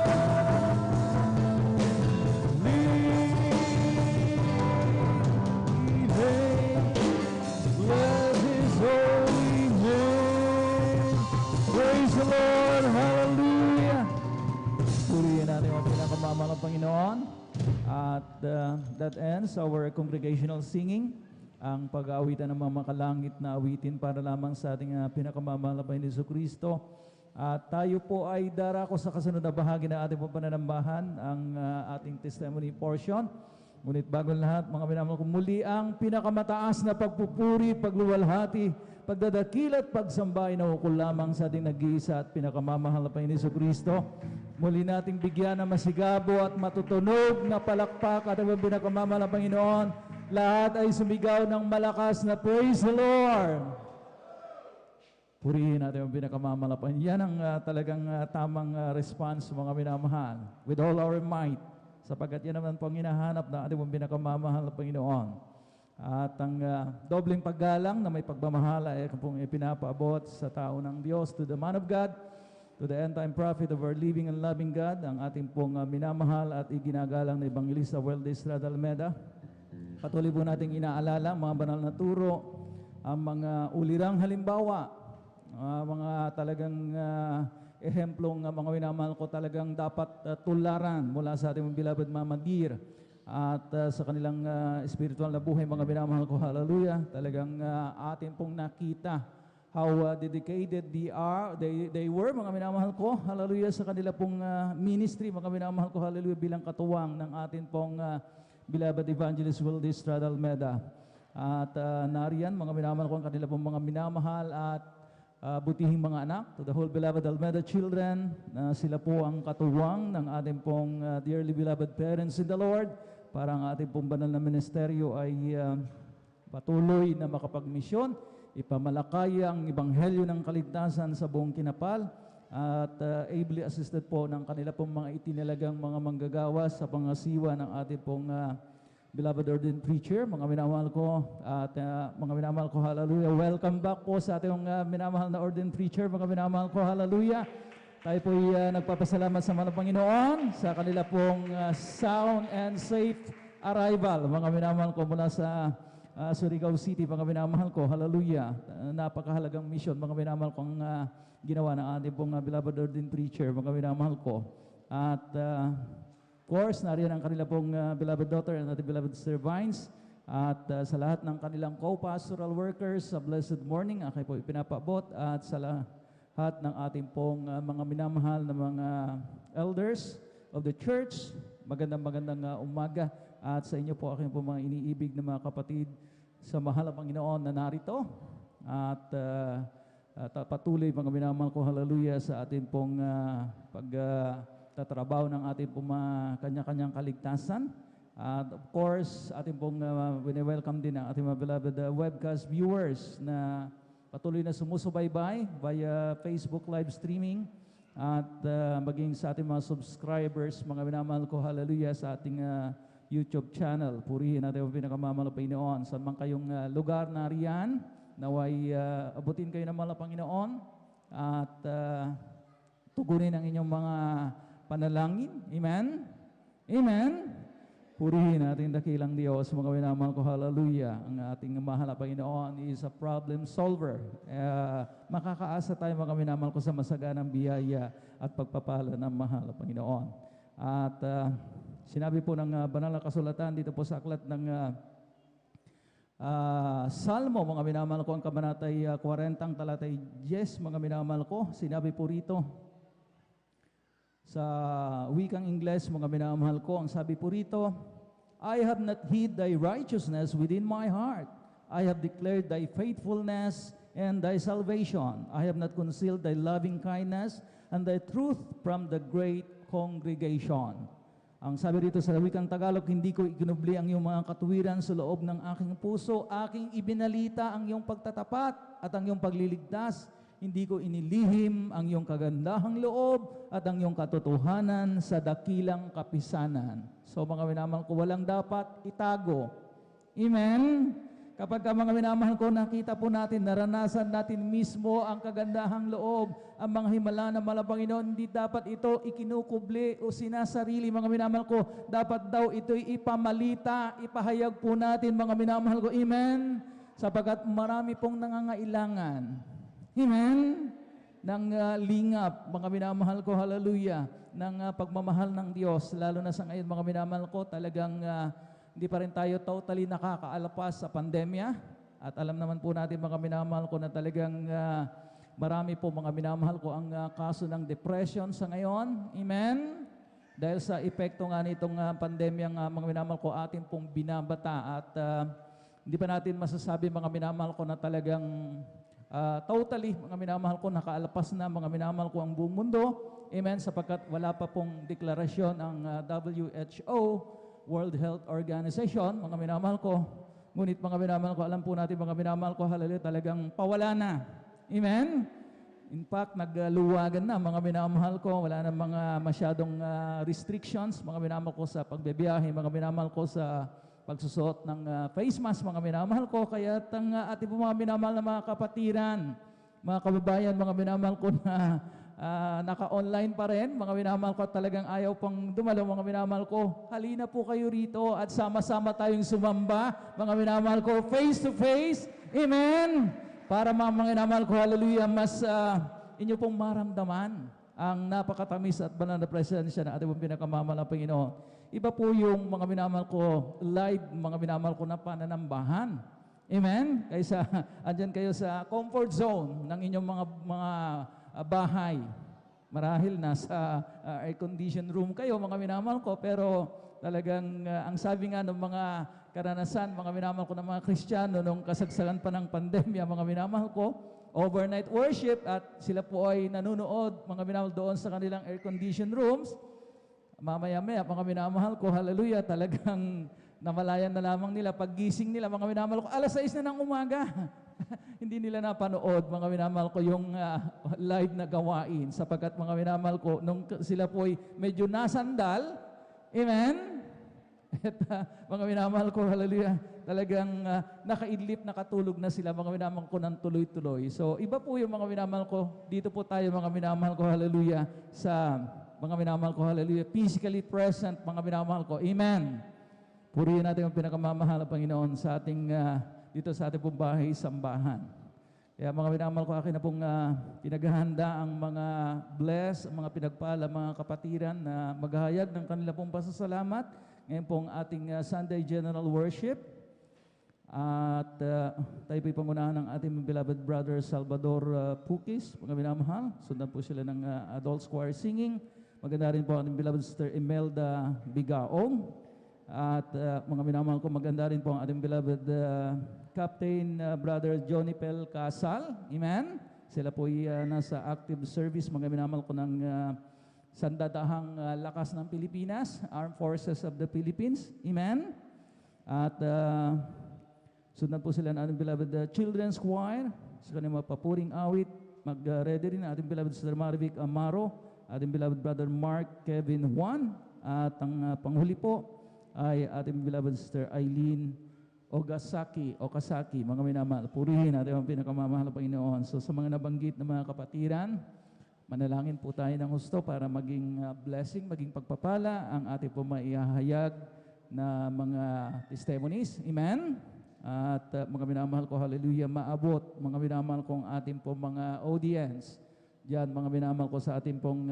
Bless His holy name. Praise the Lord. Hallelujah. Purihin natin ang pinakamamahal ng Panginoon. At that ends our congregational singing. Ang pag-aawitan ng mga makalangit na awitin para lamang sa ating pinakamamahal na Panginoon Jesucristo. At tayo po ay darako sa kasunod na bahagi ng ating pananambahan, ang ating testimony portion. Ngunit bago ang lahat, mga minamahal ko, muli ang pinakamataas na pagpupuri, pagluwalhati, pagdadakil at pagsamba ay naukol lamang sa ating nag-iisa at pinakamamahal na Panginoon Jesucristo. Muli nating bigyan ng masigabo at matutunog na palakpak at ang pinakamamahal na Panginoon. Lahat ay sumigaw ng malakas na praise the Lord. Purihin natin ang pinakamamahal na Panginoon. Yan ang talagang tamang response, mga minamahal. With all our might. Sapagkat yan naman po ang hinahanap na ating pinakamamahal na Panginoon. At ang dobleng paggalang na may pagmamahala ay pong ipinapaabot sa tao ng Diyos, to the man of God, to the end-time prophet of our living and loving God, ang ating pong minamahal at iginagalang na Evangelista Weldy Estrada Almeda. Patuloy po nating inaalala mga banal na turo, ang mga ulirang halimbawa, mga talagang ehemplong mga minamahal ko talagang dapat tularan mula sa ating beloved Mama Dear at sa kanilang spiritual na buhay, mga minamahal ko, hallelujah. Talagang atin pong nakita how dedicated they were, mga minamahal ko, hallelujah, sa kanila pong ministry, mga minamahal ko, hallelujah, bilang katuwang ng atin pong beloved Evangelist Weldy Estrada Almeda. At nariyan, mga minamahal ko, ang kanila pong mga minamahal at butihing mga anak, to the whole beloved Almeda children, sila po ang katuwang ng ating pong dearly beloved parents in the Lord, para ang ating pong banal na ministeryo ay patuloy na makapagmisyon, ipamalakay ang ebanghelyo ng kaligtasan sa buong kinapal, at ably assisted po ng kanila pong mga itinalagang mga manggagawa sa pangasiwa ng ating pong beloved ordained preacher, mga minamahal ko, at mga minamahal ko, hallelujah. Welcome back po sa ating minamahal na ordained preacher, mga minamahal ko, hallelujah. Tayo po nagpapasalamat sa mga Panginoon sa kanila pong sound and safe arrival, mga minamahal ko, mula sa Surigao City, mga minamahal ko, hallelujah. Napakahalagang mission, mga minamahal ko, ang ginawa ng ating pong beloved ordained preacher, mga minamahal ko. At of course, nariyan ang kanila pong beloved daughter and ating beloved Sister Vines. At sa lahat ng kanilang co-pastoral workers, sa blessed morning, ako'y po ipinapaabot. At sa lahat ng ating pong mga minamahal na mga elders of the church, magandang umaga. At sa inyo po, aking po mga iniibig na mga kapatid sa mahal na Panginoon na narito. At patuloy, mga minamahal ko, hallelujah, sa ating pong tatrabaho ng ating pong kanya-kanyang kaligtasan. At of course, ating pong welcome din ang ating mga beloved webcast viewers na patuloy na sumusubaybay via Facebook live streaming, at maging sa ating mga subscribers, mga minamahal ko, hallelujah, sa ating YouTube channel. Purihin natin ang pinakamamahal na Panginoon. Saan man kayong lugar na riyan, naway abutin kayo ng mahal na Panginoon at tugunin ang inyong mga panalangin. Amen? Amen? Purihin natin dakilang Diyos, mga minamahal ko, hallelujah. Ang ating mahal na Panginoon is a problem solver. Makakaasa tayo, mga minamahal ko, sa masaganang biyaya at pagpapala ng mahal na Panginoon. At sinabi po ng banal na kasulatan dito po sa aklat ng Salmo, mga minamahal ko, ang kabanatay 40, talatay 10, mga minamahal ko, sinabi po rito, sa wikang Ingles, mga minamahal ko, ang sabi po rito, I have not hid thy righteousness within my heart. I have declared thy faithfulness and thy salvation. I have not concealed thy loving kindness and thy truth from the great congregation. Ang sabi rito sa wikang Tagalog, hindi ko iginubli ang iyong mga katuwiran sa loob ng aking puso. Aking ibinalita ang iyong pagtatapat at ang iyong pagliligtas. Hindi ko inilihim ang iyong kagandahang loob at ang iyong katotohanan sa dakilang kapisanan. So mga minamahal ko, walang dapat itago. Amen? Kapag mga minamahal ko, nakita po natin, naranasan natin mismo ang kagandahang loob, ang mga himala ng mahal na Panginoon, hindi dapat ito ikinukubli o sinasarili, mga minamahal ko. Dapat daw ito'y ipamalita, ipahayag po natin, mga minamahal ko. Amen? Sapagkat marami pong nangangailangan. Amen? Ng lingap, mga minamahal ko, hallelujah, ng pagmamahal ng Diyos, lalo na sa ngayon, mga minamahal ko, talagang hindi pa rin tayo totally nakakaalapas sa pandemya. At alam naman po natin, mga minamahal ko, na talagang marami po, mga minamahal ko, ang kaso ng depression sa ngayon. Amen? Dahil sa epekto nga nitong pandemyang mga minamahal ko, atin pong binabata. At hindi pa natin masasabi, mga minamahal ko, na talagang totally, mga minamahal ko, nakaalapas na, mga minamahal ko, ang buong mundo. Amen? Sapagkat wala pa pong deklarasyon ang WHO, World Health Organization, mga minamahal ko. Ngunit, mga minamahal ko, alam po natin, mga minamahal ko, hallelujah, talagang pawala na. Amen? In fact, nagluwagan na, mga minamahal ko. Wala na mga masyadong restrictions, mga minamahal ko, sa pagbebiyahe, mga minamahal ko, sa pagsusuot ng face mask, mga minamahal ko. Kaya ating po mga minamahal na mga kapatiran, mga kababayan, mga minamahal ko na naka-online pa rin, mga minamahal ko, talagang ayaw pang dumalo, mga minamahal ko. Halina po kayo rito at sama-sama tayong sumamba, mga minamahal ko, face to face. Amen? Para mga minamahal ko, hallelujah, mas inyo pong maramdaman ang napakatamis at banal na presensya ng ating pinakamamahal na Panginoon. Iba po yung mga minamahal ko, live, mga minamahal ko na pananambahan. Amen? Kaysa andyan kayo sa comfort zone ng inyong mga bahay. Marahil nasa air-conditioned room kayo, mga minamahal ko, pero talagang ang sabi nga ng mga karanasan, mga minamahal ko ng mga Kristiyano nung kasagsagan pa ng pandemya, mga minamahal ko, overnight worship at sila po ay nanonood, mga minamahal, doon sa kanilang air-conditioned rooms. Mamaya-maya, mga minamahal ko, hallelujah, talagang namalayan na lamang nila. Paggising nila, mga minamahal ko, 6:00 na ng umaga. Hindi nila napanood, mga minamahal ko, yung live na gawain. Sapagkat, mga minamahal ko, nung sila po ay medyo nasandal, amen? At mga minamahal ko, hallelujah, talagang nakaidlip, nakatulog na sila, mga minamahal ko, ng tuloy-tuloy. So, iba po yung mga minamahal ko. Dito po tayo, mga minamahal ko, hallelujah, sa mga minamahal ko, hallelujah, physically present, mga minamahal ko. Amen. Purihin natin ang pinakamamahal na Panginoon sa ating, dito sa ating pong bahay, sambahan. Kaya mga minamahal ko, akin na pong pinaghahanda ang mga bless, ang mga pinagpala, mga kapatiran na maghahayag ng kanila pong pasasalamat. Ngayon pong ating Sunday General Worship. At tayo po'y pangunahan ng ating beloved brother Salvador Pukis, mga minamahal. Sundan po sila ng adult choir singing. Maganda rin po ang beloved sister Imelda Bigaong. At mga minamahal ko, maganda rin po ang ating beloved Captain Brother Johnny Pel Casal. Amen? Sila po ay nasa active service, mga minamahal ko, ng Sandadahang Lakas ng Pilipinas, Armed Forces of the Philippines. Amen? At sundan po sila ng ating beloved Children's Choir. Sa kanyang mga papuring awit, mag-ready rin ang ating beloved Sister Marivic Amaro, ating beloved brother Mark Kevin Juan, at ang panghuli po, ay ating beloved Sister Eileen Okasaki, mga minamahal. Purihin natin ang pinakamamahal na Panginoon. So sa mga nabanggit na mga kapatiran, manalangin po tayo ng gusto para maging blessing, maging pagpapala ang ating po maihahayag na mga testimonies. Amen? At mga minamahal ko, hallelujah, maabot, mga minamahal kong ating po mga audience. Diyan, mga minamahal ko sa ating pong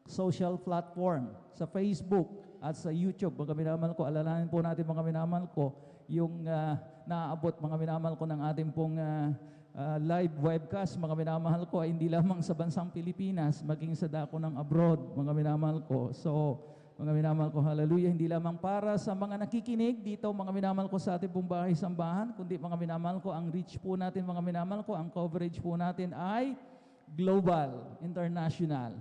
social platform, sa Facebook at sa YouTube. Mga minamahal ko, alalahanin po natin mga minamahal ko, yung naaabot mga minamahal ko ng ating pong live webcast, mga minamahal ko, ay hindi lamang sa bansang Pilipinas, maging sa dako ng abroad, mga minamahal ko. So, mga minamahal ko, hallelujah, hindi lamang para sa mga nakikinig dito, mga minamahal ko sa ating pong bahay sambahan, kundi mga minamahal ko, ang reach po natin, mga minamahal ko, ang coverage po natin ay global, international.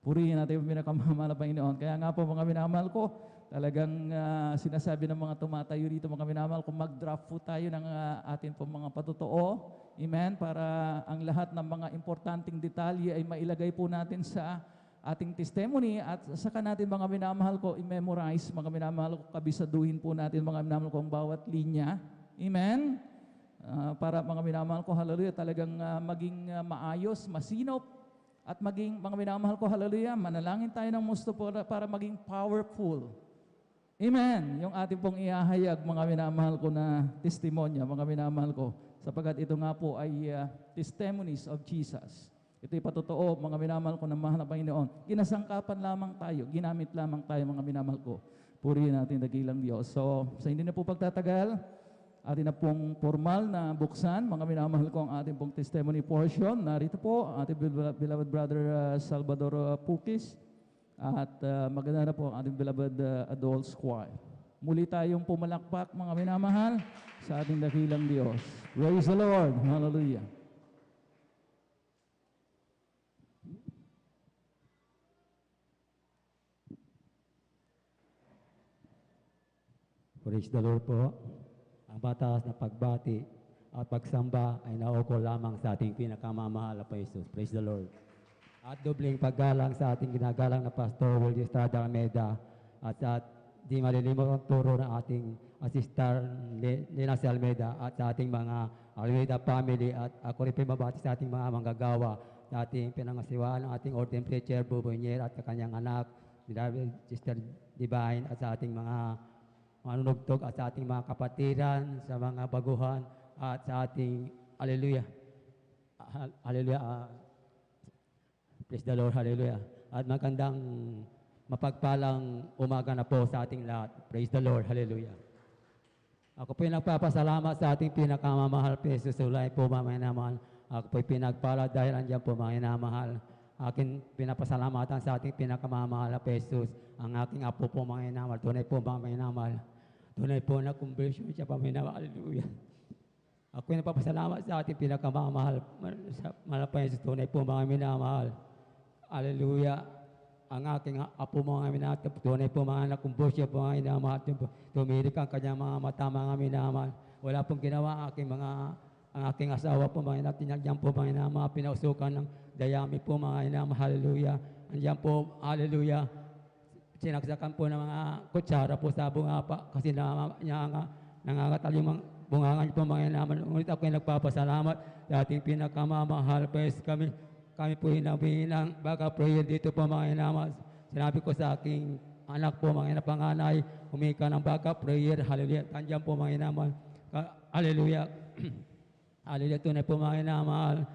Purihin natin yung pinakamamahal na Panginoon. Kaya nga po, mga minamahal ko, talagang sinasabi ng mga tumatayo dito, mga minamahal, kung mag-draft po tayo ng atin po mga patotoo, amen, para ang lahat ng mga importanteng detalye ay mailagay po natin sa ating testimony at saka natin mga minamahal ko, i-memorize, mga minamahal ko, kabisaduhin po natin mga minamahal ko ang bawat linya, amen, para mga minamahal ko, hallelujah, talagang maging maayos, masinop, at maging mga minamahal ko, hallelujah, manalangin tayo ng gusto para maging powerful. Amen. Yung ating pong ihahayag, mga minamahal ko na testimonya, mga minamahal ko, sapagkat ito nga po ay testimonies of Jesus. Ito'y patotoo, mga minamahal ko na mahal na Panginoon. Ginasangkapan lamang tayo, ginamit lamang tayo, mga minamahal ko. Purihin natin dakilang Diyos. So, sa hindi na po pagtatagal, atin na pong formal na buksan, mga minamahal ko, ang ating pong testimony portion. Narito po, ating beloved brother Salvador Pukis. At maganda na po ang ating beloved adult choir. Muli tayong pumalakpak, mga minamahal, sa ating dakilang Diyos. Praise the Lord. Hallelujah. Praise the Lord po. Ang batas na pagbati at pagsamba ay naukol lamang sa ating pinakamamahal na Jesus. Praise the Lord. At dobling paggalang sa ating ginagalang na Pastor Will Estrada Almeida at sa di malilimot ang turo ng ating Sister Lina C. Almeida at sa ating mga Almeida family at ako rin pinabati sa ating mga manggagawa sa ating pinangasiwaan ng ating ordained preacher Bubonier at sa kanyang anak Sister Divine at sa ating mga manunugtog at sa ating mga kapatiran, sa mga baguhan at sa ating hallelujah. Hallelujah. Praise the Lord, hallelujah. At magandang mapagpalang umaga na po sa ating lahat. Praise the Lord, hallelujah. Ako po'y nagpapasalamat sa ating pinakamamahal Jesus Ulay po, mga minamahal. Ako po'y pinagpala dahil andyan po, mga minamahal. Akin pinapasalamatan sa ating pinakamamahal na Jesus, ang aking apo po, mga minamahal. Tunay po, mga minamahal. Tunay po na conversion siya, mga minamahal. Hallelujah. Ako po'y nagpapasalamat sa ating pinakamamahal na Jesus. Tunay po, mga minamahal. Hallelujah. Ang aking apo mga minamahal, tunay po mga anak kong siya po mga minamahal. Tumirik ang kanyang mga mata mga minamahal. Wala pong ginawa ang aking asawa po mga tinagyan po mga minamahal. Pinausukan ng dayami po mga minamahal. Hallelujah. Andiyan po, hallelujah. Sinaksakan po ng mga kutsara po sa bungapa kasi nangangatal yung bungangan po mga minamahal. Ngunit ako'y nagpapasalamat sa ating pinakamamahal. Pwes kami po hinabihinang baka prayer dito po mga inamas. Sinabi ko sa aking anak po mga inapanganay, humika ng baka prayer, hallelujah. Tandiyan po mga inamal, hallelujah. Hallelujah, tunay po mga inamal.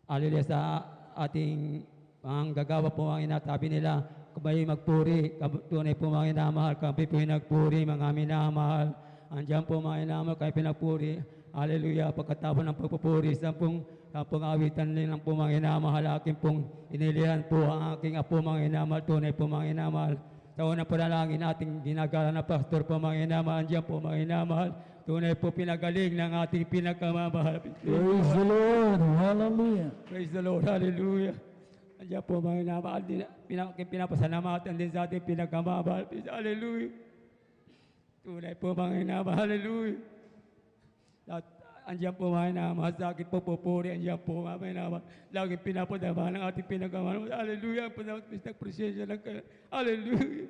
Hallelujah sa ating mga gagawa po mga inatabi nila, kabay magpuri, tunay po mga inamal, kami po nagpuri mga minamahal. Andiyan po mga inamal, kami pinagpuri, hallelujah, pagkatapos ng pagpupuri, sa pong awitan din ang po mga inamahal, aking pong inilihan po ang aking apo mga inamahal, tunay po mga inamahal. Sa unang panalangin nating ginagala na pastor po mga inamahal, andyan po mga inamahal, tunay po pinagaling ng ating pinakamamahal. Praise the Lord, hallelujah. Praise the Lord, hallelujah. Andyan po mga inamahal, pinapasalamatan din sa ating pinakamamahal, hallelujah. Tunay po mga inamahal, hallelujah. Andiyan po mga naman, sa akin po pupuri, andiyan po mga naman. Laging pinapadaman ng ating pinagamahan. Hallelujah, nagpresensya lang kayo. Hallelujah.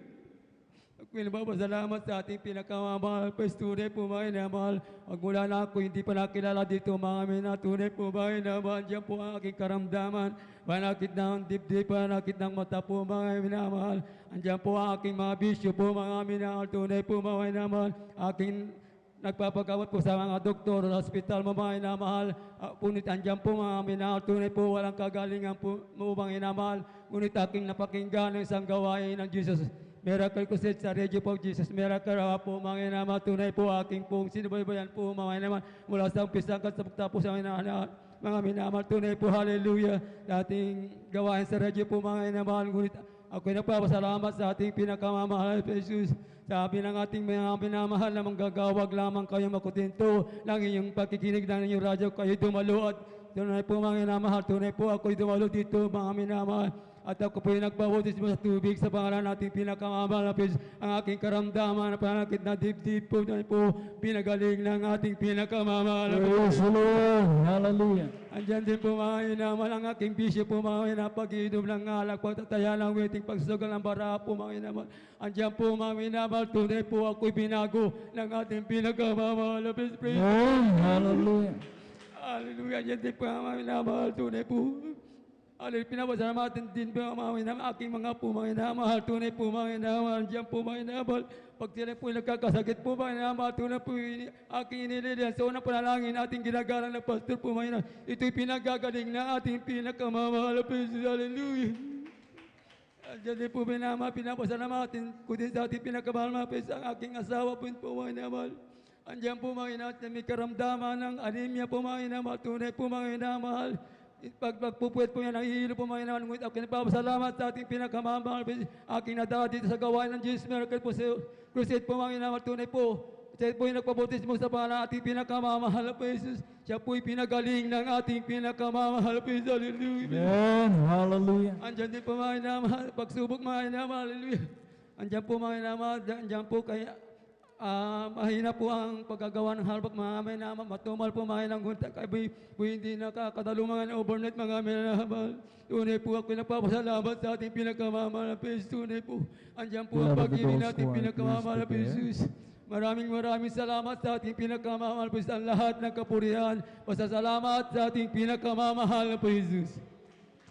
Pinapasalamat sa ating pinakamamahal Pastor po mga inamahal. Magmula na ako hindi pa nakilala dito mga minatunay po mga inamahal. Diyan po ang aking karamdaman. Panakit ng dibdib, panakit ng mata po mga minamahal. Andiyan po ang aking mga bisyo po mga minamahal. Tunay po mga minamahal. Aking nagpapagamot po sa mga doktor sa hospital mga inamahal. Punit andyan po mga minamahal. Tunay po walang kagalingan po mga inamahal. Ngunit aking napakinggan ng isang gawain ng Jesus. Miracle Crusade sa Radio po Jesus. Miracle po mga inamahal. Tunay po aking pong sinubaybayan po mga inamahal. Mula sa umpisa hanggang sa pagtapos ang inamahal. Mga minamahal, tunay po, hallelujah. Ating gawain sa radyo po mga inamahal. Ngunit ako'y nagpapasalamat sa ating pinakamamahal Jesus. Sabi ng ating mga minamahal na manggagawag lamang kayo makutinto lang inyong pakikinig ng inyong radyo kayo dumalo at tunay po mga minamahal. Tunay po ako'y dumalo dito mga minamahal. At ako po'y nagbabautismo sa tubig sa pangalan nating pinakamamahal na Diyos. Ang aking karamdaman na panakit na dibdib po, pinagaling ng ating pinakamamahal na Diyos. Praise the Lord. Hallelujah. Andyan din po mga inamal ang aking bisyo po mga inapag-inom ng alak, pagtataya ng waiting, pagsugal ng bara po mga inamal. Andyan po mga inamal, tunay po ako'y binago ng ating pinakamamahal na Diyos. Hallelujah. Hallelujah. Andyan din po mga inamal, tunay po. Hallelujah, pinapasalamatan din po ang mga aking mga po mga inamahal, tunay po mga inamahal, diyan po mga inamahal. Pag sila po nagkakasakit po mga inamahal, tunay po aking inililihan. Sa unang panalangin ating ginagalang na pastor po mga inamahal, ito'y pinagagaling na ating pinakamamahal. Hallelujah. Diyan din po pinapasalamatan ko din sa ating pinakamamahal ang aking asawa po mga inamahal. Andiyan po mga inamahal na may karamdaman ng anemia po mga inamahal, tunay po mga inamahal. Pagpupuwet po yan, nahihilo po mga inaman. Ngunit ako nagpapasalamat sa ating pinakamamahal. Aking nadala dito sa gawain ng Jesus Miracle po sa Crusade po mga inaman. Tunay po. Siya po yung nagpabutismo sa pangalan ng ating pinakamamahal po Jesus. Siya po yung pinagaling ng ating pinakamamahal po Jesus. Hallelujah. Amen. Hallelujah. Andyan din po mga inaman. Pagsubok mga inaman. Hallelujah. Andyan po mga inaman. Andyan po kaya mahina po ang paggagawa ng halbak mga amay na matumal po mga inang gunta kaya po hindi nakakadalo mga overnight mga amay na tunay po ako nagpapasalamat sa ating pinakamamahal na Jesus. Tunay po andyan po ang pag-ibig natin pinakamamahal na Jesus. Maraming salamat sa ating pinakamamahal po sa lahat ng kapurihan. Pasasalamat sa ating pinakamamahal na po Jesus.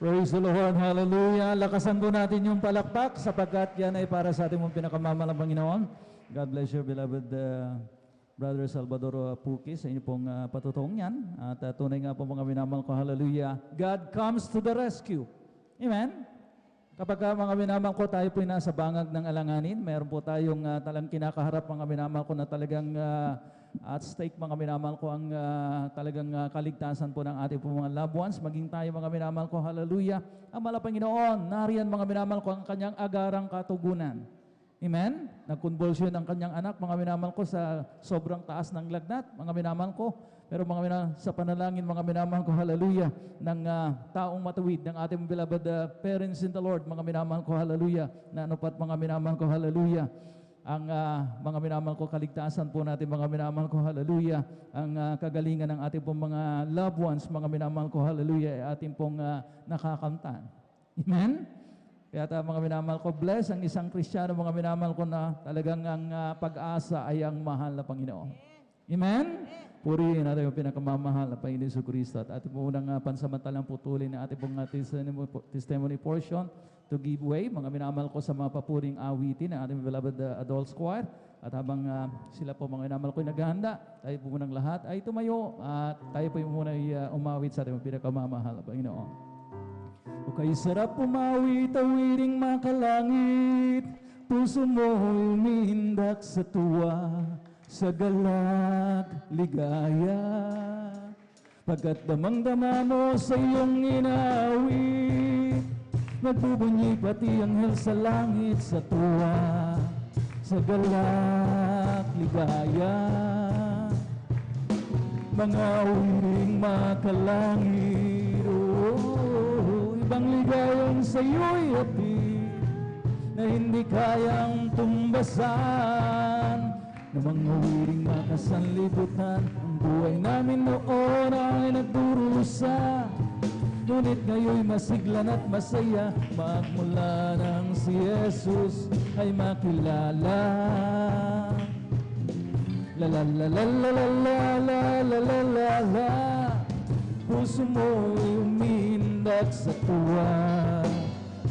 Praise the Lord. Hallelujah. Lakasan po natin yung palakpak sapagkat yan ay para sa ating mong pinakamamahal na Panginoon. God bless you, beloved Brother Salvador Puki, sa inyo pong patutong yan. At tunay nga po mga minamahal ko, hallelujah, God comes to the rescue. Amen? Kapag mga minamahal ko, tayo po nasa bangag ng alanganin, meron po tayong talang kinakaharap mga minamahal ko na talagang at stake mga minamahal ko ang talagang kaligtasan po ng ating po mga loved ones, maging tayo mga minamahal ko, hallelujah. Ang Panginoon, nariyan mga minamahal ko ang kanyang agarang katugunan. Amen? Nagkonvulsyon ang kanyang anak, mga minamahal ko, sa sobrang taas ng lagnat, mga minamahal ko. Pero mga minamahal, sa panalangin, mga minamahal ko, hallelujah, ng taong matuwid, ng ating beloved parents in the Lord, mga minamahal ko, hallelujah, na anupat mga minamahal ko, hallelujah, ang mga minamahal ko, kaligtasan po natin, mga minamahal ko, hallelujah, ang kagalingan ng ating pong mga loved ones, mga minamahal ko, hallelujah, ay ating pong nakakamtan. Amen? Kaya mga minamahal ko, bless ang isang Kristiyano, mga minamahal ko, na talagang ang pag-asa ay ang mahal na Panginoon. Amen? Purihin natin yung pinakamamahal na Panginoon Jesucristo. At ating po unang pansamantalang putulin na ating pong testimony portion to give way, mga minamahal ko, sa mga papuring awitin ng ating beloved adult choir. At habang sila po mga minamahal ko naghahanda, tayo po munang lahat ay tumayo at tayo po yung muna umawit sa ating pinakamamahal na Panginoon. O kay sarap umawit, awiring makalangit, puso mo'y umiindak sa tuwa, sa galak, ligaya. Pagkat damang-dama mo sa iyong inaawit, nagbubunyi pati anghel sa langit sa tuwa, sa galak, ligaya. Mga awiring makalangit, ibang ligayang sa'yo'y hatid na hindi kayang tumbasan, na mga awiring makasanlibutan. Ang buhay namin noon ay nagdurusa, Ngunit ngayon masiglan at masaya, magmula nang si Jesus ay makilala. La la la la la la la la la la la. Puso mo'y umindak sa tuwa,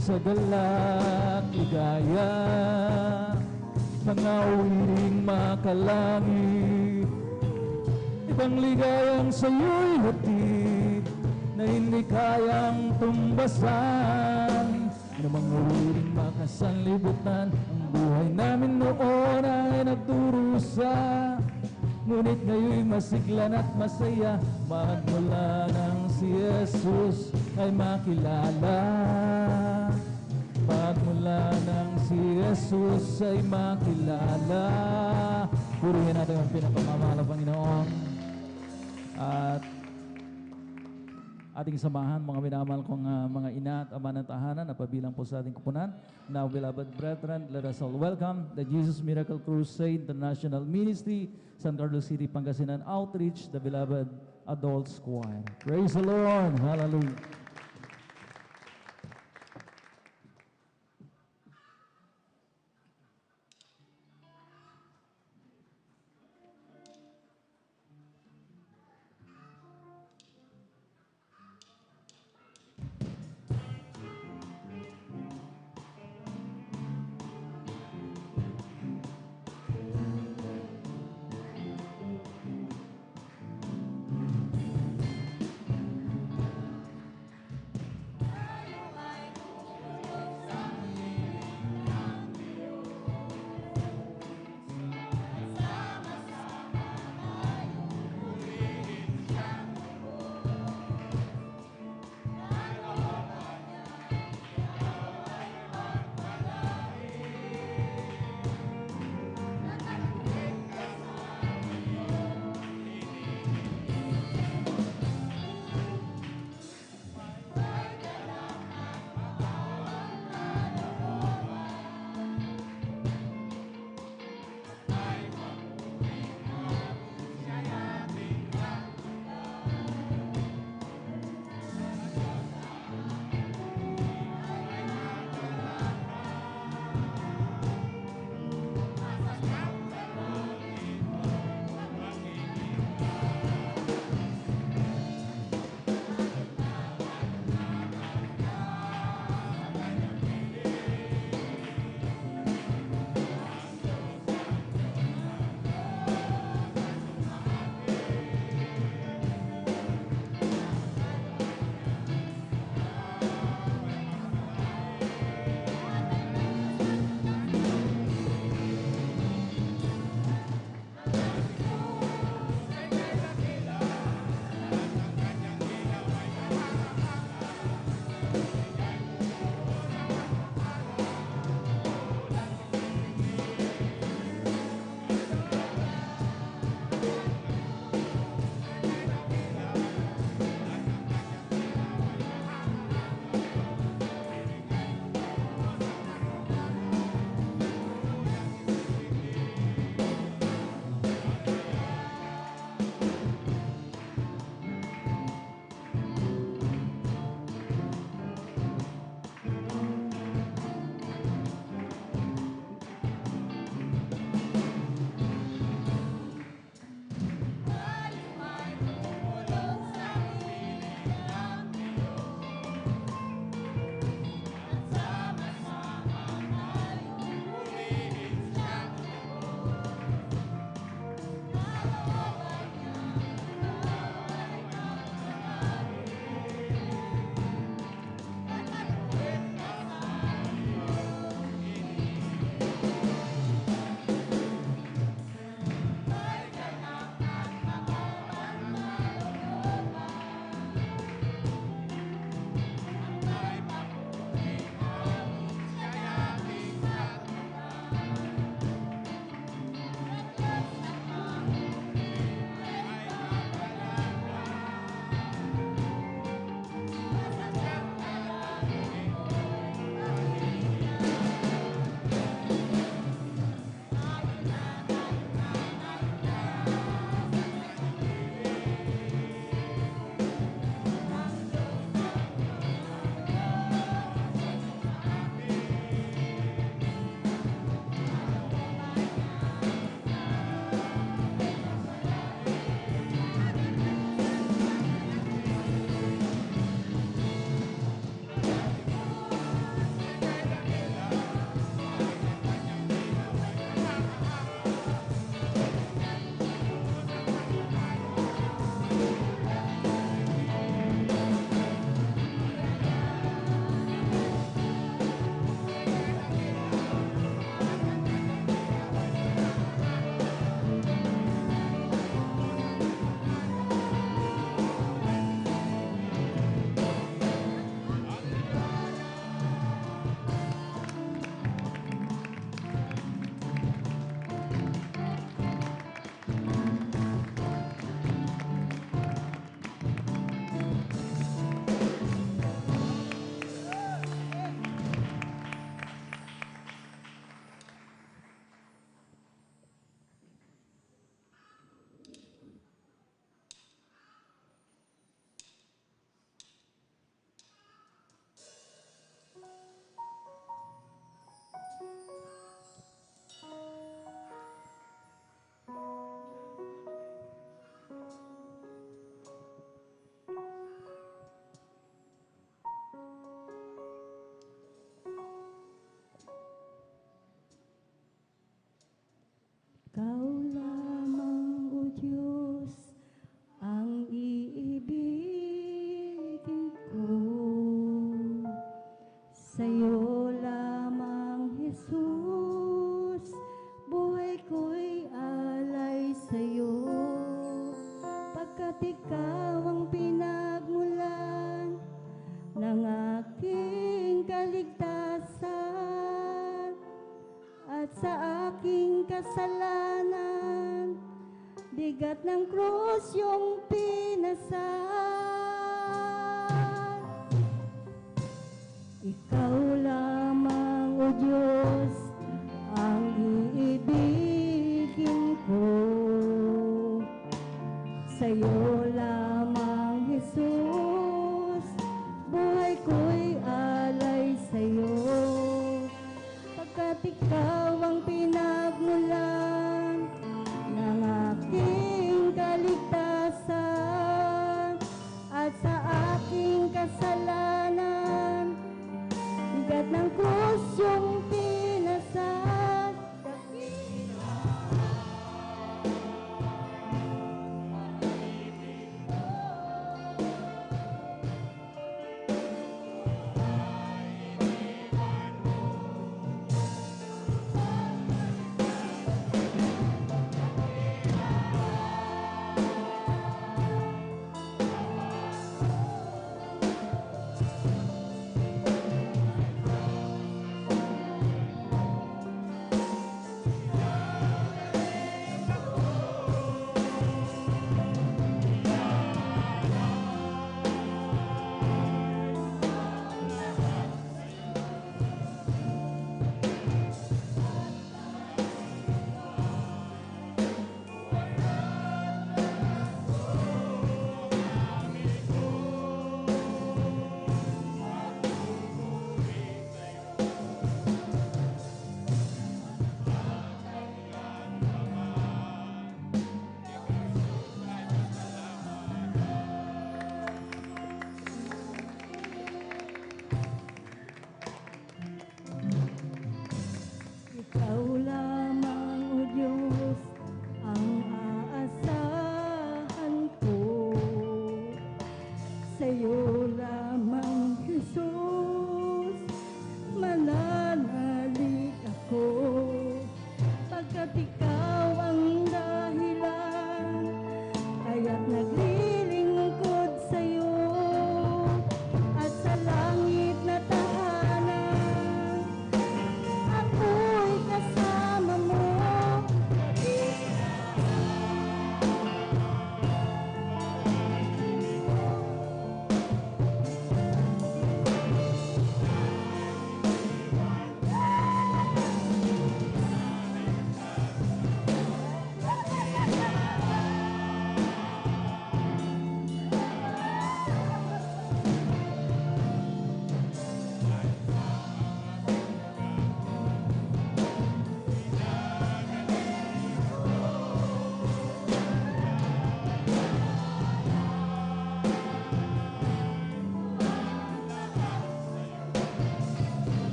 sa galak ligaya. Mga uwiring makalangit, ibang ligayang sa'yo'y hatid, na hindi kayang tumbasan. Ng mga uwiring makasanlibutan, ang buhay namin noon ay nagdurusa. Ngunit ngayon masiglan at masaya, magmula nang si Jesus ay makilala. Magmula nang si Jesus ay makilala. Purihin natin ang pinapamamahal ng Panginoon. At ating samahan, mga minamahal kong mga ina at ama ng tahanan na pabilang po sa ating kupunan. Now, beloved brethren, let us all welcome the Jesus Miracle Crusade International Ministry, San Carlos City, Pangasinan Outreach, the beloved Adults Choir. Praise the Lord! Hallelujah! Sa'yo lamang, Jesus, buhay ko'y alay sa'yo. Pagkat ikaw ang pinagmulan ng aking kaligtasan, at sa aking kasalanan, bigat ng krus yung pinasan. Ikaw lamang, O Diyos, ang iibigin ko. Sa'yo lamang, Jesus, buhay ko'y alay sa'yo. Pagkat ikaw ang pinagmulan ng aking kaligtasan, at sa aking kasalanan, bigat ng krus yung pinasan.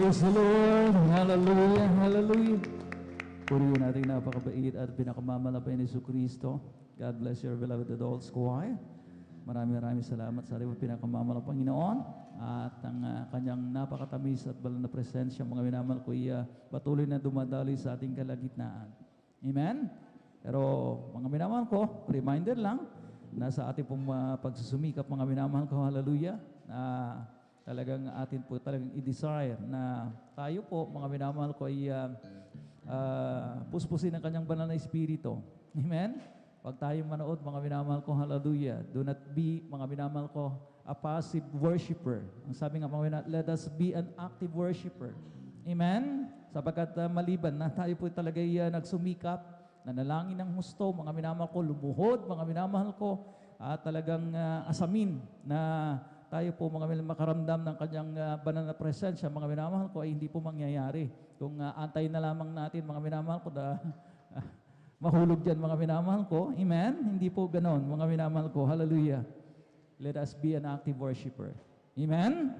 Praise the Lord. Hallelujah. Hallelujah. Purihin natin napakabait at pinakamamalapay ni Jesucristo. God bless your beloved adults choir. Maraming salamat sa ating pinakamamalapay Panginoon at ang kanyang napakatamis at banal na presensya, mga minamahal ko, patuloy na dumadaloy sa ating kalagitnaan. Amen? Pero mga minamahal ko, reminder lang, na sa ating pong pagsusumikap, mga minamahal ko, hallelujah, na talagang atin po talagang i-desire na tayo po, mga minamahal ko, ay puspusin ang kanyang banal na espiritu. Amen? Pag tayo manood, mga minamahal ko, hallelujah, do not be, mga minamahal ko, a passive worshiper. Ang sabi nga, mga minamahal, let us be an active worshiper. Amen? Sapagkat maliban na tayo po talaga nagsumikap, nanalangin ng husto, mga minamahal ko, lumuhod, mga minamahal ko, at talagang asamin na tayo po mga makaramdam ng kanyang banal na presensya, mga minamahal ko, ay hindi po mangyayari. Kung antayin na lamang natin, mga minamahal ko, mahulog dyan, mga minamahal ko. Amen? Hindi po ganon, mga minamahal ko. Hallelujah. Let us be an active worshiper. Amen?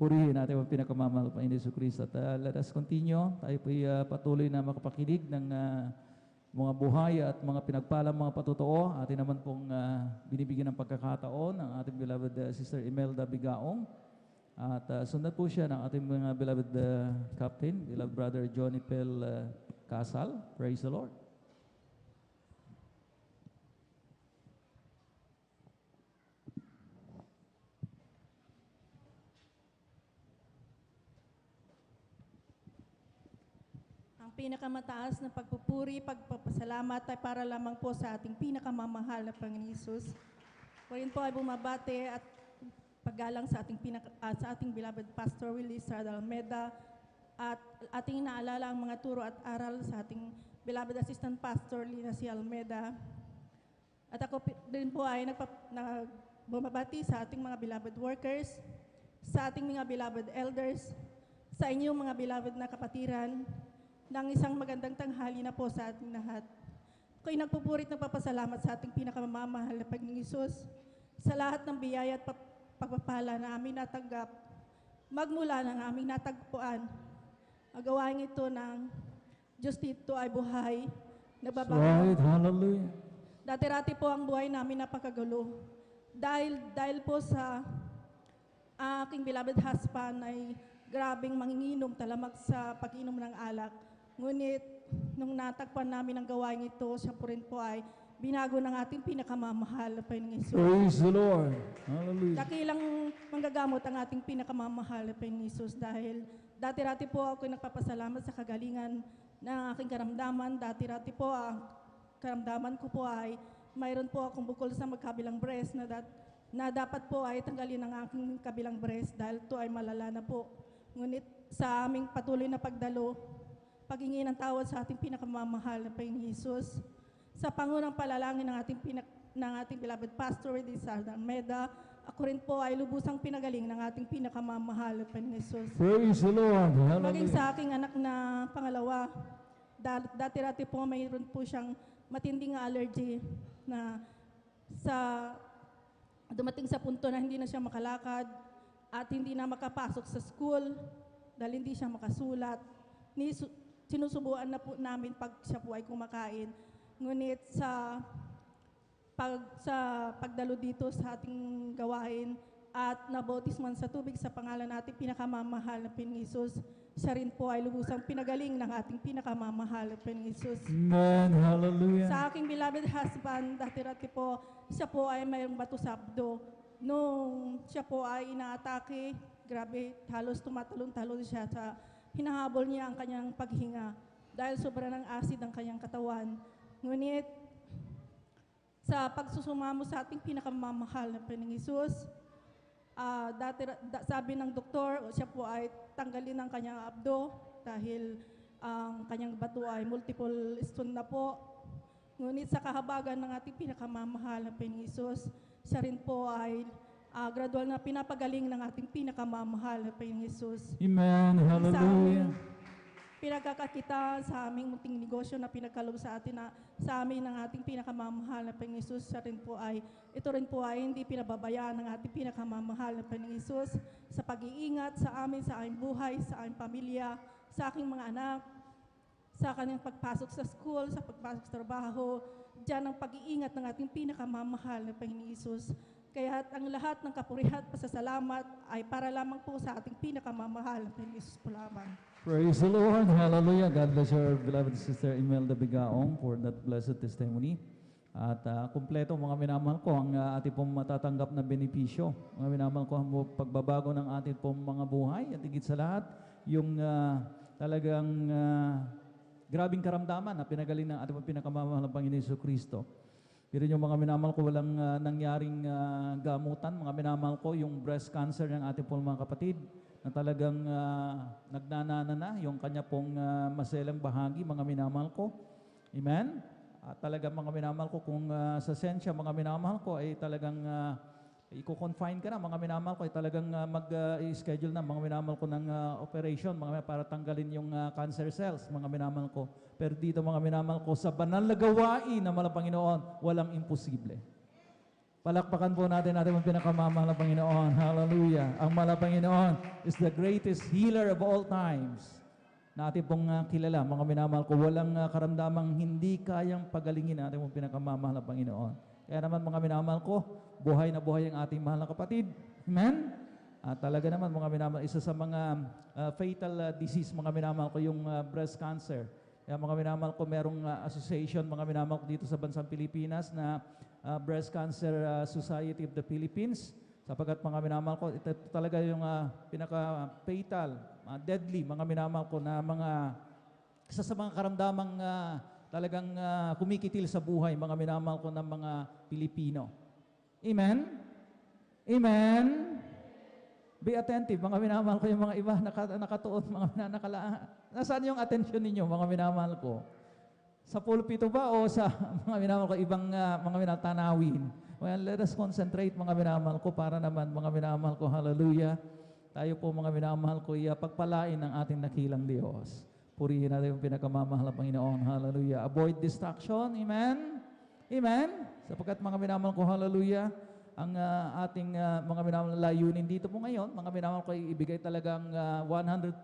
Purihin natin ang pinakamamahal pa ni Jesucristo. At let us continue. Tayo po patuloy na makapakinig ng mga buhay at mga pinagpalang mga patotoo. Atin naman pong binibigyan ng pagkakataon ang ating beloved Sister Imelda Bigaong. At sundan po siya ng ating mga beloved captain, beloved brother Johnny Pel Casal. Praise the Lord. Ang pinakamataas na pagpupuri, pagpapasalamat ay para lamang po sa ating pinakamamahal na Panginoon Hesus. Ko rin po ay bumabate at paggalang sa ating beloved Pastor Willie Sardal Almeda at ating naalala ang mga turo at aral sa ating beloved Assistant Pastor Lina C. Almeda. At ako din po ay bumabati sa ating mga beloved workers, sa ating mga beloved elders, sa inyong mga beloved na kapatiran, ng isang magandang tanghali na po sa ating lahat. Ako'y nagpupurit ng papasalamat sa ating pinakamamahal na Panginoong Hesus sa lahat ng biyaya at pagpapala na aming natanggap magmula ng aming natagpuan. Ang gawain ito ng Diyos dito ay buhay, nagbabago. Right, hallelujah. Dati-rati po ang buhay namin napakagulo. Dahil po sa aking beloved husband ay grabing manginginom talamak sa pag-inom ng alak. Ngunit, nung natagpuan namin ang gawain ito, siya po rin po ay binago ng ating pinakamamahal na Panginoong Hesus. Praise the Lord. Hallelujah. Dakilang manggagamot ang ating pinakamamahal na Panginoong Hesus dahil dati-rati po ako nagpapasalamat sa kagalingan ng aking karamdaman. Dati-rati po ang karamdaman ko po ay mayroon po akong bukol sa magkabilang breast na dapat po ay tanggalin ang aking kabilang breast dahil ito ay malala na po. Ngunit sa aming patuloy na pagdalo, paghingi ng tawad sa ating pinakamamahal na Panginoong Hesus, sa pangunang palalangin ng ating beloved Pastor Willie Sardal Almeda, ako rin po ay lubusang pinagaling ng ating pinakamamahal na Panginoong Hesus. Praise the Lord. Maging Hallelujah. sa aking anak na pangalawa, dati-rati po mayroon po siyang matinding allergy na dumating sa punto na hindi na siya makalakad at hindi na makapasok sa school dahil hindi siya makasulat. Sinusubuan na po namin pag siya po ay kumakain. Ngunit sa pagdalo dito sa ating gawain at nabautisman sa tubig sa pangalan nating pinakamamahal na Panginoong Hesus, siya rin po ay lubusang pinagaling ng ating pinakamamahal na Panginoong Hesus. Amen. Hallelujah. Sa aking beloved husband, dati-rati po, siya po ay mayroong bato sa abdo. Nung siya po ay inaatake, grabe, halos tumatalon-talon siya sa hinahabol niya ang kanyang paghinga dahil sobra ng acid ang kanyang katawan. Ngunit, sa pagsusumamo sa ating pinakamamahal na Panginoong Hesus, sabi ng doktor, siya po ay tanggalin ang kanyang abdo dahil ang kanyang bato ay multiple stone na po. Ngunit sa kahabagan ng ating pinakamamahal na Panginoong Hesus, siya rin po ay gradual na pinapagaling ng ating pinakamamahal na Panginoong Hesus. Amen. Sa Hallelujah. aming pinagkakakitaan sa aming munting negosyo na pinagkaloob sa atin na sa amin ng ating pinakamamahal na Panginoong Hesus. Ito rin po ay hindi pinababayaan ng ating pinakamamahal na Panginoong Hesus sa pag-iingat sa amin, sa aming buhay, sa aming pamilya, sa aking mga anak, sa kanyang pagpasok sa school, sa pagpasok sa trabaho, diyan ang pag-iingat ng ating pinakamamahal na Panginoong Hesus. Kaya ang lahat ng kapurihan at pasasalamat ay para lamang po sa ating pinakamamahal na Panginoong Hesus po lamang. Praise the Lord. Hallelujah. God bless our beloved sister Imelda Bigaong for that blessed testimony. At kumpleto mga minamahal ko ang ating pong matatanggap na benepisyo. Mga minamahal ko ang pagbabago ng ating pong mga buhay at higit sa lahat yung talagang grabing karamdaman na pinagaling ng ating pong pinakamamahal na Panginoon Jesucristo. Pero yung mga minamahal ko walang nangyaring gamutan. Mga minamahal ko yung breast cancer ng ating pong mga kapatid na talagang nagnanana na yung kanya pong maselang bahagi, mga minamahal ko. Amen? At talagang mga minamahal ko, kung sa sensya, mga minamahal ko, ay talagang i-confine ka na, mga minamahal ko, ay talagang mag-schedule na, mga minamahal ko ng operation, para tanggalin yung cancer cells, mga minamahal ko. Pero dito, mga minamahal ko, sa banal na gawain ng mga Panginoon, walang imposible. Palakpakan po natin ang pinakamamahal na Panginoon. Hallelujah. Ang mahal na Panginoon is the greatest healer of all times. Na ating pong kilala, mga minamahal ko, walang karamdamang hindi kayang pagalingin natin pong pinakamamahal na Panginoon. Kaya naman mga minamahal ko, buhay na buhay ang ating mahal na kapatid. Amen? At talaga naman mga minamahal, isa sa mga fatal disease, mga minamahal ko, yung breast cancer. Kaya mga minamahal ko, merong association, mga minamahal ko dito sa bansang Pilipinas na Breast Cancer Society of the Philippines, sapagkat mga minamahal ko, ito talaga yung pinaka-fatal, deadly, mga minamahal ko, na isa sa mga karamdamang talagang kumikitil sa buhay, mga minamahal ko, ng mga Pilipino. Amen? Amen? Be attentive, mga minamahal ko, yung mga iba nakatuon, mga nakalaan. Nasaan yung attention ninyo, mga minamahal ko? Sa pulpito ba o sa mga minamahal ko, ibang mga minatanawin? Well, let us concentrate mga minamahal ko para naman mga minamahal ko, hallelujah. Tayo po mga minamahal ko, pagpalain ng ating nakilang Diyos. Purihin natin yung pinakamamahal na Panginoon, hallelujah. Avoid distraction, amen? Amen? Sapagkat mga minamahal ko, hallelujah, ang ating mga minamahal layunin dito po ngayon, mga minamahal ko, ibigay talagang 100%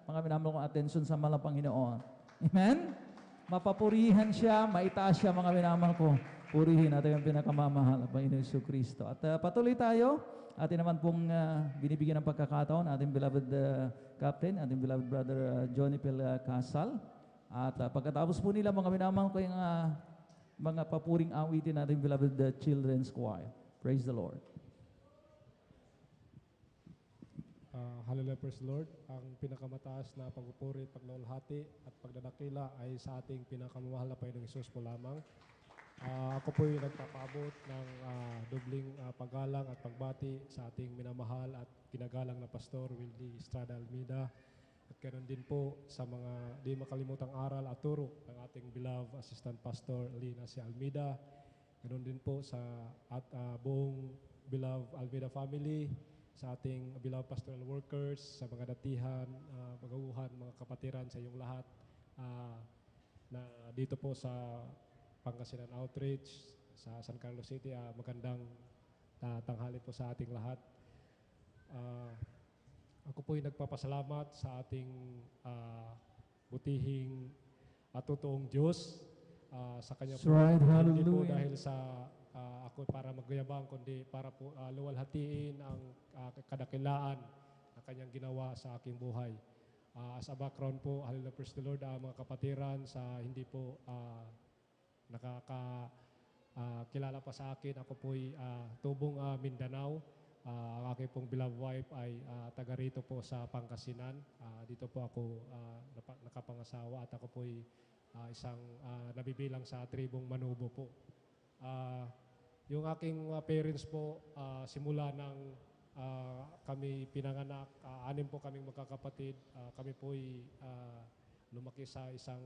mga minamahal ko attention sa mahal na Panginoon. Amen? Mapapurihan siya, maitaas siya mga minamahal ko. Purihin natin yung pinakamamahal ng Panginoon Jesucristo. At patuloy tayo. Atin naman pong binibigyan ng pagkakataon ating beloved captain, ating beloved brother Johnny Pel Casal. At pagkatapos po nila mga minamahal ko yung mga papuring awitin natin beloved children's choir. Praise the Lord. Hallelujah, praise the Lord. Ang pinakamataas na pagpupuri, paglalahati at pagdadakila ay sa ating pinakamamahal na Panginoong Hesus po lamang. Ako po ay nagpapaabot ng dubling paggalang at pagbati sa ating minamahal at ginagalang na Pastor Willie Estrada Almeida. At ganoon din po sa mga di makalimutang aral at turo ng ating beloved Assistant Pastor Lina C. Almeida. Ganoon din po sa buong beloved Almeida family, sa ating beloved pastoral workers, sa mga datihan, magaguhan, mga kapatiran sa iyong lahat na dito po sa Pangasinan Outreach, sa San Carlos City. Magandang tanghali po sa ating lahat. Ako po ay nagpapasalamat sa ating butihing at totoong Diyos sa Kanya po. That's right, Hindi po hallelujah. dahil sa ako para magyabang, kundi para po luwalhatiin ang kadakilaan na Kanyang ginawa sa aking buhay. As a background po, hallelujah, praise the Lord, mga kapatiran sa hindi po kilala pa sa akin, ako po'y tubong Mindanao. Ang aking pong beloved wife ay taga rito po sa Pangasinan. Dito po ako nakapangasawa at ako po'y isang nabibilang sa tribong Manubo po. Yung aking parents po, simula ng kami pinanganak, 6 po kaming magkakapatid. Kami po'y lumaki sa isang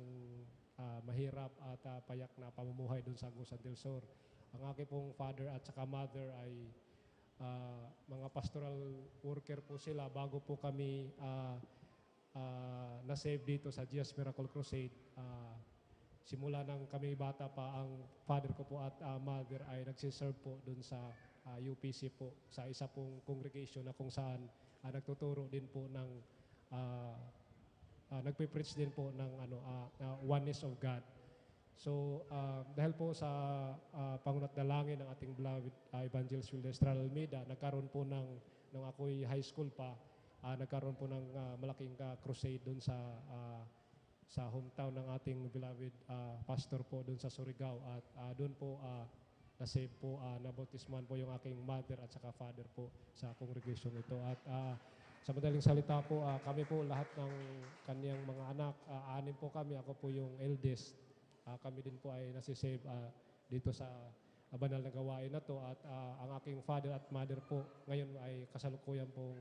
mahirap at payak na pamumuhay doon sa Agusan del Sur. Ang aking pong father at saka mother ay mga pastoral worker po sila bago po kami na-save dito sa Jesus Miracle Crusade. Simula nang kami bata pa, ang father ko po at mother ay nagsiserve po dun sa UPC po, sa isa pong congregation na kung saan nagtuturo din po ng nagpe-preach din po ng oneness of God. So, dahil po sa pangunat dalangin ng ating beloved Evangelist Wilder Estrada Almeida, nagkaroon po nung ako'y high school pa, nagkaroon po ng malaking crusade dun sa hometown ng ating beloved pastor po dun sa Surigao. At dun po na-save po, nabautisman po yung aking mother at saka father po sa congregation ito. At sa madaling salita po, kami po lahat ng kaniyang mga anak, anim po kami, ako po yung eldest. Kami din po ay nasisave dito sa banal na gawain na to. At ang aking father at mother po ngayon ay kasalukuyan pong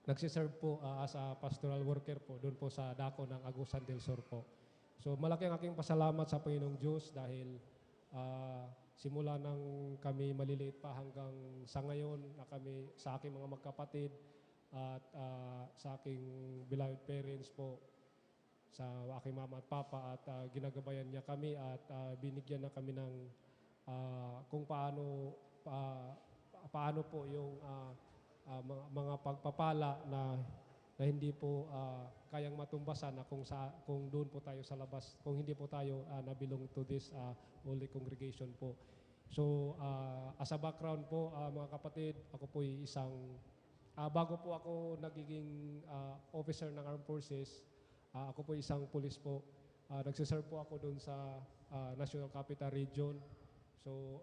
nagsiserve po as a pastoral worker po doon po sa dako ng Agusan del Sur po. So malaki ang aking pasalamat sa Panginoong Diyos dahil simula nang kami maliliit pa hanggang sa ngayon na kami sa aking mga magkapatid at sa aking beloved parents po, sa aking mama at papa, at ginagabayan niya kami at binigyan na kami ng kung paano po yung mga pagpapala na hindi po kayang matumbasan na kung doon po tayo sa labas, kung hindi po tayo nabilong to this holy congregation po. So, as a background po, mga kapatid, ako po bago po ako nagiging officer ng Armed Forces, ako po isang police po. Nagsiserve po ako doon sa National Capital Region. So,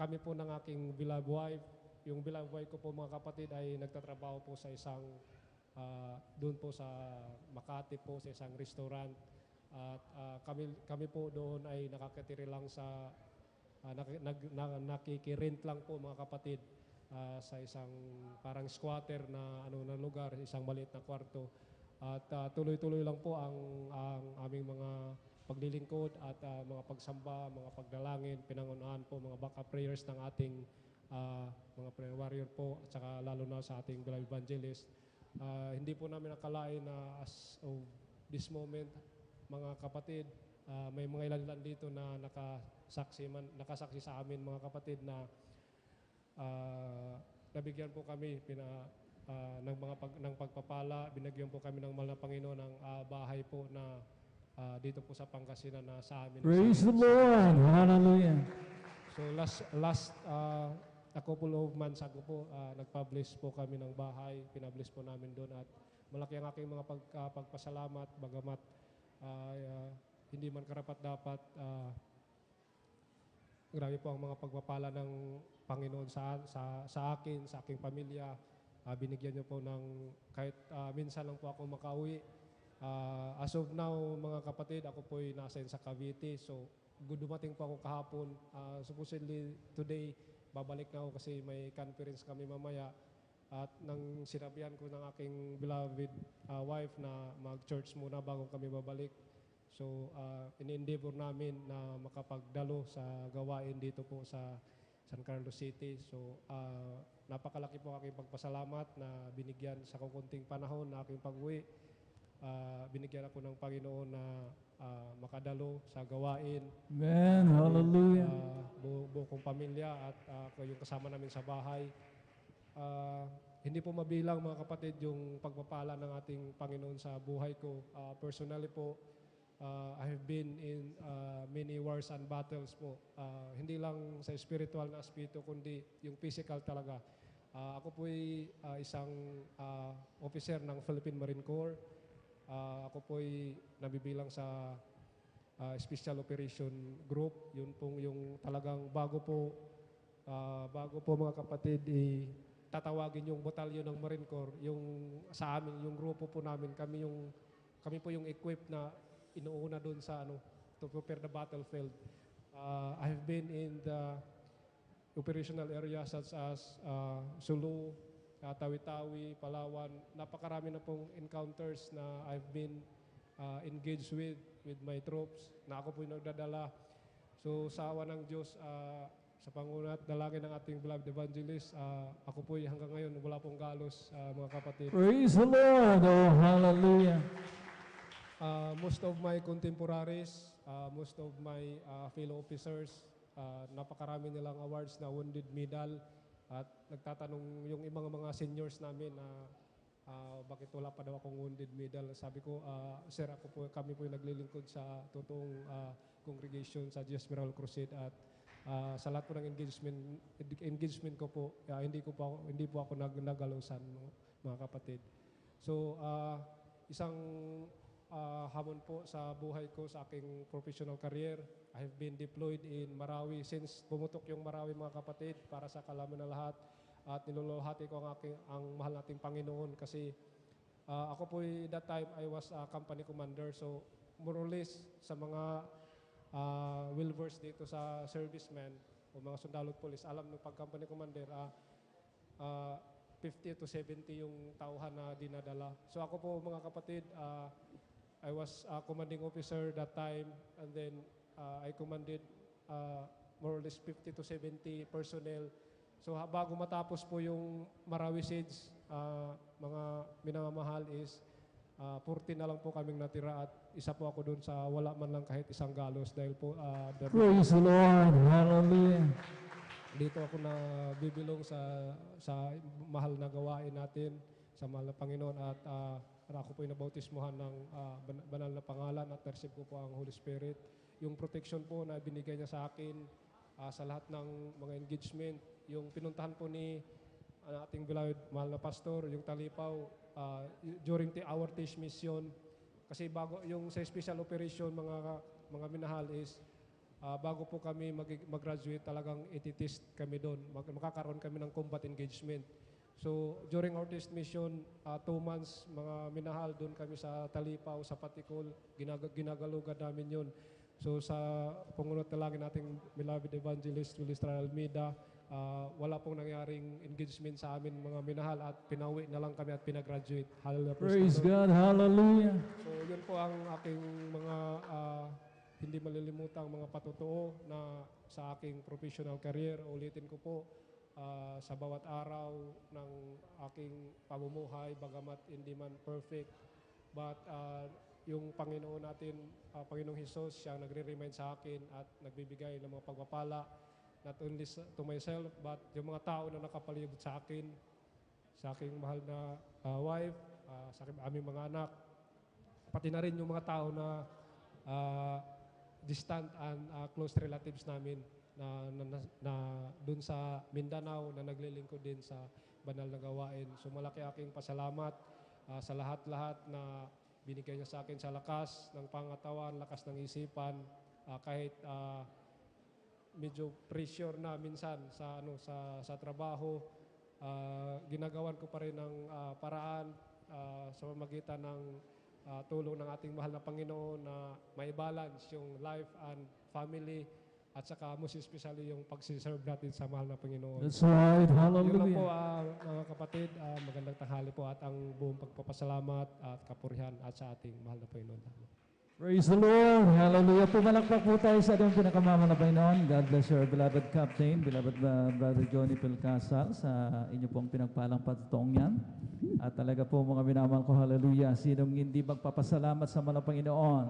kami po ng aking beloved wife, yung beloved wife ko po mga kapatid ay nagtatrabaho po sa isang doon po sa Makati po, sa isang restaurant. At kami po doon ay nakakatiri lang sa nakikirent lang po mga kapatid sa isang parang squatter na lugar, isang maliit na kwarto. At tuloy-tuloy lang po ang aming mga paglilingkod at mga pagsamba, mga pagdalangin, pinangunahan po mga backup prayers ng ating mga prayer warrior po, at saka lalo na sa ating beloved evangelist. Hindi po namin nakalain na as of this moment, mga kapatid, may mga ilan dito na nakasaksi sa amin mga kapatid na nabigyan po kami ng pagpapala, binagyan po kami ng mahal na Panginoon ng bahay po na dito po sa Pangasinan na sa amin. Praise the Lord! Hallelujah! So last a couple of months ago po, nag-publish po kami ng bahay, pinablish po namin doon at malaki ang aking mga pagpasalamat, bagamat hindi man karapat-dapat, grabe po ang mga pagpapala ng Panginoon sa akin, sa aking pamilya. Binigyan niyo po ng kahit minsan lang po ako makauwi. As of now, mga kapatid, ako po'y nasa sa Cavite. So, dumating po ako kahapon. Supposedly, today, babalik na ako kasi may conference kami mamaya. At nang sinabihan ko ng aking beloved wife na mag-church muna bago kami babalik. So, in-endeavor namin na makapagdalo sa gawain dito po sa San Carlos City. So, napakalaki po aking pagpasalamat na binigyan sa kukunting panahon na aking pag-uwi. Binigyan ako ng Panginoon na makadalo sa gawain. Amen. Hallelujah. Buo kong pamilya at yung kasama namin sa bahay. Hindi po mabilang mga kapatid yung pagpapala ng ating Panginoon sa buhay ko. Personally po, I have been in many wars and battles po. Hindi lang sa spiritual na aspecto, kundi yung physical talaga. Ako po ay isang officer ng Philippine Marine Corps. Ako po ay nabibilang sa Special Operation Group. Yun pong yung talagang bago po mga kapatid, tatawagin yung batalyon ng Marine Corps, yung sa amin, yung grupo po namin, kami po yung equipped na inuuna doon sa to prepare the battlefield. I have been in the operational areas such as Sulu, Tawi-Tawi, Palawan. Napakarami na pong encounters na I've been engaged with my troops na ako po yung nagdadala. So sa awa ng Diyos, Sa panguna at dalangin ng ating beloved evangelist, ako po hanggang ngayon wala pong galos, mga kapatid. Praise the Lord. Oh, hallelujah. Most of my contemporaries, most of my fellow officers, napakarami nilang awards na wounded medal at nagtatanong yung ibang mga seniors namin na bakit wala pa daw akong wounded medal. Sabi ko, sir, kami po yung naglilingkod sa totoong congregation sa Jesus Miracle Crusade at sa lahat po ng engagement ko po, hindi po ako nagalosan, mga kapatid. So, isang hamon po sa buhay ko sa aking professional career. I have been deployed in Marawi since pumutok yung Marawi, mga kapatid, para sa kalaman na lahat. At niluluhati ko ang mahal nating Panginoon kasi ako po that time I was a company commander, so more or less sa mga well-versed dito sa servicemen o mga sundalo at polis, alam ng pag-company commander, 50 to 70 yung tauhan na dinadala. So ako po, mga kapatid, I was a commanding officer that time, and then I commanded more or less 50 to 70 personnel. So bago matapos po yung Marawi Siege, mga minamahal is 40 na lang po kaming natira at isa po ako doon sa wala man lang kahit isang galos dahil po Praise the Lord. Hallelujah. dito ako na bibilong sa mahal na gawain natin sa mahal na Panginoon at ako po ay nabautismohan ng banal na pangalan at receive ko po ang Holy Spirit. Yung protection po na binigay niya sa akin sa lahat ng mga engagement, yung pinuntahan po ni ating beloved mahal na pastor, yung Talipaw, during our test mission, kasi bago yung sa special operation, mga minahal is bago po kami mag-graduate, talagang ititest kami doon, makakaroon kami ng combat engagement. So during our test mission, 2 months, mga minahal, doon kami sa Talipaw, sa Patikol, ginagalugan namin yun. So sa pangunot na lang nating beloved evangelist Julius Almeida, wala pong nangyaring engagement sa amin, mga minahal, at pinauwi na lang kami at pinagraduate. Hallelujah. Praise God. Hallelujah. So yun po ang aking mga hindi malilimutang mga patotoo na sa aking professional career. Ulitin ko po, sa bawat araw ng aking pamumuhay, bagamat hindi man perfect, but yung Panginoon natin, Panginoong Hesus, siyang nagre-remind sa akin at nagbibigay ng mga pagpapala, not only to myself, but yung mga tao na nakapalibot sa akin, sa aking mahal na wife, sa aming mga anak, pati na rin yung mga tao na distant and close relatives namin na dun sa Mindanao na naglilingkod din sa banal na gawain. So malaki aking pasalamat sa lahat-lahat na binigay niya sa akin sa lakas ng pangatawan, lakas ng isipan, kahit medyo pressure na minsan sa trabaho, ginagawan ko pa rin ng paraan sa pamamagitan ng tulong ng ating mahal na Panginoon na may balance yung life and family at saka most especially yung pagsiserve natin sa mahal na Panginoon. That's right. Yun lang Hallelujah. po, mga kapatid, magandang tanghali po at ang buong pagpapasalamat at kapurihan at sa ating mahal na Panginoon. Praise the Lord. Hallelujah. Pumalakpak po tayo sa ating pinakamamahal na Panginoon. God bless your beloved captain, beloved Brother Johnny Pelcasal, sa inyo pong pinagpalang patutong yan. At talaga po mga minamahal ko, hallelujah, sinong hindi magpapasalamat sa mga Panginoon.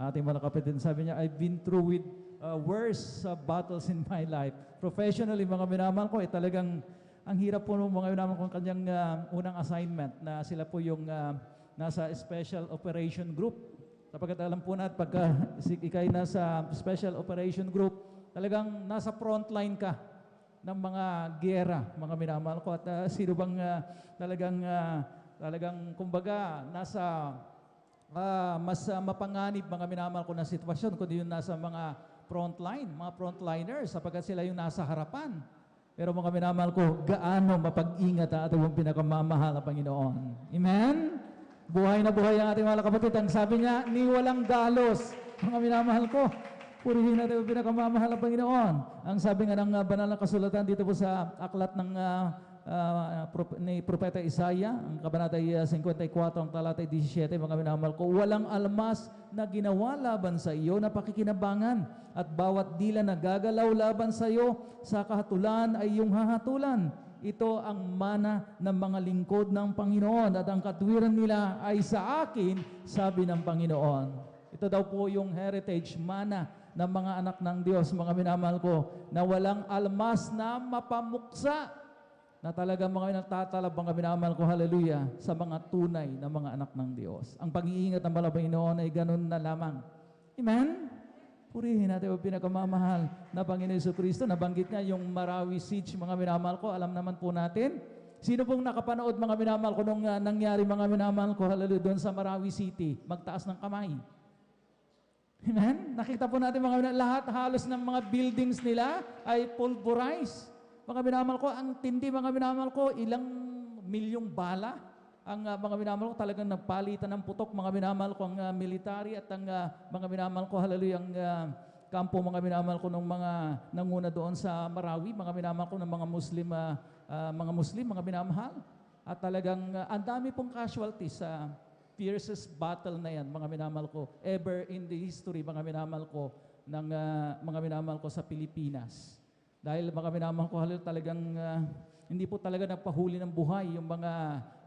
Ating mga kapatid, sabi niya, I've been through with worse battles in my life. Professionally, mga minamahal ko, talagang ang hirap po ng mga minamahal ko kanyang unang assignment na sila po yung nasa Special Operation Group. Sapagkat alam po natin, pagka ikay nasa Special Operation Group, talagang nasa front line ka ng mga giyera, mga minamahal ko. At sino bang talagang kumbaga, nasa mas mapanganib, mga minamahal ko, na sitwasyon, kundi yung nasa mga frontline, mga frontliners, sapagkat sila yung nasa harapan. Pero mga minamahal ko, gaano mapag-ingat ang ating pinakamamahal na Panginoon. Amen? Buhay na buhay ang ating mga kapatid. Ang sabi niya, ni walang dalos. Mga minamahal ko, purihin natin ang pinakamamahal na Panginoon. Ang sabi nga ng banal na kasulatan dito po sa aklat ng ni Propeta Isaiah, ang kabanata 54, ang talatay 17, mga minamahal ko, walang almas na ginawa laban sa iyo na pakikinabangan, at bawat dila na gagalaw laban sa iyo, sa kahatulan ay iyong hahatulan. Ito ang mana ng mga lingkod ng Panginoon, at ang katwiran nila ay sa akin, sabi ng Panginoon. Ito daw po yung heritage mana ng mga anak ng Diyos, mga minamahal ko, na walang almas na mapamuksa, na talagang mga nagtatalab, mga minamahal ko, hallelujah, sa mga tunay na mga anak ng Diyos. Ang pag-iingat ng Panginoon ay ganun na lamang. Amen? Purihin natin ang pinakamamahal na Panginoon Jesucristo. Nabanggit niya yung Marawi siege, mga minamahal ko. Alam naman po natin. Sino pong nakapanood, mga minamahal ko, nung nangyari, mga minamahal ko, hallelujah, doon sa Marawi City? Magtaas ng kamay. Amen? Nakita po natin, mga minamahal, lahat halos ng mga buildings nila ay pulverized. Mga minamahal ko, ang tindi, mga minamahal ko, ilang milyong bala ang mga minamahal ko, talagang nagpalitan ng putok, mga minamahal ko, ang military at ang mga minamahal ko, hallelujah, ang kampo, mga minamahal ko, ng mga nanguna doon sa Marawi, mga minamahal ko, ng mga Muslim, mga minamahal. At talagang ang dami pong casualties sa fiercest battle na yan, mga minamahal ko, ever in the history, mga minamahal ko, ng mga minamahal ko sa Pilipinas. Dahil mga minamahal ko, hallelujah, talagang hindi po talaga nagpahuli ng buhay yung mga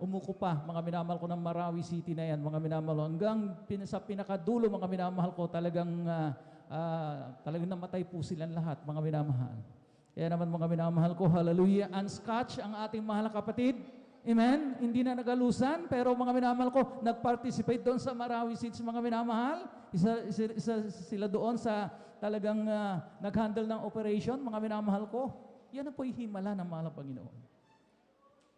umukupa, mga minamahal ko, ng Marawi City na yan, mga minamahal ko. Hanggang sa pinakadulo, mga minamahal ko, talagang namatay po silang lahat, mga minamahal. Kaya naman, mga minamahal ko, hallelujah, unscotched ang ating mahal na kapatid. Amen? Hindi na nagalusan, pero mga minamahal ko, nag-participate doon sa Marawi City, mga minamahal. Isa sila doon sa talagang nag-handle ng operation, mga minamahal ko. Yan na po yung himala ng mahal na Panginoon.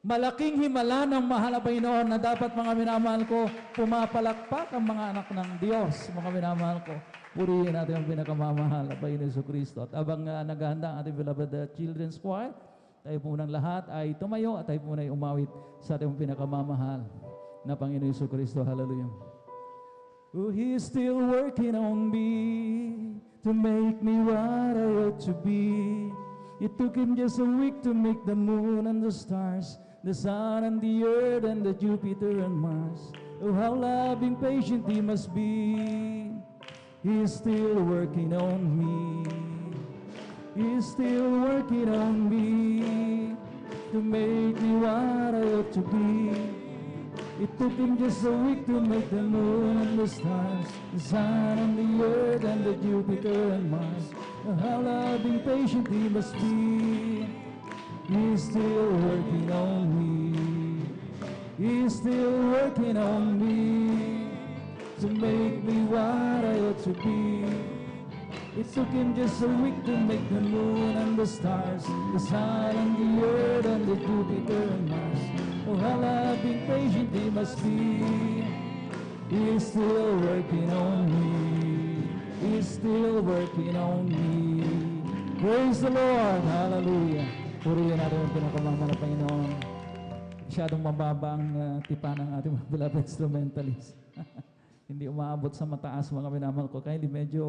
Malaking himala ng mahal na Panginoon na dapat, mga minamahal ko, pumapalakpak ang mga anak ng Diyos, mga minamahal ko. Purihin natin ang pinakamamahal na Panginoon Jesucristo. At abang naghahanda ang ating beloved children's choir, tayo po ng lahat ay tumayo at tayo po na umawit sa ating pinakamamahal na Panginoon Jesucristo. Hallelujah. Oh, He's still working on me to make me what I ought to be. It took Him just a week to make the moon and the stars, the sun and the earth and the Jupiter and Mars. Oh, how loving, patient He must be. He's still working on me. He's still working on me to make me what I ought to be. It took Him just a week to make the moon and the stars, the sun and the earth and the Jupiter and Mars. How loving, patient He must be. He's still working on me. He's still working on me to make me what I ought to be. It took Him just a week to make the moon and the stars, the sun and the earth and the Jupiter and Mars. Oh, how loving, patient He must be. He's still working on me. He's still working on me. Praise the Lord. Hallelujah. Purihin natin ang pinakamamahal na Panginoon. Masyadong mababa ang tipa ng ating mga beloved instrumentalist. Hindi umaabot sa mataas, mga minamahal ko. Kaya hindi medyo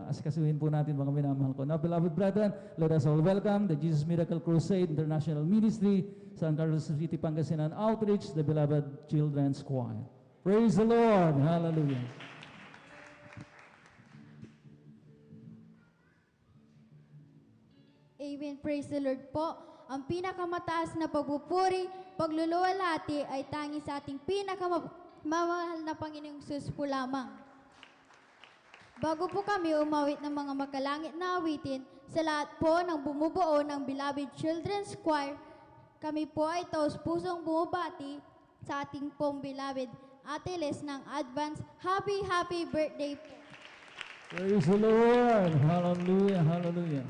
asikasuhin po natin, mga minamahal ko. Now, beloved brethren, let us all welcome the Jesus Miracle Crusade International Ministry, San Carlos City, Pangasinan Outreach, the beloved Children's Choir. Praise the Lord. Hallelujah. Amen. Praise the Lord po. Ang pinakamataas na pagpupuri, pagluluwalhati ay tanging sa ating pinakamamahal na Panginoong Hesus po lamang. Bago po kami umawit ng mga makalangit na awitin, sa lahat po ng bumubuo ng Beloved Children's Choir, kami po ay taos-pusong bumabati sa ating pong beloved Ate Les ng advance happy birthday po. Praise the Lord. Hallelujah. Hallelujah.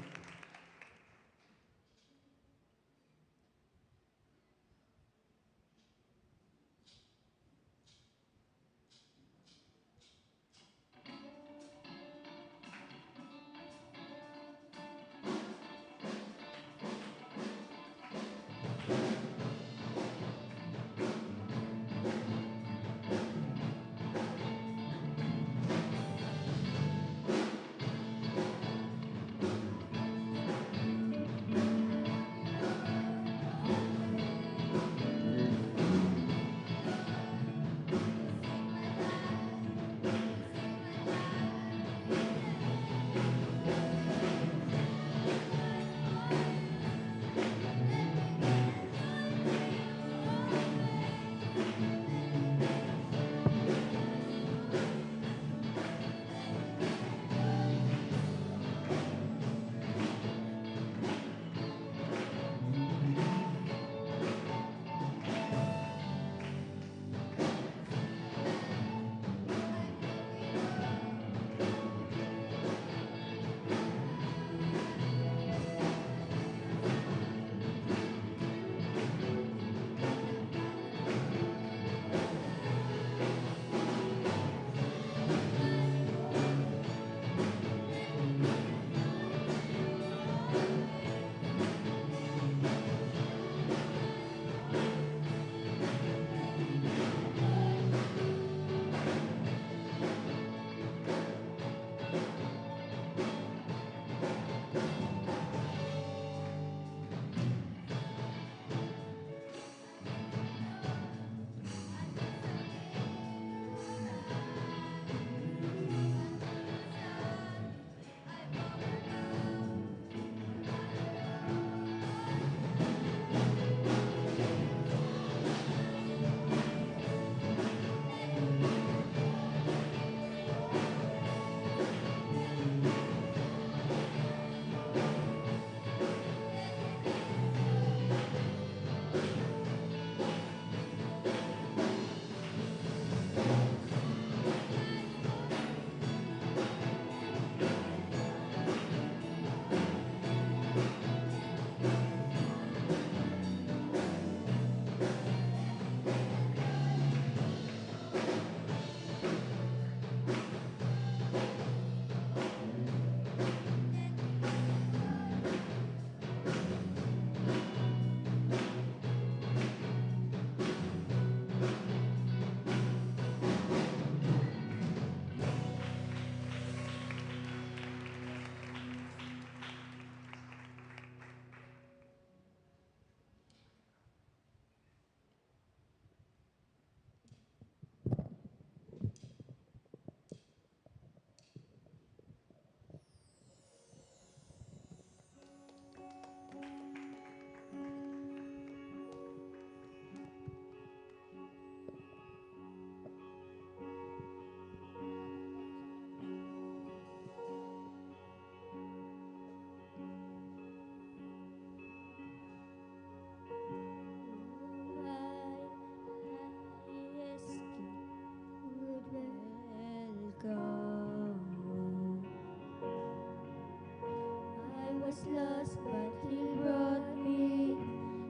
was lost, but He brought me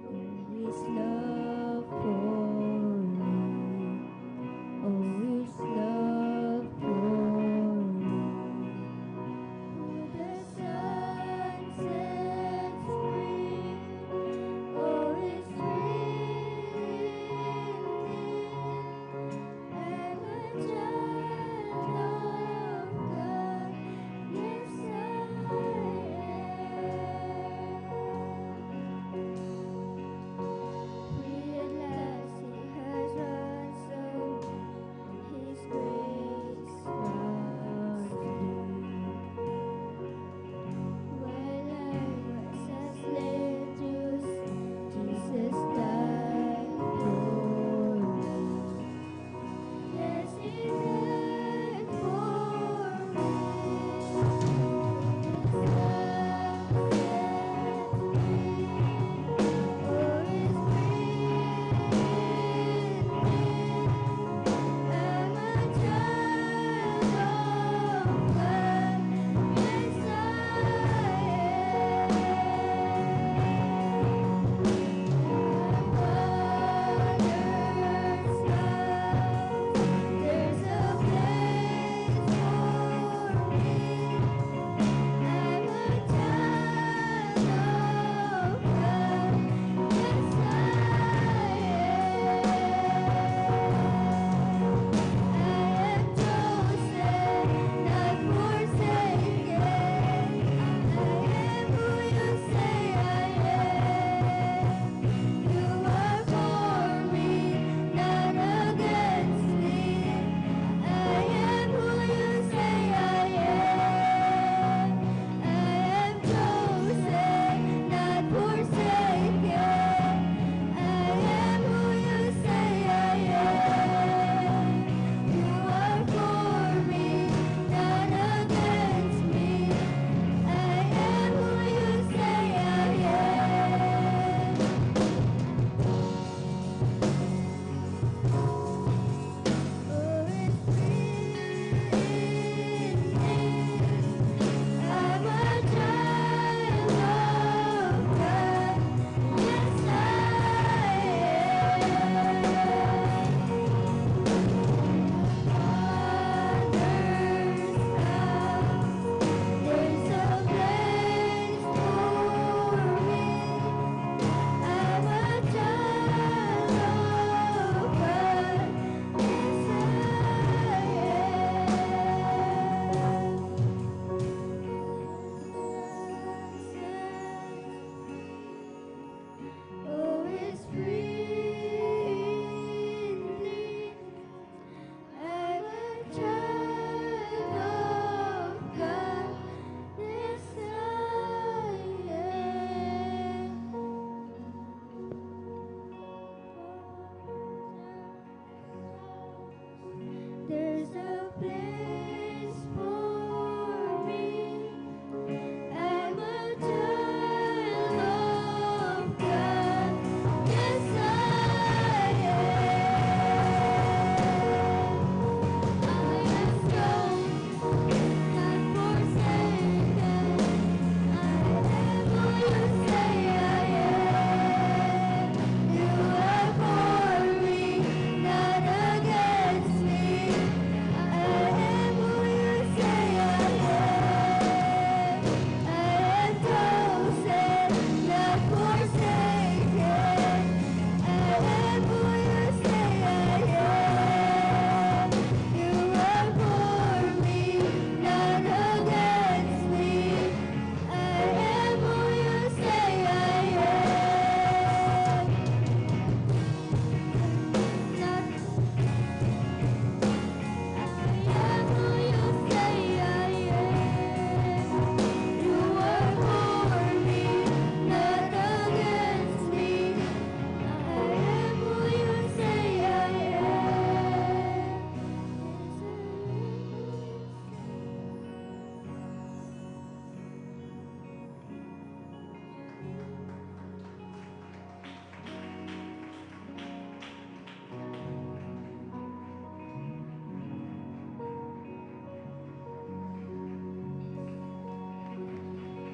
to His love for me. Oh, His love for me. Who the sun sets free, oh, His I'm a child of God, yes I am.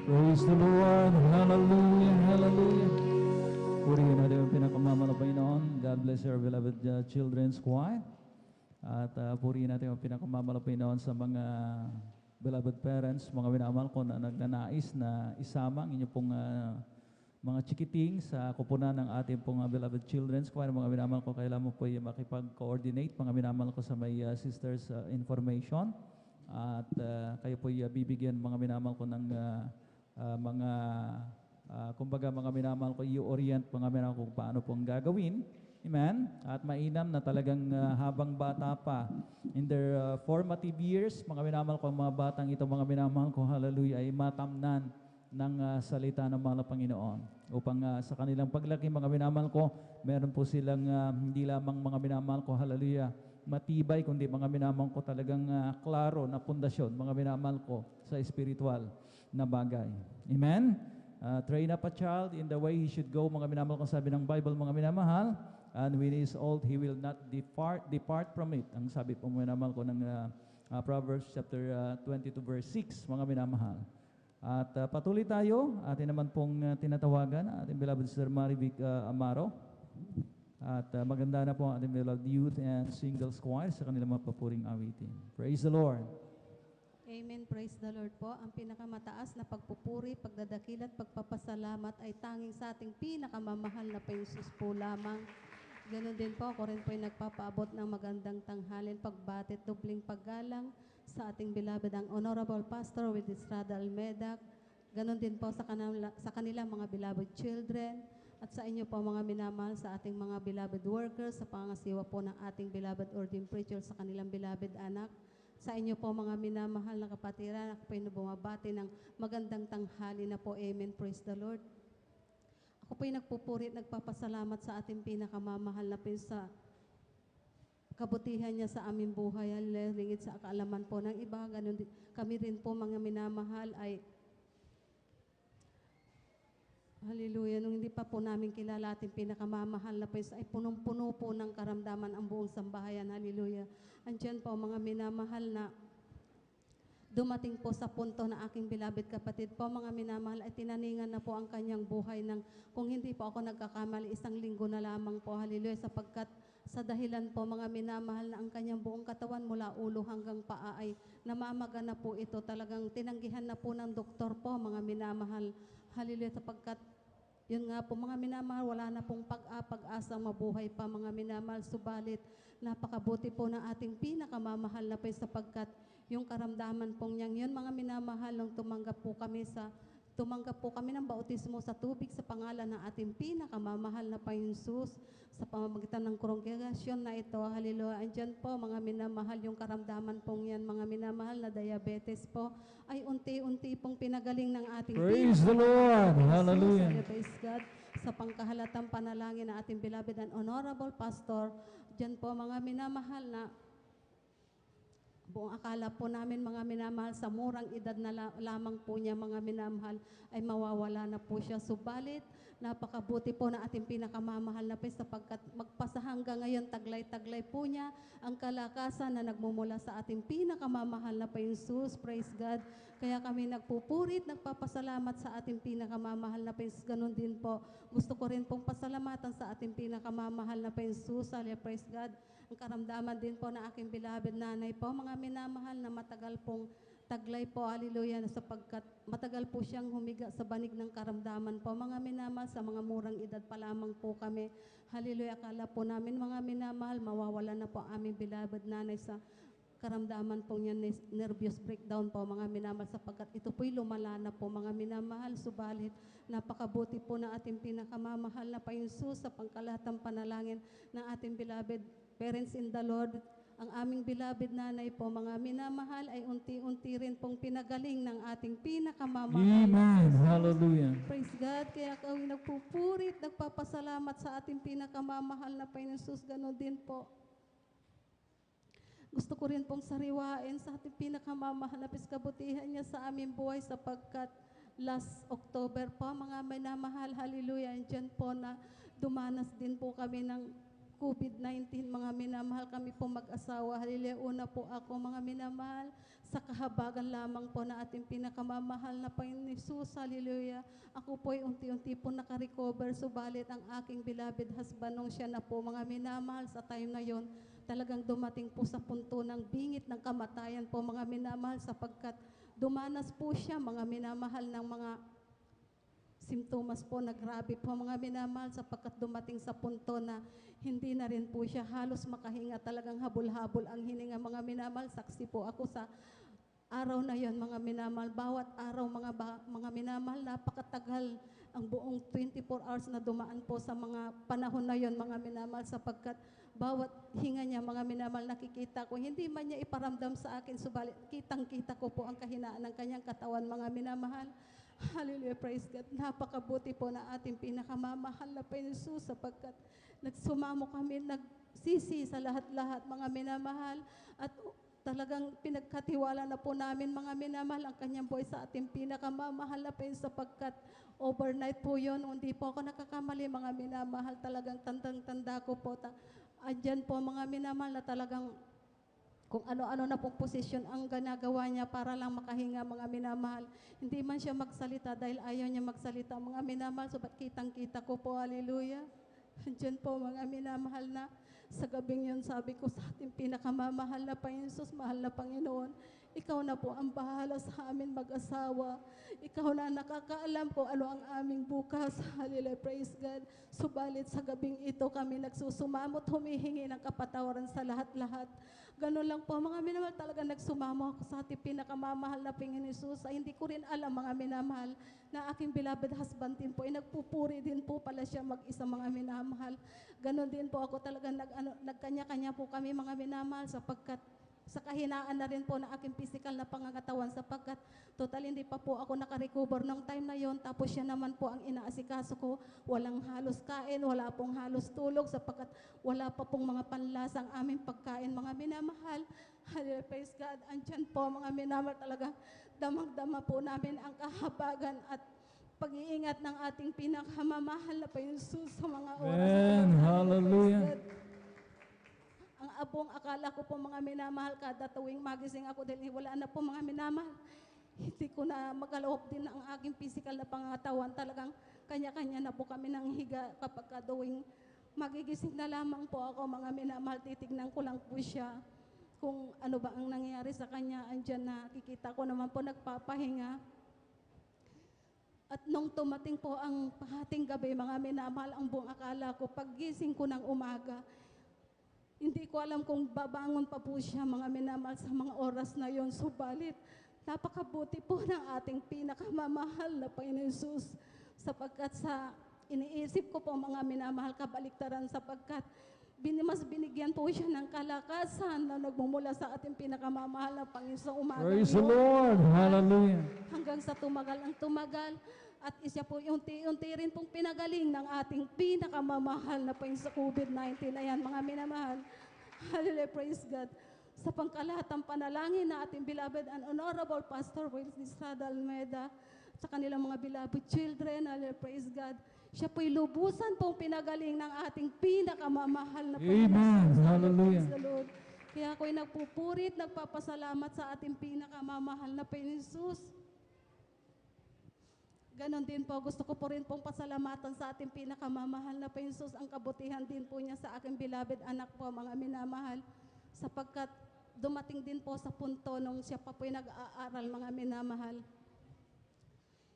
Praise the Lord. Hallelujah. Hallelujah. Purihin natin ang pinakamamahal na Panginoon. God bless our beloved children's choir. At purihin natin ang pinakamamahal na Panginoon sa mga beloved parents, mga minamahal ko na nagnanais na isama ang inyo pong mga chikiting sa kupunan ng ating pong beloved children's choir. Mga minamahal ko, kailangan mo po makipag-coordinate, mga minamahal ko, sa may sisters information. At kayo po bibigyan, mga minamahal ko, ng mga kumbaga mga minamahal ko, i-orient mga minamahal ko kung paano pong gagawin. Amen? At mainam na talagang habang bata pa, in their formative years, mga minamahal ko, mga batang ito, mga minamahal ko, hallelujah, ay matamnan ng salita ng mahal na Panginoon. Upang sa kanilang paglaki, mga minamahal ko, meron po silang hindi lamang mga minamahal ko, hallelujah, matibay, kundi mga minamahal ko talagang klaro na pundasyon, mga minamahal ko, sa spiritual na bagay. Amen? Train up a child in the way he should go, mga minamahal ko, sabi ng Bible, mga minamahal, and when he is old, he will not depart from it. Ang sabi po, mga minamahal ko, ng Proverbs chapter 22 verse 6, mga minamahal. At patuloy tayo, atin naman pong tinatawagan, ating beloved Sister Marivic Amaro. At maganda na po ang ating beloved youth and singles choir sa kanilang mapapuring awitin. Praise the Lord. Amen. Praise the Lord po. Ang pinakamataas na pagpupuri, pagdadakil at pagpapasalamat ay tanging sa ating pinakamamahal na Jesus po lamang. Ganon din po, ako rin po ay nagpapaabot ng magandang tanghalin, pagbatit, dubling paggalang sa ating beloved ang Honorable Pastor with Estrada Almeida. Ganon din po sa kanilang mga beloved children at sa inyo po mga minamahal sa ating mga beloved workers, sa pangasiwa po ng ating beloved ordained preacher sa kanilang beloved anak. Sa inyo po mga minamahal na kapatiran, ako po ay bumabati ng magandang tanghali na po. Amen. Praise the Lord. Ako po'y nagpupuri at nagpapasalamat sa ating pinakamamahal na Panginoon sa kabutihan niya sa aming buhay. Lingid sa kaalaman po ng iba. Ganun din, kami rin po mga minamahal ay hallelujah. Nung hindi pa po namin kilala ating pinakamamahal na Panginoon ay punong-puno po ng karamdaman ang buong sambahayan. Hallelujah. Andiyan po mga minamahal na dumating po sa punto na aking beloved kapatid po, mga minamahal, ay tinaningan na po ang kanyang buhay ng, kung hindi po ako nagkakamali, 1 linggo na lamang po, hallelujah, sapagkat sa dahilan po, mga minamahal, na ang kanyang buong katawan mula ulo hanggang paa ay namamaga na po ito, talagang tinanggihan na po ng doktor po, mga minamahal, hallelujah, sapagkat yun nga po, mga minamahal, wala na pong pag-asang mabuhay pa, mga minamahal, subalit napakabuti po ng ating pinakamamahal na po sapagkat yung karamdaman pong niyang yun, mga minamahal, nung tumanggap po kami ng bautismo sa tubig sa pangalan ng ating pinakamamahal na Panginoon Jesus sa pamamagitan ng kongregasyon na ito, hallelujah. Andyan po, mga minamahal, yung karamdaman pong yan, mga minamahal, na diabetes po, ay unti-unti pong pinagaling ng ating Praise the Lord. Hallelujah. Praise God. Sa pangkahalatang panalangin ng ating beloved and honorable pastor, dyan po, mga minamahal, na buong akala po namin, mga minamahal, sa murang edad na lamang po niya, mga minamahal, ay mawawala na po siya. Subalit, napakabuti po na ating pinakamamahal na po sapagkat magpasa hanggang ngayon, taglay-taglay po niya ang kalakasan na nagmumula sa ating pinakamamahal na Panginoon Jesus. Praise God. Kaya kami nagpupurit, nagpapasalamat sa ating pinakamamahal na Panginoon Jesus. Ganon din po. Gusto ko rin pong pasalamatan sa ating pinakamamahal na Panginoon Jesus. Hallelujah. Praise God. Ang karamdaman din po na aking beloved nanay po, mga minamahal, na matagal pong taglay po, hallelujah, sapagkat matagal po siyang humiga sa banig ng karamdaman po. Mga minamahal, sa mga murang edad pa lamang po kami, hallelujah, akala po namin, mga minamahal, mawawala na po ang aming beloved nanay sa karamdaman po niya, nervous breakdown po, mga minamahal, sapagkat ito po'y lumala na po, mga minamahal. Subalit, napakabuti po na ating pinakamamahal na Panginoon Jesus sa pangkalahatang panalangin ng ating beloved parents in the Lord. Ang aming beloved nanay po, mga minamahal, ay unti-unti rin pong pinagaling ng ating pinakamamahal. Amen. Hallelujah. Praise God. Kaya kami nagpupurit, nagpapasalamat sa ating pinakamamahal na Panginoon Jesus. Ganon din po. Gusto ko rin pong sariwain sa ating pinakamamahal na kabutihan niya sa aming buhay sapagkat last October po, mga minamahal, hallelujah, andyan po na dumanas din po kami ng COVID-19, mga minamahal, kami po mag-asawa. Hallelujah. Una po ako, mga minamahal, sa kahabagan lamang po na ating pinakamamahal na Panginoon Jesus. Hallelujah. Ako po ay unti-unti po nakarecover, subalit ang aking beloved husband, nung siya na po, mga minamahal, sa time na yon, talagang dumating po sa punto ng bingit ng kamatayan po, mga minamahal, sapagkat dumanas po siya, mga minamahal, ng mga simptomas po na grabe po, mga minamahal, sapagkat dumating sa punto na hindi na rin po siya halos makahinga, talagang habol-habol ang hininga, mga minamahal. Saksi po ako sa araw na yon, mga minamahal. Bawat araw, mga minamahal, napakatagal ang buong 24 hours na dumaan po sa mga panahon na yon, mga minamahal, sapagkat bawat hinga niya, mga minamahal, nakikita ko, hindi man niya iparamdam sa akin, subalit kitang-kita ko po ang kahinaan ng kanyang katawan, mga minamahal. Hallelujah, praise God. Napakabuti po na ating pinakamamahal na Panginoon Jesus, sapagkat nagsumamo kami, nagsisi sa lahat-lahat, mga minamahal, at talagang pinagkatiwala na po namin, mga minamahal, ang kanyang buhay sa ating pinakamamahal na Panginoon, sapagkat overnight po yun, hindi po ako nakakamali, mga minamahal, talagang tandang-tanda ko po, andyan po, mga minamahal, na talagang kung ano-ano na pong posisyon ang ginagawa niya para lang makahinga, mga minamahal. Hindi man siya magsalita dahil ayaw niya magsalita, mga minamahal. So, kitang-kita ko po, hallelujah. Diyan po, mga minamahal, na sa gabing yun, sabi ko sa ating pinakamamahal na Panginoon Jesus, mahal na Panginoon, ikaw na po ang bahala sa amin mag-asawa. Ikaw na nakakaalam ko ano ang aming bukas. Hallelujah, praise God. Subalit sa gabing ito kami nagsusumamot, humihingi ng kapatawaran sa lahat-lahat. Ganun lang po, mga minamahal, talaga nagsumamo ako sa ating pinakamamahal na Panginoon Jesus. Ay, hindi ko rin alam, mga minamahal, na aking beloved husband din po, ay nagpupuri din po pala siya mag-isa, mga minamahal. Ganun din po ako, talaga nagkanya-kanya po kami, mga minamahal, sapagkat sa kahinaan na rin po na aking physical na pangangatawan, sapagkat total hindi pa po ako nakarecover ng time na yon. Tapos siya naman po ang inaasikaso ko, walang halos kain, wala pong halos tulog, sapagkat wala pa pong mga panlasang aming pagkain, mga minamahal. Hallelujah, praise God. Andyan po, mga minamahal, talaga damang-dama po namin ang kahabagan at pag-iingat ng ating pinakamamahal na Panginoon Jesus sa mga oras. Amen. Hallelujah. Ang abong akala ko po, mga minamahal, kada tuwing magising ako dahil wala na po, mga minamahal, hindi ko na magalawap din ang aking physical na pangatawan. Talagang kanya-kanya na po kami nang higa kapag kaduwing magigising na lamang po ako, mga minamahal, titignan ko lang po siya kung ano ba ang nangyayari sa kanya. Andyan na, kikita ko naman po nagpapahinga. At nung tumating po ang hating gabi, mga minamahal, ang buong akala ko, paggising ko ng umaga, hindi ko alam kung babangon pa po siya, mga minamahal, sa mga oras na yon. Subalit, napakabuti po ng ating pinakamamahal na Panginoon Jesus, sapagkat sa iniisip ko po, mga minamahal, kabaliktaran, sapagkat mas binigyan po siya ng kalakasan na nagmumula sa ating pinakamamahal na Panginoon sa umaga. Praise the Lord. Hallelujah. Hanggang sa tumagal ang tumagal, at siya po unti-unti rin pong pinagaling ng ating pinakamamahal na Panginoon sa COVID-19. Ayan, mga minamahal. Hallelujah, praise God. Sa pangkalahatang panalangin na ating beloved and honorable Pastor Wilson Estrada Almeida, sa kanilang mga beloved children, hallelujah, praise God. Siya po'y lubusan pong pinagaling ng ating pinakamamahal na Panginoon. Amen. Hallelujah. Praise the Lord. Kaya ako'y nagpupurit, nagpapasalamat sa ating pinakamamahal na Panginoon Jesus. Ganon din po, gusto ko po rin pong pasalamatan sa ating pinakamamahal na Panginoon Jesus, ang kabutihan din po niya sa aking beloved anak po, mga minamahal, sapagkat dumating din po sa punto nung siya pa po'y nag-aaral, mga minamahal.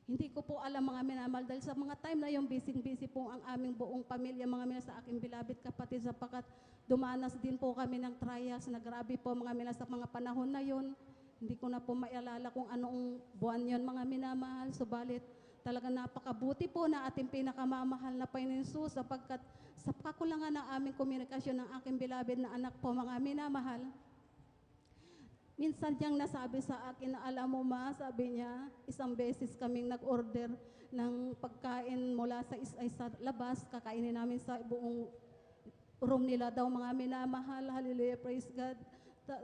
Hindi ko po alam, mga minamahal, dahil sa mga time na yung busy-busy po ang aming buong pamilya, mga minamahal, sa aking beloved kapatid, sapagkat dumanas din po kami ng trials na grabe po, mga minamahal, sa mga panahon na yon. Hindi ko na po maialala kung anong buwan yon, mga minamahal, subalit talaga napakabuti po na ating pinakamamahal na Panginoon Jesus, sapagkat sa kakulangan ng aming komunikasyon ng aking beloved na anak po, mga minamahal, minsan niyang nasabi sa akin na, alam mo ma, sabi niya, isang beses kaming nag-order ng pagkain mula sa labas, kakainin namin sa buong room nila daw, mga minamahal. Hallelujah, praise God.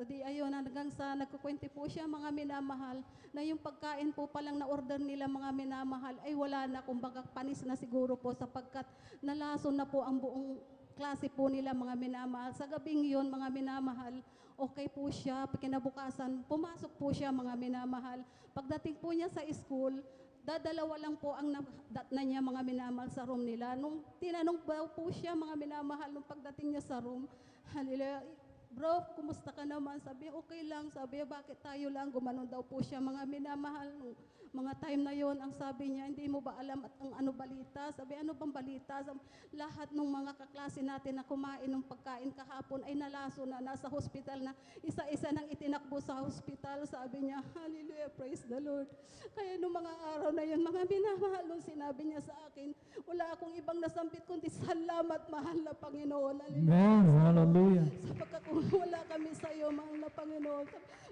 Di ayun, hanggang sa nagkukwente po siya, mga minamahal, na yung pagkain po palang na-order nila, mga minamahal, ay wala na, kumbaga panis na siguro po, sapagkat nalason na po ang buong klase po nila mga minamahal. Sa gabing yun mga minamahal, okay po siya. Kinabukasan, pumasok po siya mga minamahal. Pagdating po niya sa school, dadalawa lang po ang na niya mga minamahal sa room nila. Nung tinanong po siya mga minamahal, nung pagdating niya sa room, hallelujah, bro, kumusta ka naman? Sabi, okay lang. Sabi, bakit tayo lang? Gumanon daw po siya mga minamahal. Nung mga time na yon, ang sabi niya, hindi mo ba alam at ang ano balita? Sabi, ano bang balita? Sabi, lahat ng mga kaklase natin na kumain ng pagkain kahapon ay nalaso na, nasa hospital na, isa-isa nang itinakbo sa hospital. Sabi niya, hallelujah, praise the Lord. Kaya nung mga araw na yun, mga minamahal, nung sinabi niya sa akin, wala akong ibang nasambit kundi salamat, mahal na Panginoon. Amen. Hallelujah. Sapagkat kung wala kami sa iyo, mahal na Panginoon,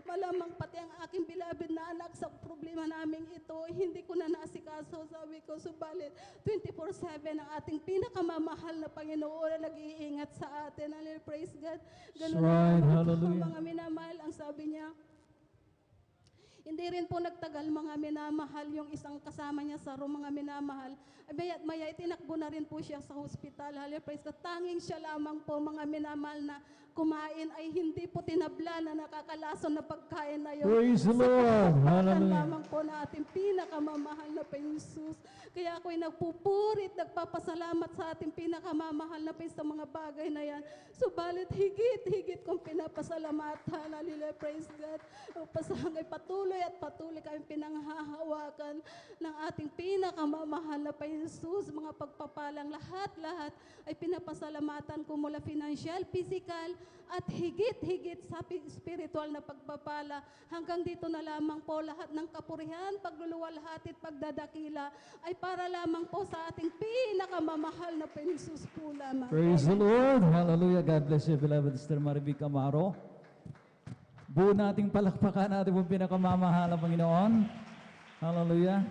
malamang pati ang aking bilabid na anak sa problema namin ito, hindi ko na naasikaso. Sabi ko, subalit 24/7 ang ating pinakamamahal na Panginoon na nag-iingat sa atin. Hallelujah, praise God. Ganun Right, na hallelujah. mga minamahal, ang sabi niya, hindi rin po nagtagal mga minamahal yung isang kasama niya sa room mga minamahal. Maya't maya itinakbo na rin po siya sa hospital. Hallelujah, praise God. Tanging siya lamang po mga minamahal na kumain ay hindi po tinabla na nakakalason na pagkain na yun. Praise the Lord. Hallelujah. Lamang po na ating pinakamamahal na Jesus. Kaya ako'y nagpupurit, nagpapasalamat sa ating pinakamamahal na sa mga bagay na yan. Subalit higit kong pinapasalamatan. Hallelujah, praise God. Pasangay patuloy at patuloy kayong pinanghahawakan ng ating pinakamamahal na Jesus. Mga pagpapalang lahat ay pinapasalamatan ko mula financial, physical, at higit sa spiritual na pagpapala. Hanggang dito na lamang po lahat ng kapurihan, pagluluwalhati at pagdadakila ay para lamang po sa ating pinakamamahal na Jesus po lamang. Praise the Lord. Hallelujah. God bless you, beloved Sister Marivic Amaro. Buo nating palakpakan natin po pinakamamahal na Panginoon. Hallelujah.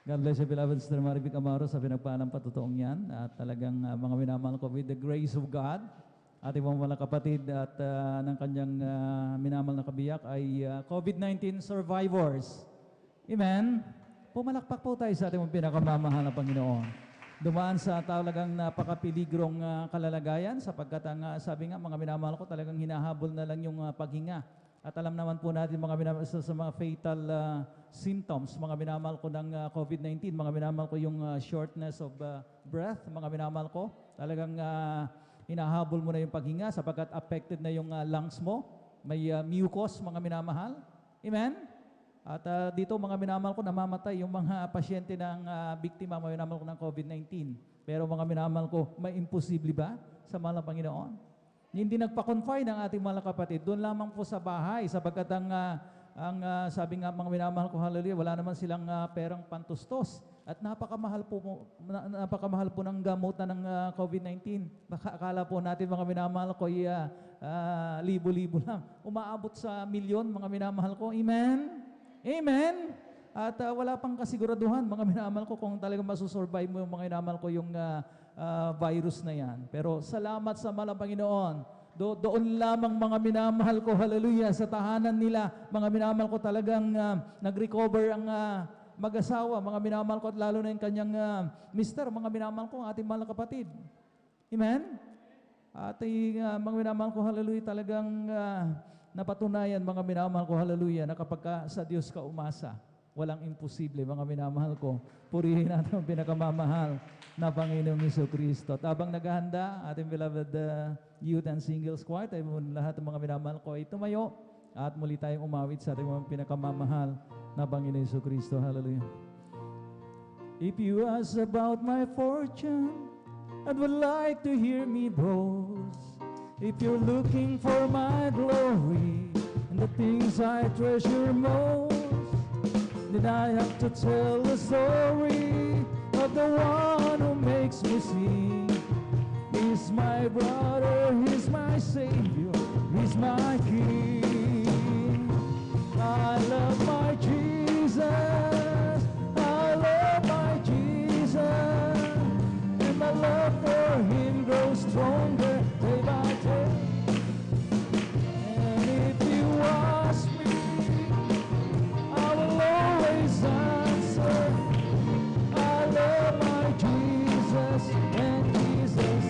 God bless you, beloved Sister Marivic Amaro, sa pinagpaalang patutuong yan. At talagang mga minamahal ko with the grace of God, ating mga kapatid at ng kanyang minamahal na kabiyak ay COVID-19 survivors. Amen? Pumalakpak po tayo sa ating mga pinakamamahal na Panginoon. Dumaan sa talagang napakapiligrong kalalagayan sapagkat ang sabi nga mga minamahal ko talagang hinahabol na lang yung paghinga. At alam naman po natin mga minamahal sa mga fatal symptoms, mga minamahal ko ng COVID-19, mga minamahal ko yung shortness of breath, mga minamahal ko, talagang hinahabol mo na yung paghinga sapagkat affected na yung lungs mo, may mucus, mga minamahal. Amen? At dito mga minamahal ko, namamatay yung mga pasyente ng biktima, mga minamahal ko ng COVID-19. Pero mga minamahal ko, may imposible ba sa mahal na Panginoon? Hindi nagpa-confine ang ating mga kapatid, doon lamang po sa bahay sapagkat ang sabi nga mga minamahal ko, hallelujah, wala naman silang perang pantustos. At napakamahal po ng gamutan ng COVID-19. Baka akala po natin mga minamahal ko, libo-libo lang. Umaabot sa milyon mga minamahal ko. Amen? Amen? At wala pang kasiguraduhan mga minamahal ko kung talagang masusurvive mo yung mga minamahal ko yung virus na yan. Pero salamat sa mahal na Panginoon. Doon lamang mga minamahal ko, hallelujah, sa tahanan nila, mga minamahal ko talagang nag-recover ang mag-asawa, mga minamahal ko at lalo na yung kanyang mister, mga minamahal ko, ang ating mahal na kapatid. Amen? At mga minamahal ko, hallelujah, talagang napatunayan, mga minamahal ko, hallelujah, na kapag sa Diyos ka umasa, walang imposible, mga minamahal ko. Purihin natin ang pinakamamahal na Panginoong Jesucristo. At habang naghahanda, ating beloved youth and singles choir, tayo lahat ng mga minamahal ko ay tumayo at muli tayong umawit sa ating mga pinakamamahal na Panginoong Jesucristo. Hallelujah. If you ask about my fortune and would like to hear me boast, if you're looking for my glory and the things I treasure most, then I have to tell the story of the one who makes me sing. He's my brother, he's my Savior, he's my King. I love my Jesus, I love my Jesus, and my love for him grows stronger day by day. And if you ask me, I will always answer, I love my Jesus, and Jesus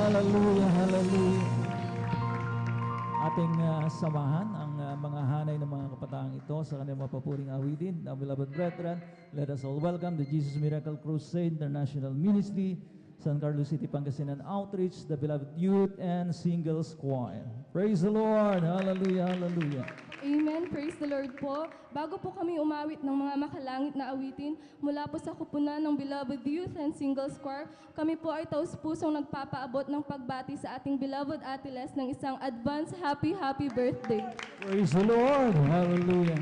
Hallelujah, hallelujah. Ating samahan ang mga hanay ng mga kapataang ito sa kanilang mapapuring awitin. Now, beloved brethren, let us all welcome the Jesus Miracle Crusade International Ministry, San Carlos City, Pangasinan Outreach, the beloved youth and singles choir. Praise the Lord! Hallelujah, hallelujah. Amen. Praise the Lord po. Bago po kami umawit ng mga makalangit na awitin mula po sa kupunan ng Beloved Youth and Singles Choir, kami po ay taus-pusong nagpapaabot ng pagbati sa ating beloved Ate Les ng isang advance happy birthday. Praise the Lord! Hallelujah.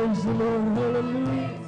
Praise the Lord, hallelujah.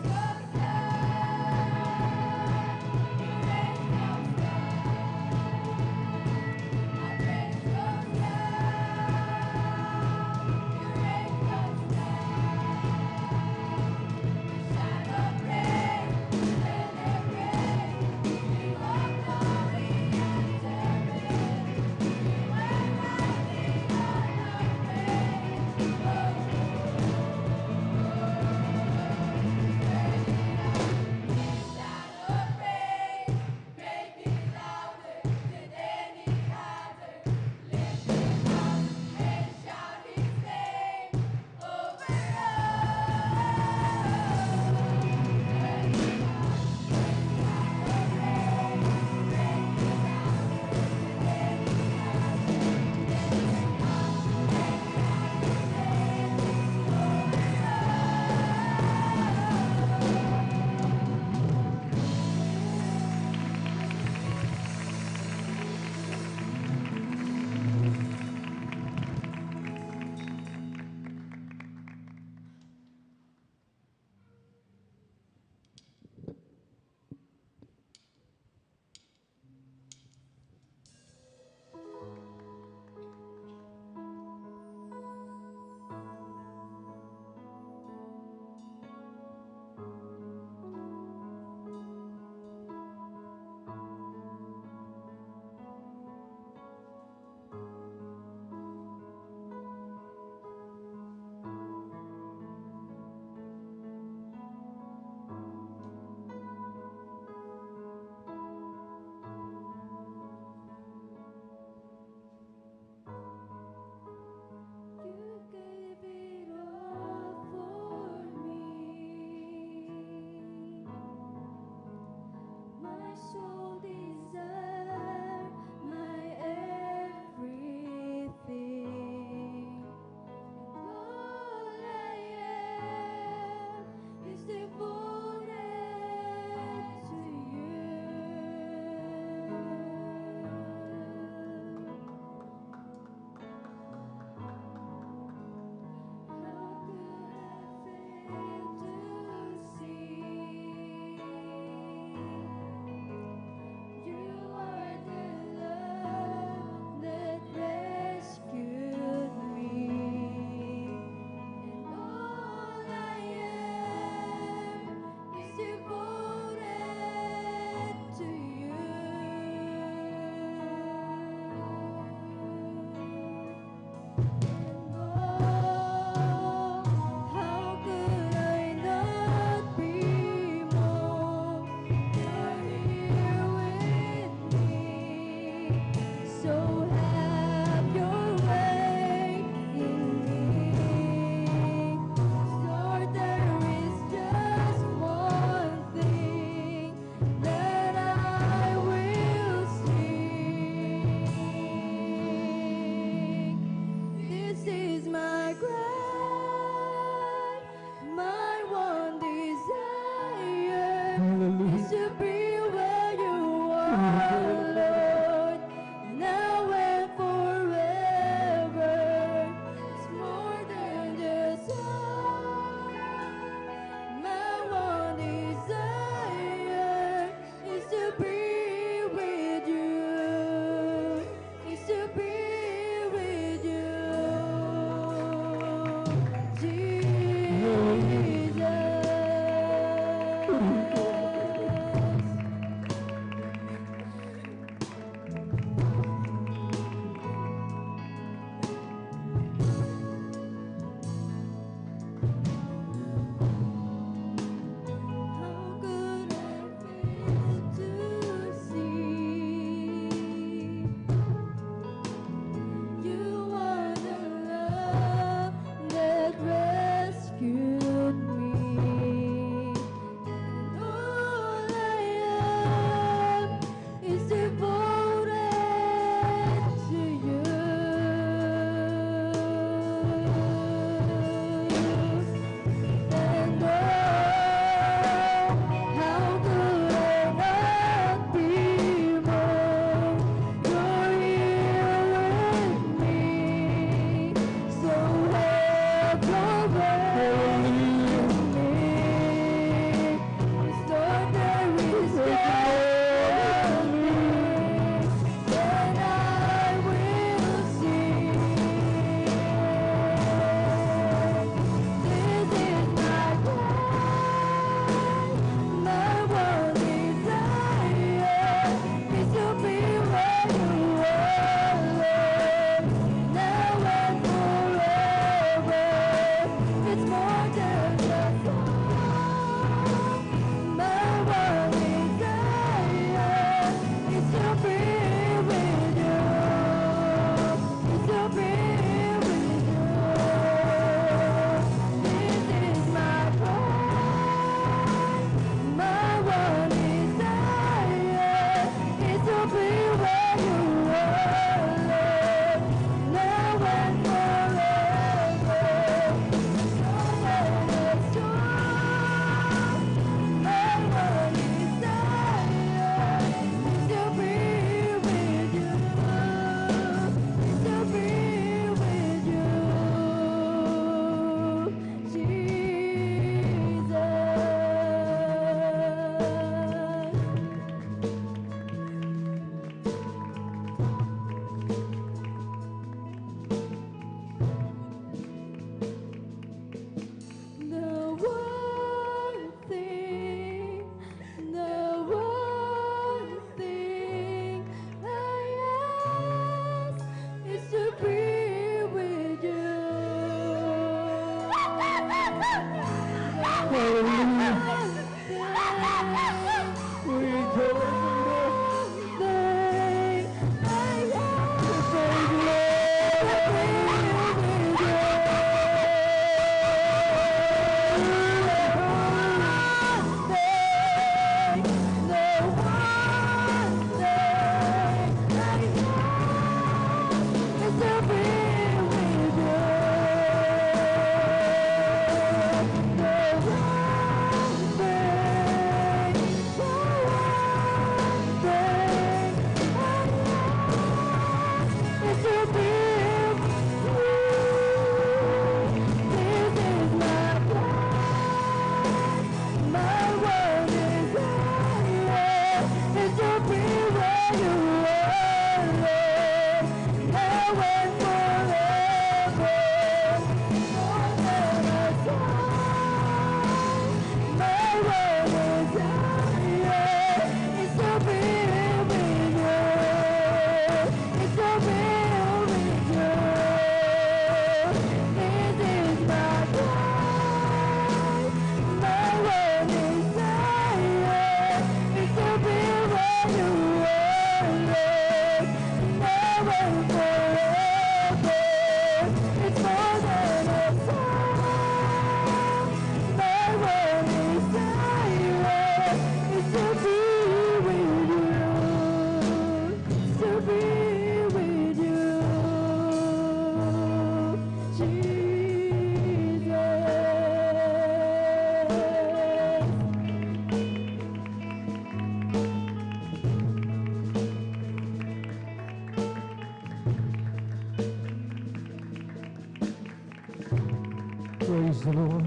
Praise the Lord.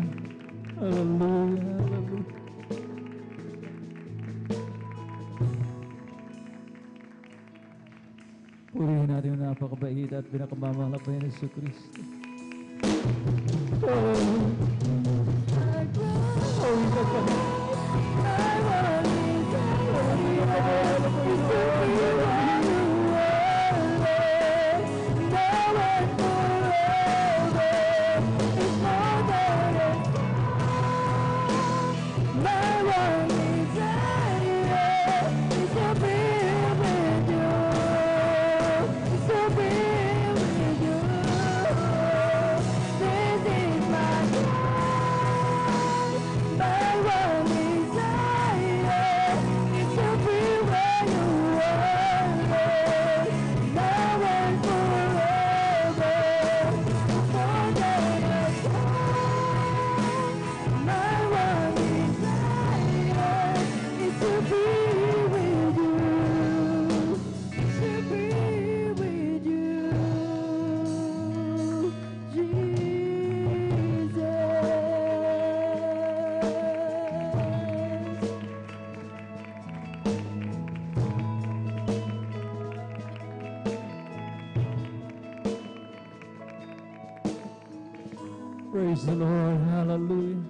Hallelujah. Hallelujah. Purihin natin yung napakabait at pinakamamahal na Panginoon Yesu Kristo. Praise the Lord. Hallelujah.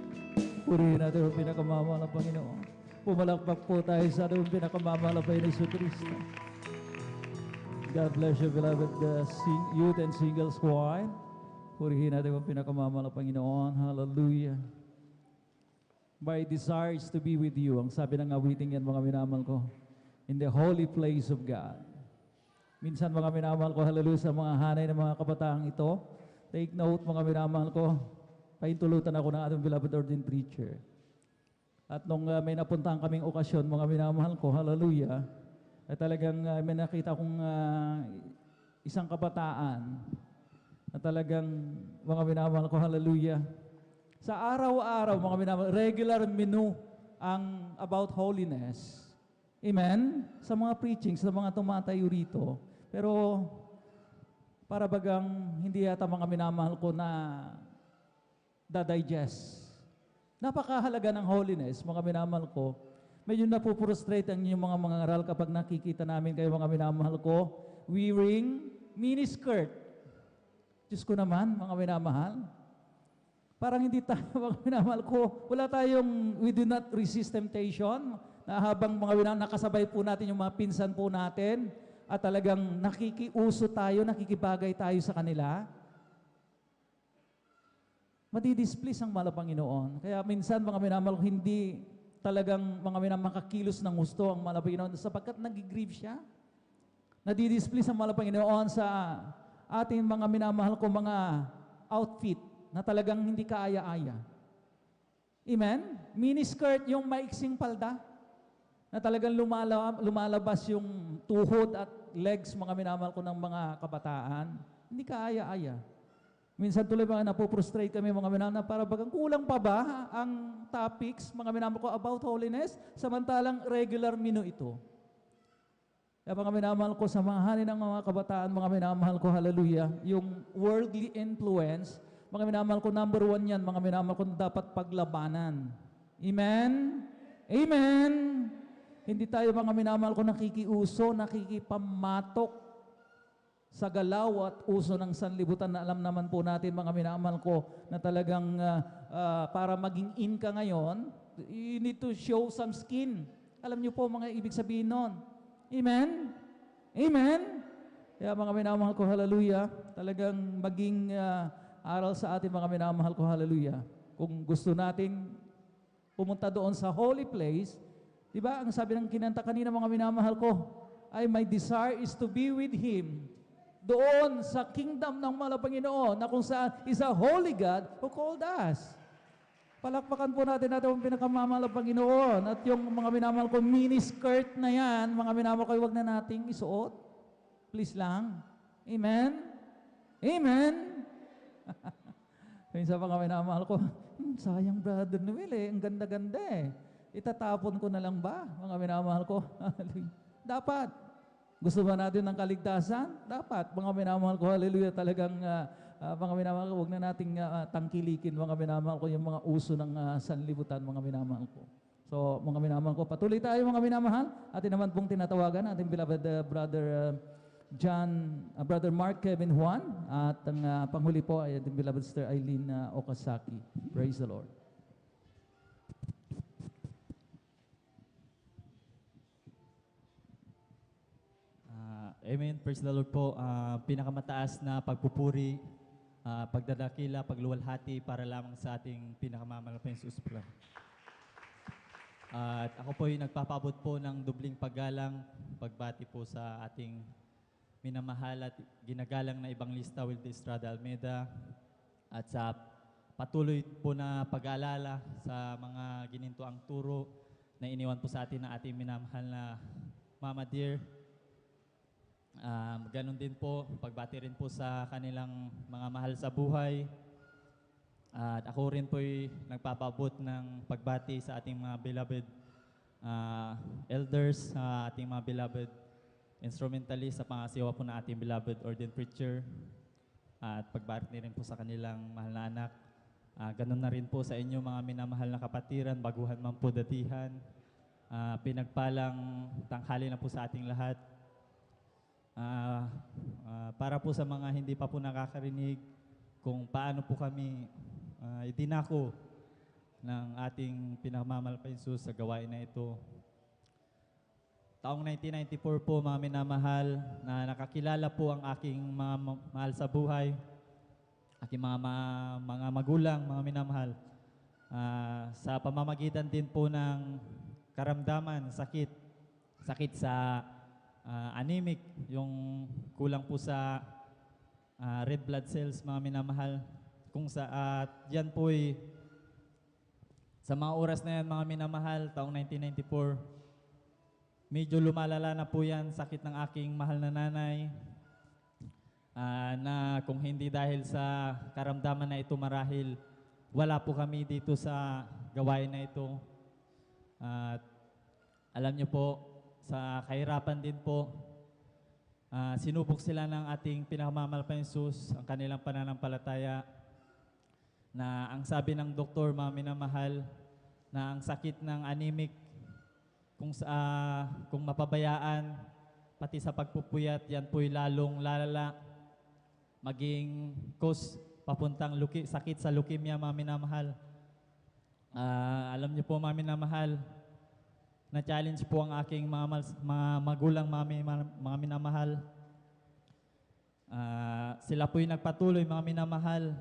Purihin natin ang pinakamamahal na Panginoon. Pumalakpak po tayo sa ating pinakamamahal na Panginoon Yesu Kristo. God bless you, beloved youth and singles choir. Purihin natin ang pinakamamahal na Panginoon. Hallelujah. My desire is to be with you. Ang sabi ng awiting yan, mga minamahal ko. In the holy place of God. Minsan mga minamahal ko, hallelujah, sa mga hanay ng mga kabataang ito. Take note, mga minamahal ko. Paintulutan ako ng ating beloved ordained preacher. At nung may napuntahan kaming okasyon, mga minamahal ko, hallelujah, ay talagang may nakita kong isang kabataan na talagang, mga minamahal ko, hallelujah, sa araw-araw, mga minamahal, regular menu ang about holiness. Amen? Sa mga preaching, sa mga tumatayo rito. Pero, para bagang hindi yata mga minamahal ko na da-digest. Napakahalaga ng holiness, mga minamahal ko. Medyo napuprostrate ang inyong mga mangaral kapag nakikita namin kayo, mga minamahal ko, wearing miniskirt. Diyos ko naman, mga minamahal. Parang hindi tayo, mga minamahal ko, wala tayong, we do not resist temptation, na habang mga minamahal, nakasabay po natin yung mga pinsan po natin, at talagang nakikiuso tayo, nakikibagay tayo sa kanila. Madidisplease ang mahal na Panginoon. Kaya minsan mga minamahal ko, hindi talagang mga minamakakilos ng gusto ang mahal na Panginoon sapagkat nag-grieve siya. Nadidisplease ang mahal na Panginoon sa ating mga minamahal ko mga outfit na talagang hindi kaaya-aya. Amen? Miniskirt yung maiksing palda na talagang lumalabas yung tuhod at legs mga minamahal ko ng mga kabataan. Hindi kaaya-aya. Minsan tuloy mga napoprostrate kami mga minamahal na para bagang kulang pa ba ang topics mga minamahal ko about holiness samantalang regular menu ito. Kaya mga minamahal ko, samahanin ng mga kabataan, mga minamahal ko, hallelujah, yung worldly influence, mga minamahal ko, number 1 yan, mga minamahal ko, dapat paglabanan. Amen? Amen? Hindi tayo mga minamahal ko nakikiuso, nakikipamatok sa galaw at uso ng sanlibutan na alam naman po natin mga minamahal ko na talagang para maging in ka ngayon, you need to show some skin. Alam niyo po mga ibig sabihin nun. Amen? Amen? Kaya mga minamahal ko, hallelujah, talagang maging aral sa atin mga minamahal ko, hallelujah. Kung gusto natin pumunta doon sa holy place, di ba ang sabi ng kinanta kanina mga minamahal ko, ay my desire is to be with Him doon sa kingdom ng mga Panginoon na kung saan is a holy God who called us. Palakpakan po natin ang pinakamamahal ng Panginoon at yung mga minamahal ko mini-skirt na yan, mga minamahal ko, huwag na nating isuot. Please lang. Amen? Amen? Minsan mga minamahal ko, sayang Brother Noel ang ganda-ganda Itatapon ko na lang ba, mga minamahal ko? Dapat. Gusto ba natin ng kaligtasan? Dapat. Mga minamahal ko, hallelujah, talagang mga minamahal ko, huwag na nating tangkilikin, mga minamahal ko, yung mga uso ng sanlibutan, mga minamahal ko. So, mga minamahal ko, patuloy tayo mga minamahal. Atin naman pong tinatawagan, ating beloved Brother Mark Kevin Juan, at ang panghuli po ay ating beloved Sister Eileen Okasaki. Praise the Lord. Amen. Praise the Lord po. Pinakamataas na pagpupuri, pagdadakila, pagluwalhati para lamang sa ating pinakamamahal na Jesus po. At ako po ay nagpapabot po ng dubling paggalang, pagbati po sa ating minamahal at ginagalang na ibang lista, Wilde Estrada Almeida, at sa patuloy po na pag-aalala sa mga ginintoang turo na iniwan po sa atin ng ating minamahal na Mama Dear. Ganon din po, pagbati rin po sa kanilang mga mahal sa buhay. At ako rin po ay nagpapabot ng pagbati sa ating mga beloved elders, sa ating mga beloved instrumentalist, sa pangasiwa po na ating beloved ordained preacher. At pagbati rin po sa kanilang mahal na anak. Ganon na rin po sa inyo mga minamahal na kapatiran, baguhan man po datihan. Pinagpalang tanghali na po sa ating lahat. Para po sa mga hindi pa po nakakarinig kung paano po kami idinako ng ating pinakamamahal pa Jesus sa gawain na ito. Taong 1994 po mga minamahal na nakakilala po ang aking mga mahal sa buhay, aking mga magulang, mga minamahal, sa pamamagitan din po ng karamdaman, sakit sa anemic, yung kulang po sa red blood cells, mga minamahal. Kung sa yan po sa mga oras na yan, mga minamahal, taong 1994, medyo lumalala na po yan, sakit ng aking mahal na nanay, na kung hindi dahil sa karamdaman na ito marahil, wala po kami dito sa gawain na ito. At alam niyo po, sa kahirapan din po, sinubok sila ng ating pinakamamahal pa Jesus, ang kanilang pananampalataya, na ang sabi ng doktor, mga minamahal, na ang sakit ng anemic, kung mapabayaan, pati sa pagpupuyat, yan po'y lalong lalala, maging cause papuntang sakit sa leukemia, mga minamahal. Alam niyo po, mga minamahal, na-challenge po ang aking mga magulang, mga minamahal. Sila po'y nagpatuloy, mga minamahal,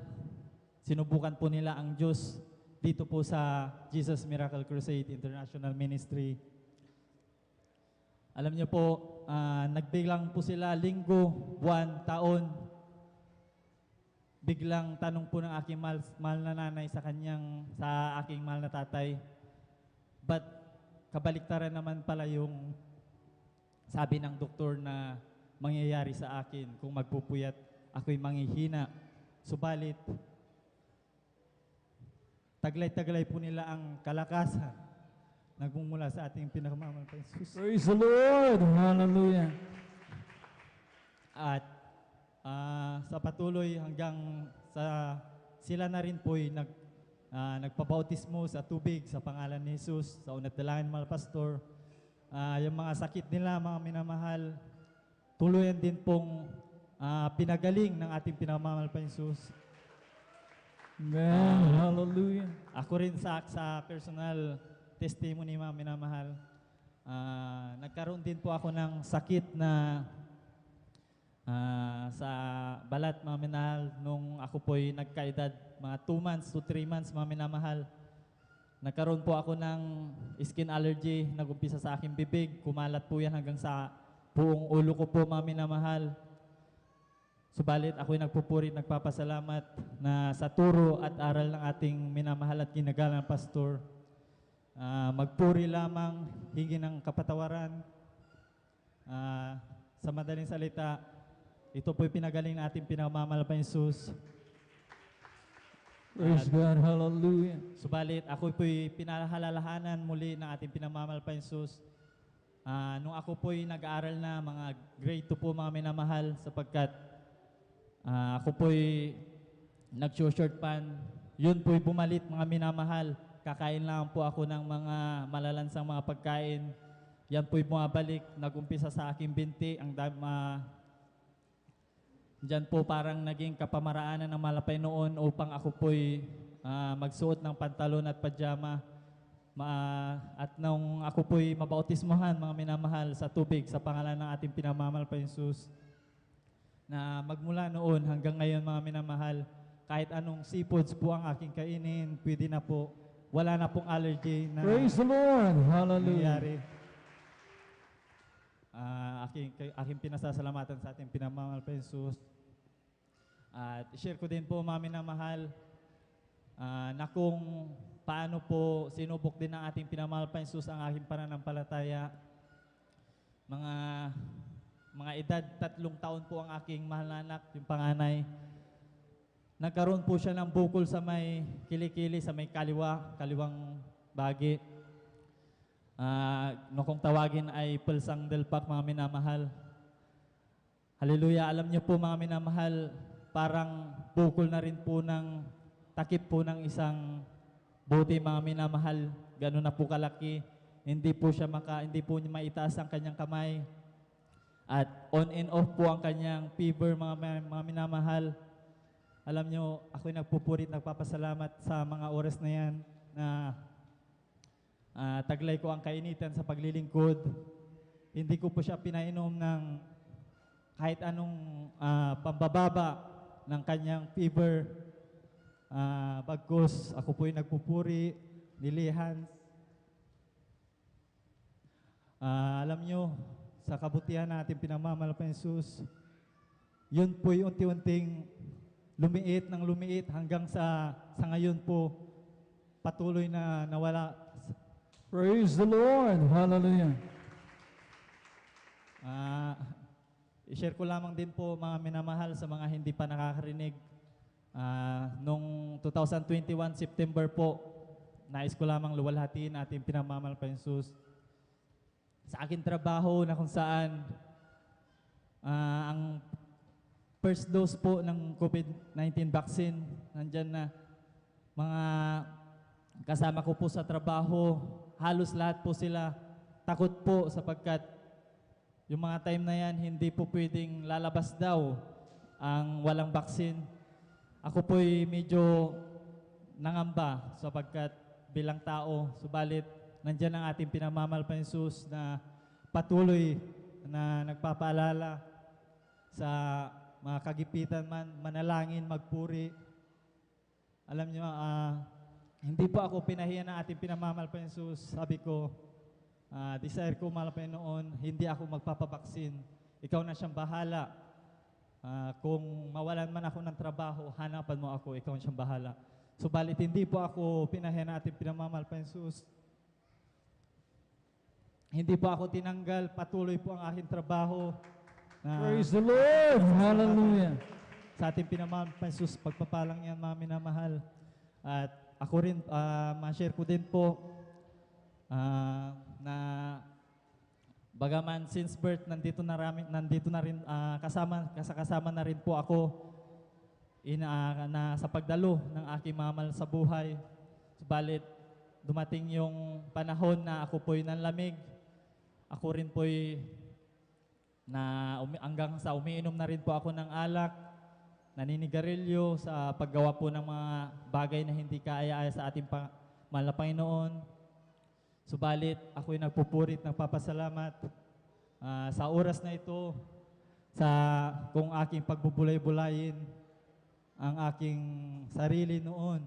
sinubukan po nila ang Diyos dito po sa Jesus Miracle Crusade International Ministry. Alam niyo po, nagbilang po sila linggo, buwan, taon. Biglang tanong po ng aking mahal na nanay sa aking mahal na tatay, but kabaliktaran naman pala yung sabi ng doktor na mangyayari sa akin kung magpupuyat ako'y manghihina. Subalit, taglay-taglay po nila ang kalakasan nagmumula sa ating pinakamamahal na Jesus. Praise the Lord! Hallelujah! At sa patuloy hanggang sa sila na rin po'y nagpabautismo sa tubig sa pangalan ni Jesus, sa unat dalangin mga pastor. Yung mga sakit nila, mga minamahal, tuluyan din pong pinagaling ng ating pinamamahal pa Jesus. Amen. Hallelujah. Ako rin sa personal testimony, mga minamahal, nagkaroon din po ako ng sakit na sa balat, mga minamahal, nung ako po'y nagkaedad, mga 2 months to 3 months, mga minamahal. Nagkaroon po ako ng skin allergy, nagumpisa sa aking bibig, kumalat po yan hanggang sa buong ulo ko po, mga minamahal. Subalit ako'y nagpupuri, nagpapasalamat na sa turo at aral ng ating minamahal at ginagalang pastor, magpuri lamang, hingi ng kapatawaran. Sa madaling salita, ito po'y pinagaling na ating pinamamahal pa Jesus. Praise God, hallelujah. Subalit, ako po'y pinahalalahanan muli ng ating pinamamahal pa Jesus. Nung ako po'y nag-aaral na mga grade 2 po, mga minamahal, sapagkat ako po'y nag-short pan. Yun po'y bumalit, mga minamahal. Kakain lang po ako ng mga malalansang mga pagkain. Yan po'y bumabalik, nag-umpisa sa aking binti. Diyan po parang naging kapamaraanan ng malapay noon upang ako po'y magsuot ng pantalon at pajama. At nung ako po'y mabautismohan, mga minamahal, sa tubig sa pangalan ng ating pinamamahal pa Jesus, na magmula noon hanggang ngayon, mga minamahal, kahit anong seafoods po ang aking kainin, pwede na po. Wala na pong allergy na Praise the Lord! Hallelujah! nangyayari. Aking pinasasalamatan sa ating pinamamahal pa Jesus. At share ko din po, mga minamahal, na kung paano po sinubok din ng ating pinamahal pa Jesus ang aking pananampalataya. Mga edad 3 taon po ang aking mahal na anak, yung panganay. Nagkaroon po siya ng bukol sa may kilikili, sa may kaliwang bagi. Kung tawagin ay pulsang delpak, mga minamahal. Hallelujah. Alam niyo po, mga minamahal, parang bukol na rin po ng takip po ng isang buti, mga minamahal. Ganun na po kalaki. Hindi po niya maitaas ang kanyang kamay. At on and off po ang kanyang fever, mga minamahal. Alam nyo, ako'y nagpupurit, nagpapasalamat sa mga oras na yan na taglay ko ang kainitan sa paglilingkod. Hindi ko po siya pinainom ng kahit anong pambababa ng kanyang fever. Bagkus, ako po'y nagpupuri, nilihan. Alam nyo, sa kabutihan natin pinamamahal pa Jesus, yun po'y unti-unting lumiit ng lumiit hanggang sa ngayon po patuloy na nawala. Praise the Lord! Hallelujah! I-share ko lamang din po, mga minamahal, sa mga hindi pa nakakarinig. Noong 2021 September po, nais ko lamang luwalhatiin ating pinamamahal pa Jesus. Sa aking trabaho na kung saan ang first dose po ng COVID-19 vaccine, nandyan na. Mga kasama ko po sa trabaho, halos lahat po sila takot po sapagkat yung mga time na yan, hindi po pwedeng lalabas daw ang walang vaccine. Ako po'y medyo nangamba sapagkat bilang tao, subalit nandiyan ang ating pinamamahal pa Jesus na patuloy na nagpapaalala sa mga kagipitan man, manalangin, magpuri. Alam niyo, hindi po ako pinahiya ng ating pinamamahal pa Jesus. Sabi ko, desire ko, mahal na Panginoon, hindi ako magpapabaksin. Ikaw na siyang bahala. Kung mawalan man ako ng trabaho, hanapan mo ako, ikaw na siyang bahala. Subalit hindi po ako pinahiya ng ating pinamamahal pa Jesus. Hindi po ako tinanggal, patuloy po ang aking trabaho. Praise the Lord! Hallelujah! Sa ating pinamahal pa Jesus, pagpapalang yan, mga minamahal. At ako rin, ma-share ko din po na bagaman since birth, nandito na rin, kasama na rin po ako na sa pagdalo ng aking mamahal sa buhay. Subalit, dumating yung panahon na ako po'y nanlamig. Ako rin po'y hanggang sa umiinom na rin po ako ng alak, naninigarilyo sa paggawa po ng mga bagay na hindi kaaya-aya sa ating mahal na Panginoon. Subalit, ako'y nagpupurit, nagpapasalamat sa oras na ito, kung aking pagbubulay-bulayin ang aking sarili noon.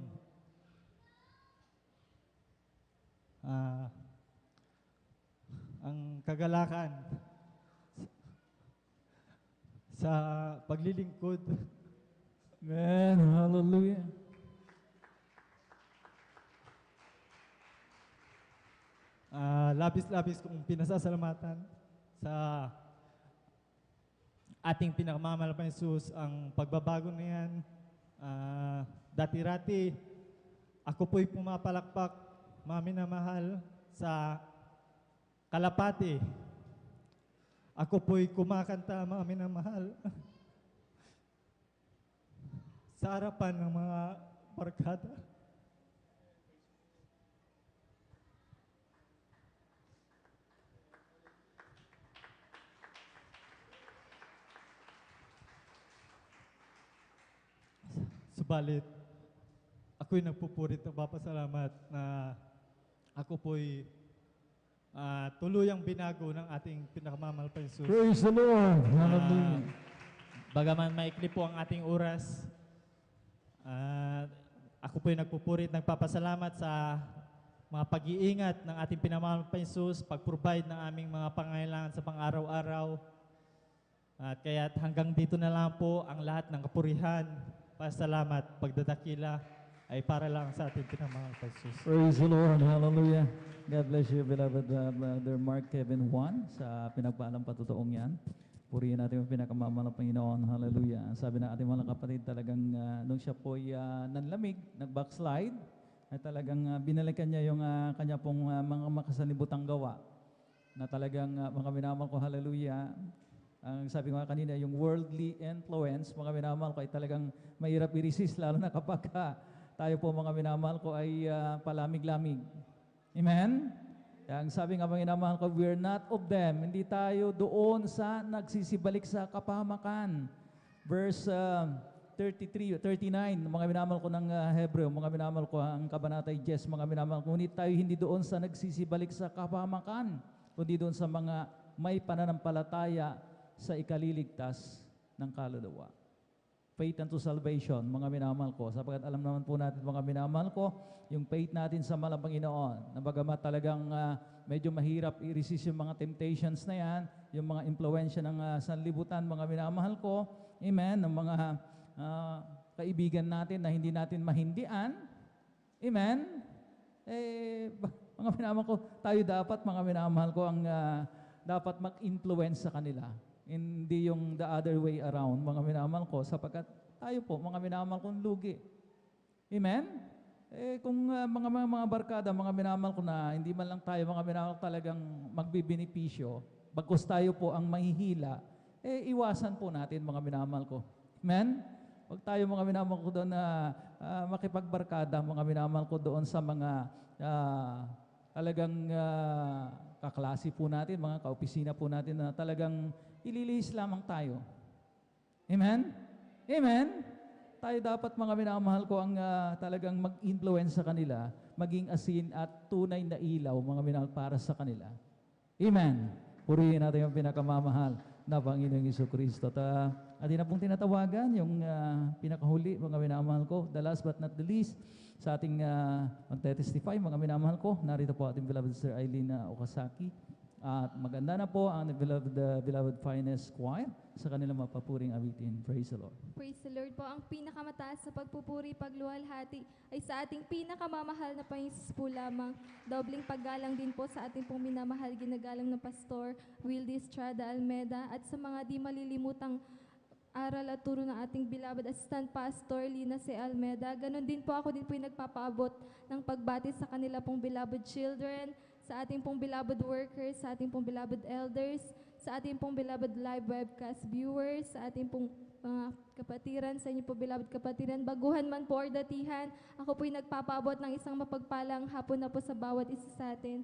Ang kagalakan sa paglilingkod. Amen. Hallelujah. Labis-labis kong pinasasalamatan sa ating pinakamamahal na Jesus ang pagbabago na yan. Dati-rati, ako po'y pumapalakpak, mga minamahal, sa kalapati. Ako po'y kumakanta, mga minamahal, sa harapan ng mga barkada. Subalit, ako'y nagpupurit ng papasalamat na ako po'y tuluyang binago ng ating pinakamamahal pa Jesus. Praise the Lord! Hallelujah! Bagaman maikli po ang ating oras, ako po'y nagpupurit, nagpapasalamat sa mga pag-iingat ng ating pinamamahal pa Jesus, pag-provide ng aming mga pangangailangan sa pang-araw-araw. At kaya hanggang dito na lang po ang lahat ng kapurihan, pasalamat, pagdadakila ay para lang sa ating pinamahal pa Jesus. Praise the Lord. Hallelujah. God bless you, beloved Brother Mark Kevin Juan, sa pinagpaalang patutuong yan. Purihin natin yung pinakamamahal ng Panginoon. Hallelujah. Sabi ng ating mga kapatid, talagang nung siya po'y nanlamig, nag-backslide, ay talagang binalikan niya yung kanya pong mga makasanibutang gawa na talagang mga minamahal ko, hallelujah. Ang sabi ko nga kanina, yung worldly influence, mga minamahal ko, ay talagang mahirap i-resist, lalo na kapag tayo po mga minamahal ko ay palamig-lamig. Amen? Ang sabi nga mga minamahal ko, we're not of them. Hindi tayo doon sa nagsisibalik sa kapahamakan. Verse 39, mga minamahal ko ng Hebreo, mga minamahal ko ang kabanata 10, mga minamahal ko, ngunit tayo hindi doon sa nagsisibalik sa kapahamakan, kundi doon sa mga may pananampalataya sa ikaliligtas ng kaluluwa. Faith unto salvation, mga minamahal ko. Sapagkat alam naman po natin, mga minamahal ko, yung faith natin sa malang Panginoon, na bagamat talagang medyo mahirap i-resist yung mga temptations na yan, yung mga impluensya ng sanlibutan, mga minamahal ko, amen, ng mga kaibigan natin na hindi natin mahindian, amen, mga minamahal ko, tayo dapat, mga minamahal ko, ang dapat mag-influence sa kanila. Hindi yung the other way around, mga minamahal ko, sapagkat tayo po, mga minamahal kong lugi. Amen? Kung mga barkada, mga minamahal ko na hindi man lang tayo, mga minamahal talagang magbibenepisyo, bagkus tayo po ang mahihila, iwasan po natin, mga minamahal ko. Amen? Huwag tayo, mga minamahal ko doon na makipagbarkada, mga minamahal ko doon sa mga talagang kaklase po natin, mga kaopisina po natin na talagang ililihis lamang tayo. Amen? Amen? Tayo dapat, mga minamahal ko, ang talagang mag-influence sa kanila, maging asin at tunay na ilaw, mga minamahal, para sa kanila. Amen? Purihin natin yung pinakamamahal na Panginoong Jesucristo. atin na pong tinatawagan yung pinakahuli, mga minamahal ko. The last but not the least, sa ating magte-testify, mga minamahal ko, narito po ating beloved Sir Eileen Okasaki. At maganda na po ang beloved Finest Choir sa kanilang mapapuring awitin. Praise the Lord. Praise the Lord po. Ang pinakamataas na pagpupuri, pagluwalhati ay sa ating pinakamamahal na Panginoon po lamang. Dobling paggalang din po sa ating pong minamahal ginagalang na Pastor Wildy Estrada Almeda at sa mga di malilimutang aral at turo ng ating beloved Assistant Pastor Lina C. Almeda. Ganon din po ako din po yung nagpapaabot ng pagbati sa kanila pong beloved children, sa ating pong beloved workers, sa ating pong beloved elders, sa ating pong beloved live webcast viewers, sa ating pong mga kapatiran, sa inyo po beloved kapatiran, baguhan man po or datihan, ako po'y nagpapaabot ng isang mapagpalang hapon na po sa bawat isa sa atin.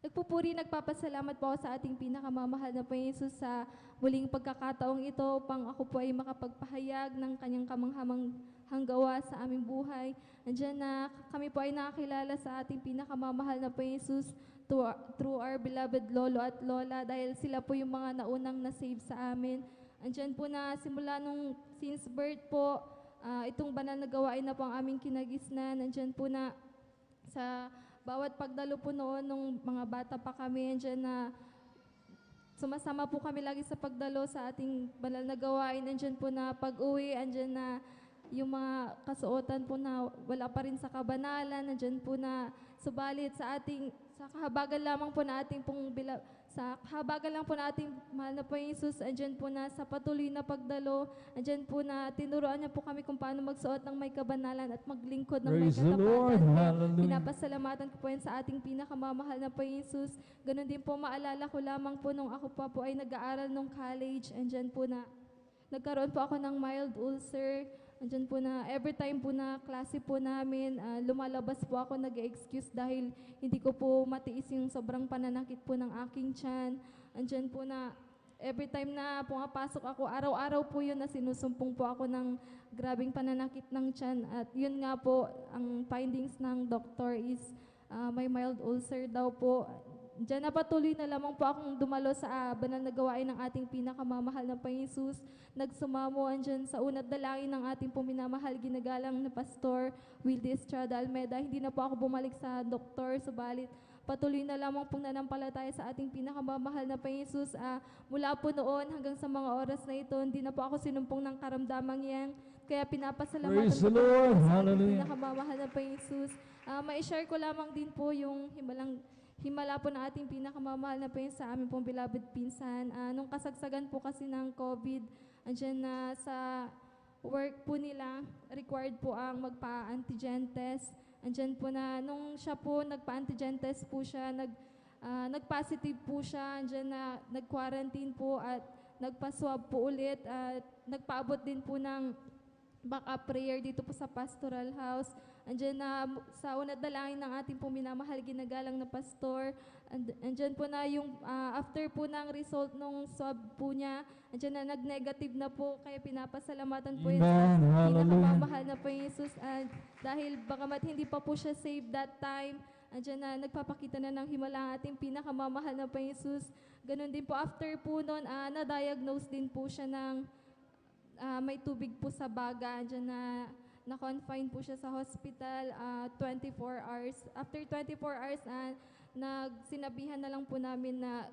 Nagpupuri, nagpapasalamat po ako sa ating pinakamamahal na Panginoon Jesus sa muling pagkakataong ito upang ako po ay makapagpahayag ng kanyang kamanghamang hanggawa sa aming buhay. Andiyan na kami po ay nakakilala sa ating pinakamamahal na Panginoon Jesus through our beloved lolo at lola dahil sila po yung mga naunang na-save sa amin. Andiyan po na simula nung since birth po, itong banal na gawain na po ang aming kinagisnan. Andiyan po na sa bawat pagdalo po noon nung mga bata pa kami, andiyan na sumasama po kami lagi sa pagdalo sa ating banal na gawain. Andiyan po na pag-uwi, andiyan na yung mga kasuotan po na wala pa rin sa kabanalan, nandiyan po na subalit sa ating, sa kahabagan lamang po na ating pong sa kahabagan lang po na ating mahal na Panginoon Jesus, andyan po na sa patuloy na pagdalo, andyan po na tinuruan niya po kami kung paano magsuot ng may kabanalan at maglingkod ng may Praise the Lord. katapatan. Hallelujah. Pinapasalamatan ko po yan sa ating pinakamamahal na Panginoon Jesus. Ganon din po maalala ko lamang po nung ako pa po ay nag-aaral nung college, andyan po na nagkaroon po ako ng mild ulcer. Andyan po na, every time po na klase po namin, lumalabas po ako nag-excuse dahil hindi ko po matiis yung sobrang pananakit po ng aking tiyan. Andyan po na, every time na pumapasok ako, araw-araw po yun na sinusumpong po ako ng grabing pananakit ng tiyan. At yun nga po, ang findings ng doktor is may mild ulcer daw po. Diyan na patuloy na lamang po akong dumalo sa banal na gawain ng ating pinakamamahal na Panginoon Jesus. Nagsumamo andyan sa unat dalangin ng ating puminamahal ginagalang na Pastor Wildy Estrada Almeda. Hindi na po ako bumalik sa doktor, subalit patuloy na lamang pong nanampalataya sa ating pinakamamahal na Panginoon Jesus. Mula po noon hanggang sa mga oras na ito, hindi na po ako sinumpong ng karamdamang yan. Kaya pinapasalamatan Praise ko the po Lord. sa ating Hallelujah. pinakamamahal na Panginoon Jesus. Ma-share ko lamang din po yung himala po ng ating pinakamamahal na Panginoon sa aming pong beloved pinsan. Nung kasagsagan po kasi ng COVID, andyan na sa work po nila, required po ang magpa-antigen test. Andyan po na, nung siya po nagpa-antigen test po siya, nag-positive po siya, andyan na nag-quarantine po at nagpa-swab po ulit at nagpaabot din po ng backup prayer dito po sa pastoral house. Andyan na sa unat dalangin ng ating pong minamahal ginagalang na pastor. Andyan po na yung after po ng result ng swab po niya, andyan na nag-negative na po, kaya pinapasalamatan po yun sa pinakamamahal na po yung Jesus. Dahil bagamat hindi pa po siya saved that time, andyan na nagpapakita na ng himala ang ating pinakamamahal na po yung Jesus. Ganon din po after po nun, na-diagnose din po siya ng may tubig po sa baga. Andyan na-confine po siya sa hospital 24 hours. After 24 hours, sinabihan na lang po namin na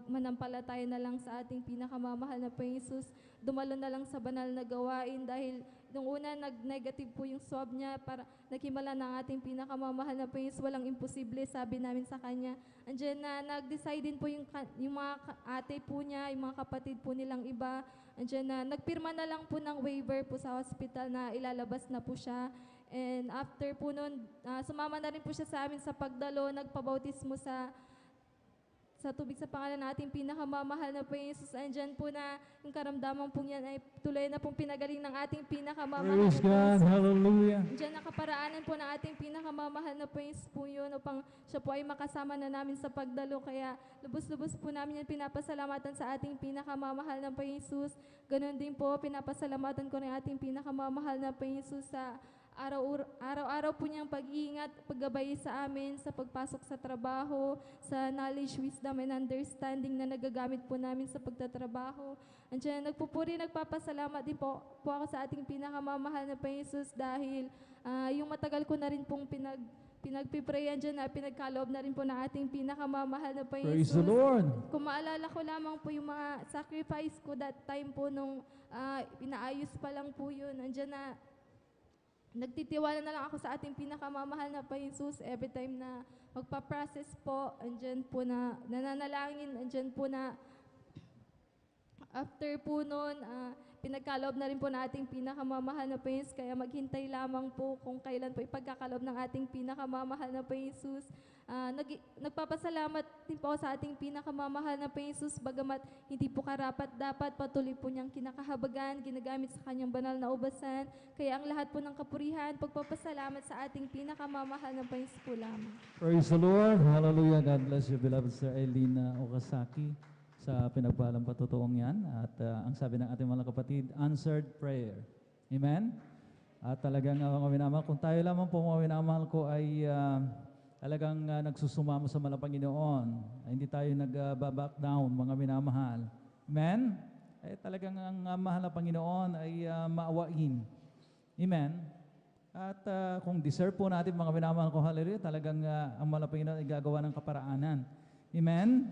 manampalataya na lang sa ating pinakamamahal na Panginoon Jesus. Dumalo na lang sa banal na gawain dahil nung una nag-negative po yung swab niya para naghimala ng ating pinakamamahal na Panginoon Jesus. Walang imposible, sabi namin sa kanya. Andiyan na nag-decide din po yung mga ate po niya, yung mga kapatid po nilang iba. Andiyan na nagpirma na lang po ng waiver po sa hospital na ilalabas na po siya. And after po nun, sumama na rin po siya sa amin sa pagdalo, nagpabautismo sa tubig sa pangalan nating pinakamamahal na Panginoon Jesus. Andyan po na yung karamdaman po yan ay tuloy na pong pinagaling ng ating pinakamamahal Praise na God. Panginoon. Hallelujah. Andyan nakaparaanan po ng ating pinakamamahal na Panginoon po yun upang siya po ay makasama na namin sa pagdalo. Kaya lubos-lubos po namin yan pinapasalamatan sa ating pinakamamahal na Panginoon Jesus. Ganon din po, pinapasalamatan ko ng ating pinakamamahal na Panginoon Jesus sa araw-araw po niyang pag-iingat, paggabay sa amin sa pagpasok sa trabaho, sa knowledge, wisdom, and understanding na nagagamit po namin sa pagtatrabaho. Andiyan, nagpapasalamat din po ako sa ating pinakamamahal na Panginoon Jesus dahil yung matagal ko na rin pong pinagpiprayan dyan na pinagkaloob na rin po na ating pinakamamahal na Panginoon Praise Jesus. the Lord. Kung maalala ko lamang po yung mga sacrifice ko that time po nung inaayos pa lang po yun. Andiyan na, nagtitiwala na lang ako sa ating pinakamamahal na Panginoon Jesus every time na magpa-process po. Andiyan po na nananalangin, andiyan po na after po nun, pinagkaloob na rin po na ating pinakamamahal na Panginoon Jesus. Kaya maghintay lamang po kung kailan po ipagkakaloob ng ating pinakamamahal na Panginoon Jesus. Nagpapasalamat din po ako sa ating pinakamamahal na Panginoon Jesus, bagamat hindi po karapat-dapat, patuloy po niyang kinakahabagan, ginagamit sa kanyang banal na ubasan. Kaya ang lahat po ng kapurihan, pagpapasalamat sa ating pinakamamahal na Panginoon Jesus po lamang. Praise the Lord. Hallelujah. God bless you, beloved Sir Elena Okasaki, sa pinagpalang patutuong yan. At ang sabi ng ating mga kapatid, answered prayer. Amen? At talagang mga minamahal, kung tayo lamang po mga minamahal ko ay talagang nagsusumamo sa Panginoon, hindi tayo nag-back down mga minamahal. Amen? Eh talagang ang mahal na Panginoon ay maawain. Amen? At kung deserve po natin mga minamahal ko, hallelujah, talagang ang mahal na Panginoon ay gagawa ng kaparaanan. Amen?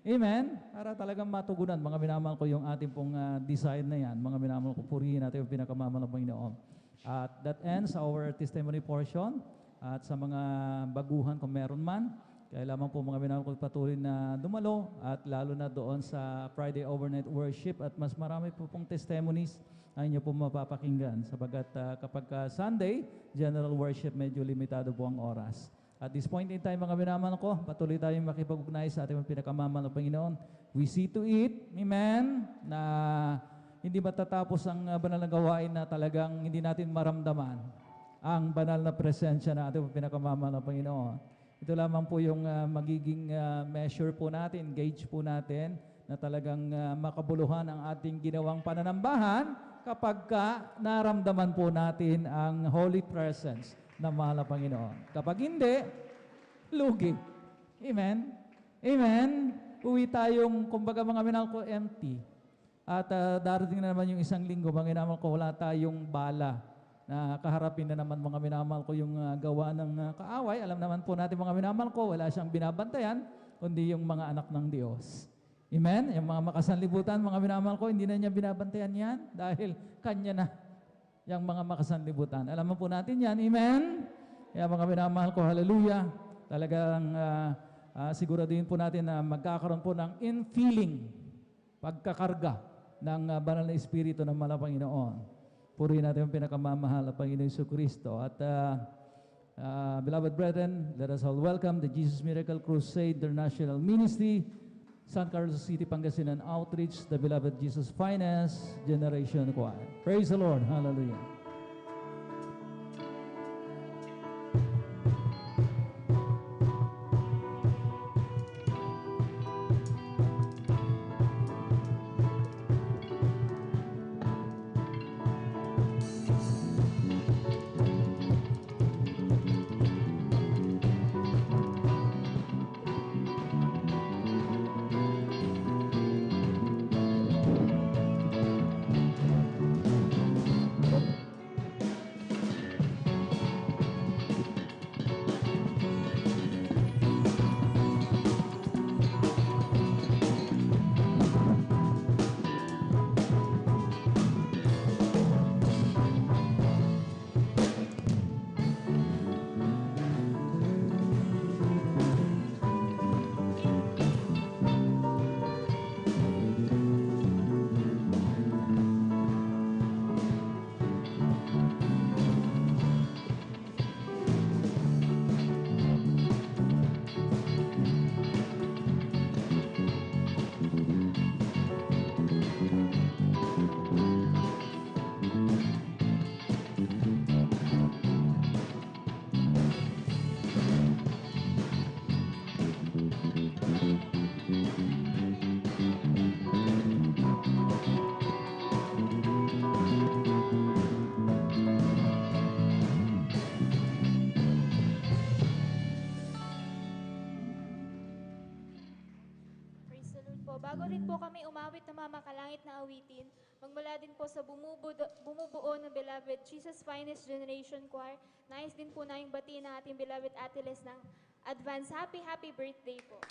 Amen? Para talagang matugunan, mga minamahal ko, yung ating pong desire na yan. Mga minamahal ko, purihin natin yung pinakamamahal ng Panginoon. At that ends our testimony portion. At sa mga baguhan, kung meron man, kaya lamang po mga minamahal ko patuloy na dumalo at lalo na doon sa Friday Overnight Worship at mas marami po pong testimonies na inyo po mapapakinggan. Sabagat kapag Sunday, General Worship, medyo limitado po ang oras. At this point in time, mga minamahal ko, patuloy tayong makipag-ugnay sa ating pinakamamahal na Panginoon. We see to it, amen, na hindi matatapos ang banal na gawain na talagang hindi natin maramdaman ang banal na presensya na ating pinakamamahal na Panginoon. Ito lamang po yung magiging measure po natin, gauge po natin, na talagang makabuluhan ang ating ginawang pananambahan kapag naramdaman po natin ang holy presence na mahal na Panginoon. Kapag hindi, lugi. Amen? Amen? Uwi tayong, kumbaga mga minamahal ko, empty. At darating na naman yung isang linggo, mga minamahal ko, wala tayong bala na kaharapin na naman mga minamahal ko yung gawa ng kaaway. Alam naman po natin mga minamahal ko, wala siyang binabantayan, kundi yung mga anak ng Diyos. Amen? Yung mga makasanlibutan, mga minamahal ko, hindi na niya binabantayan yan dahil kanya na yung mga makasanlibutan. Alam mo po natin yan. Amen? Kaya mga minamahal ko, hallelujah. Talagang siguraduhin po natin na magkakaroon po ng infilling, pagkakarga ng banal na Espiritu ng mahal na Panginoon. Purihin natin ang pinakamamahal na Panginoon Jesucristo. At beloved brethren, let us all welcome the Jesus Miracle Crusade International Ministry, San Carlos City, Pangasinan Outreach, the beloved Jesus Finest Generation Choir. Praise the Lord. Hallelujah. awit na mamakalangit na awitin, magmula din po sa bumubuo ng Beloved Jesus Finest Generation Choir. Nais din po namin batiin ang ating Beloved Ate Les ng advance happy birthday po.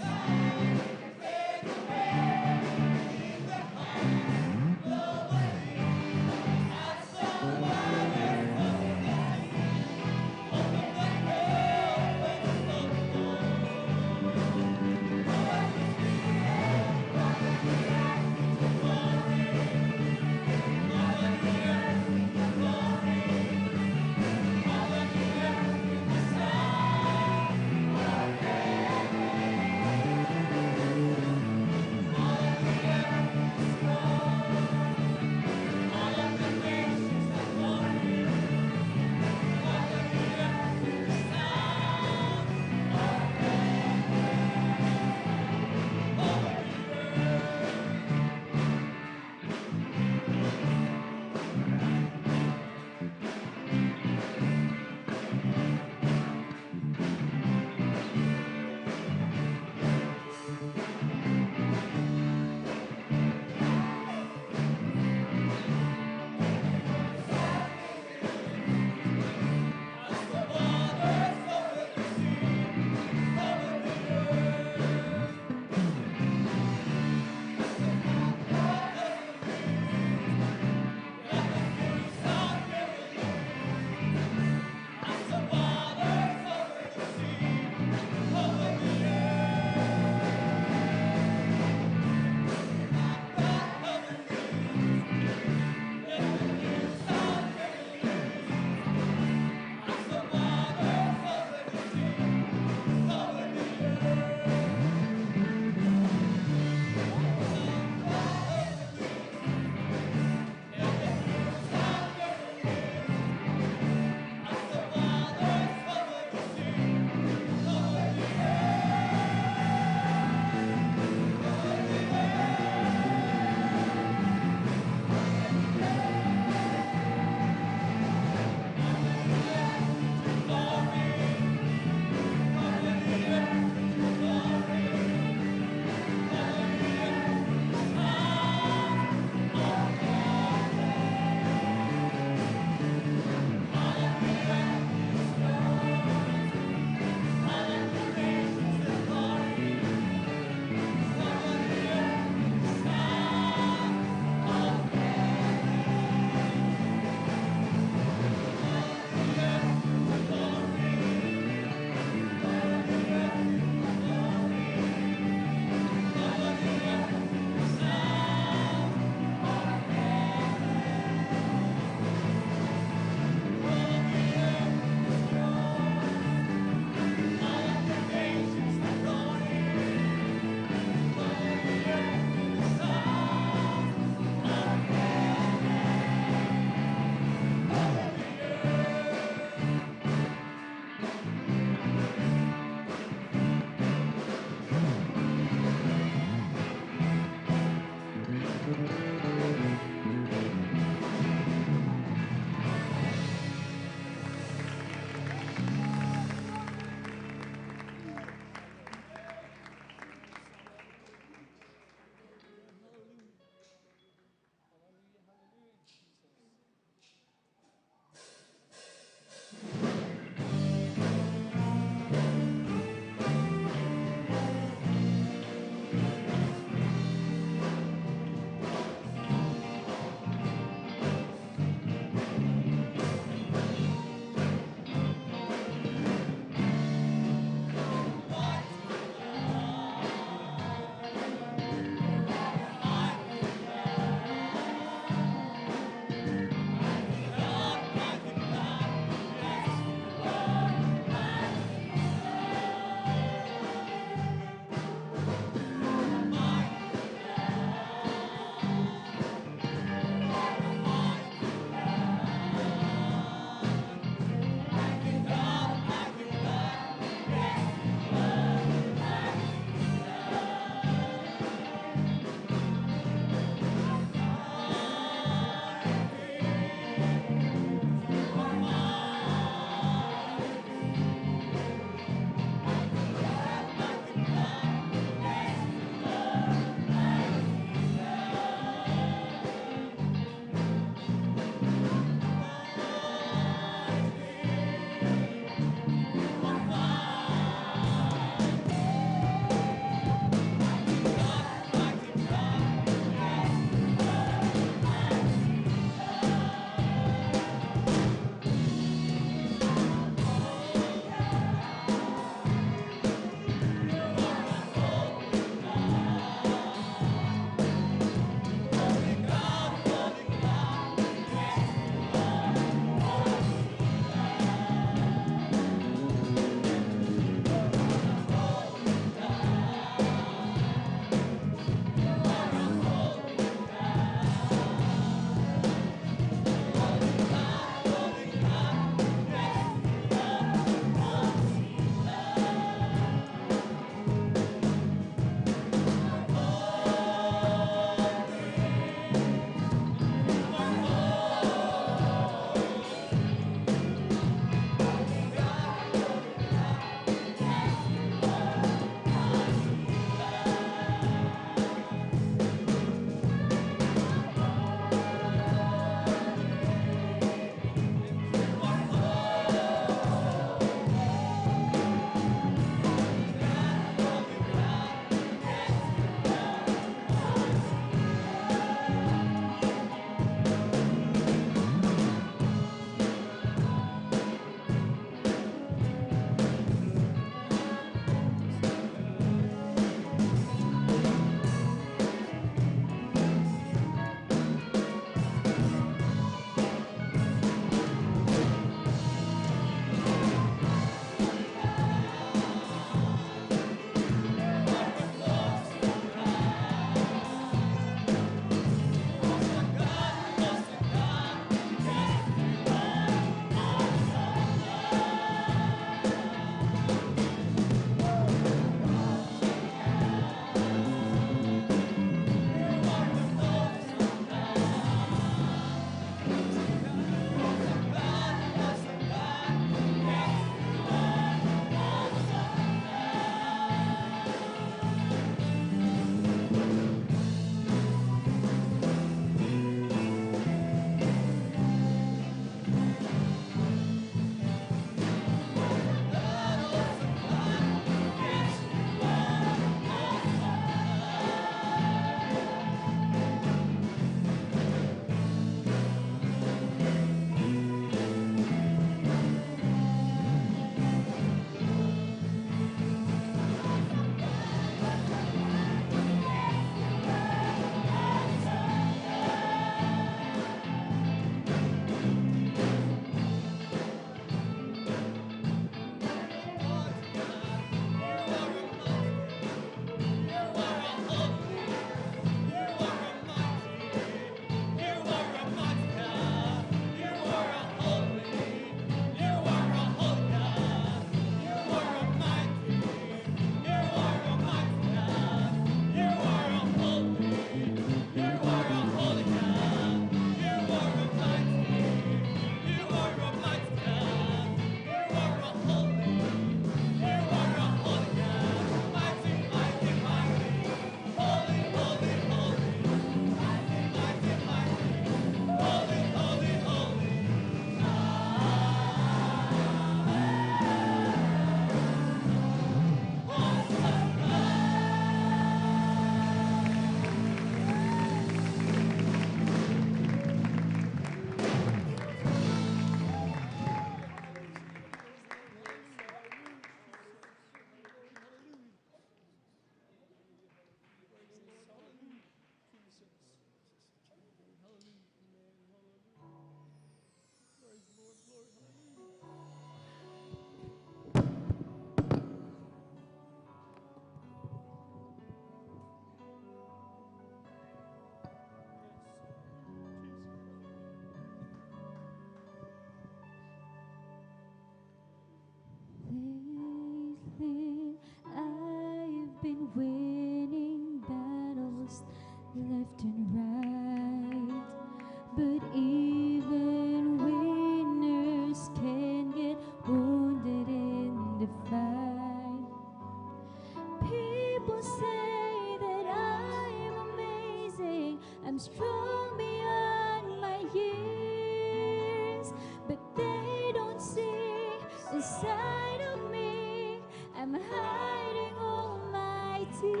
strong beyond my years, but they don't see inside of me. I'm hiding all my tears.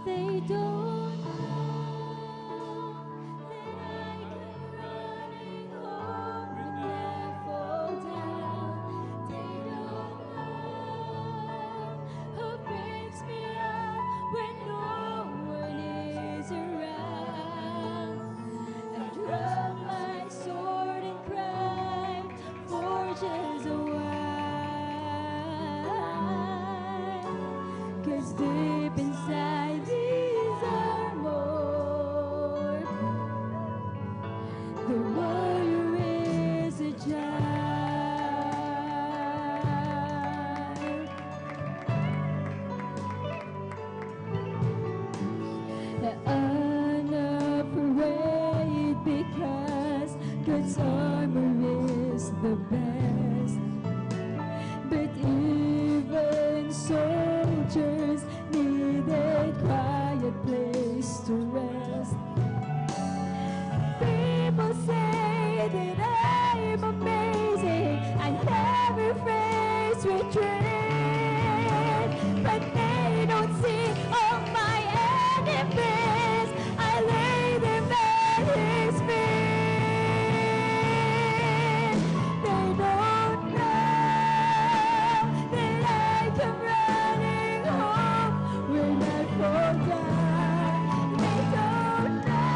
They don't know that I come running home when I fall down. They don't know who picks me up when no one is around. I drop my sword and cry for just a while, 'cause deep inside these armor, the warrior is a child. Unafraid because God's armor is the best. But even soldiers need a quiet place to rest. People say that I'm amazing, I never face retreat, but they don't see all my enemies. I lay them at His feet. They don't know that I come running home when I fall down. They don't know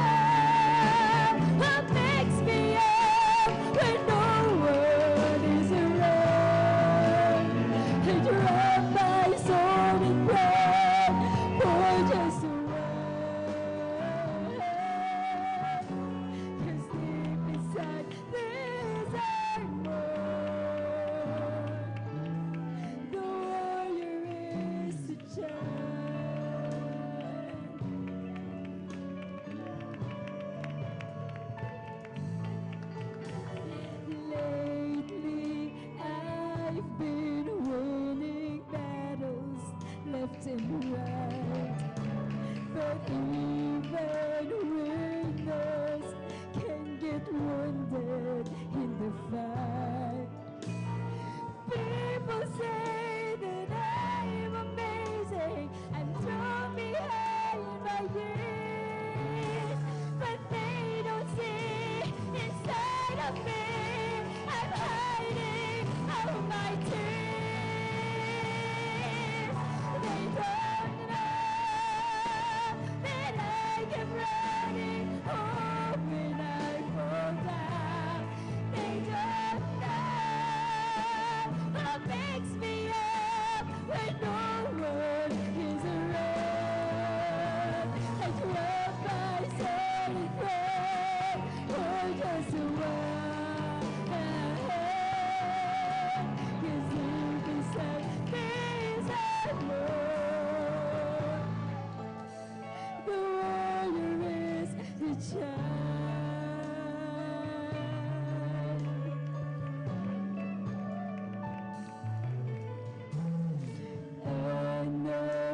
what makes me up when no one is around. I drop my sword and pray for just a while, 'cause deep inside this armor, the warrior is a child. Lately, I've been winning battles left and right, but even winners can get wounded in the fight. People say that I'm amazing, I'm strong behind my years, but they don't see inside of me. I'm hiding all my tears. They don't know that I am running home when I fall down. They don't know what makes me up when no one is around. I drop my soul and pray for just a while, 'cause deep inside these armor, the warrior is the child.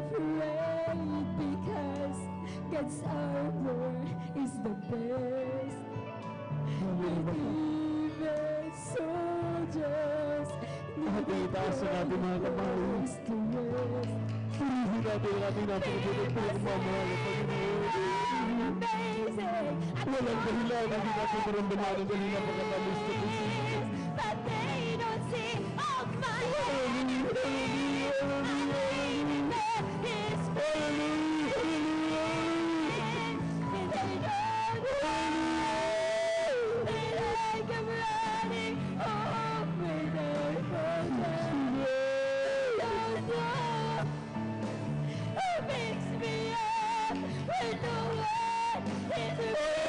Unafraid because God's armor is the best. With even soldiers need a quiet place to rest. Purihin natin ang ating napakabunod po ang mamahal na Panginoon. Walang dahilan na hindi natin maramdaman ang galing ng pagkatalis na position. But they don't see all my enemies. His feet. And they don't know that I come running home when I fall down. Don't know who picks me up when no one is around.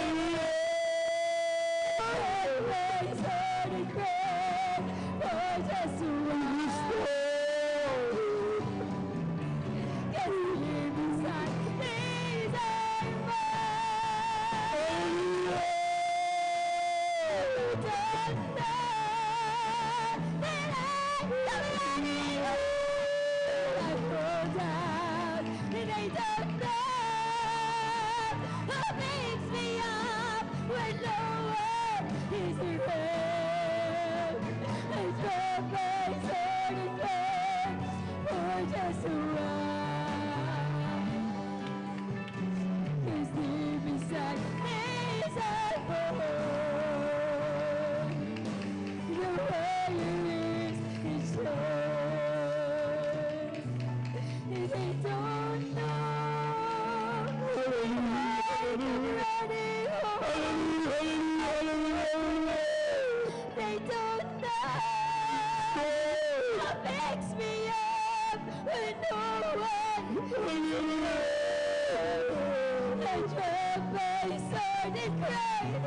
my sword and cried,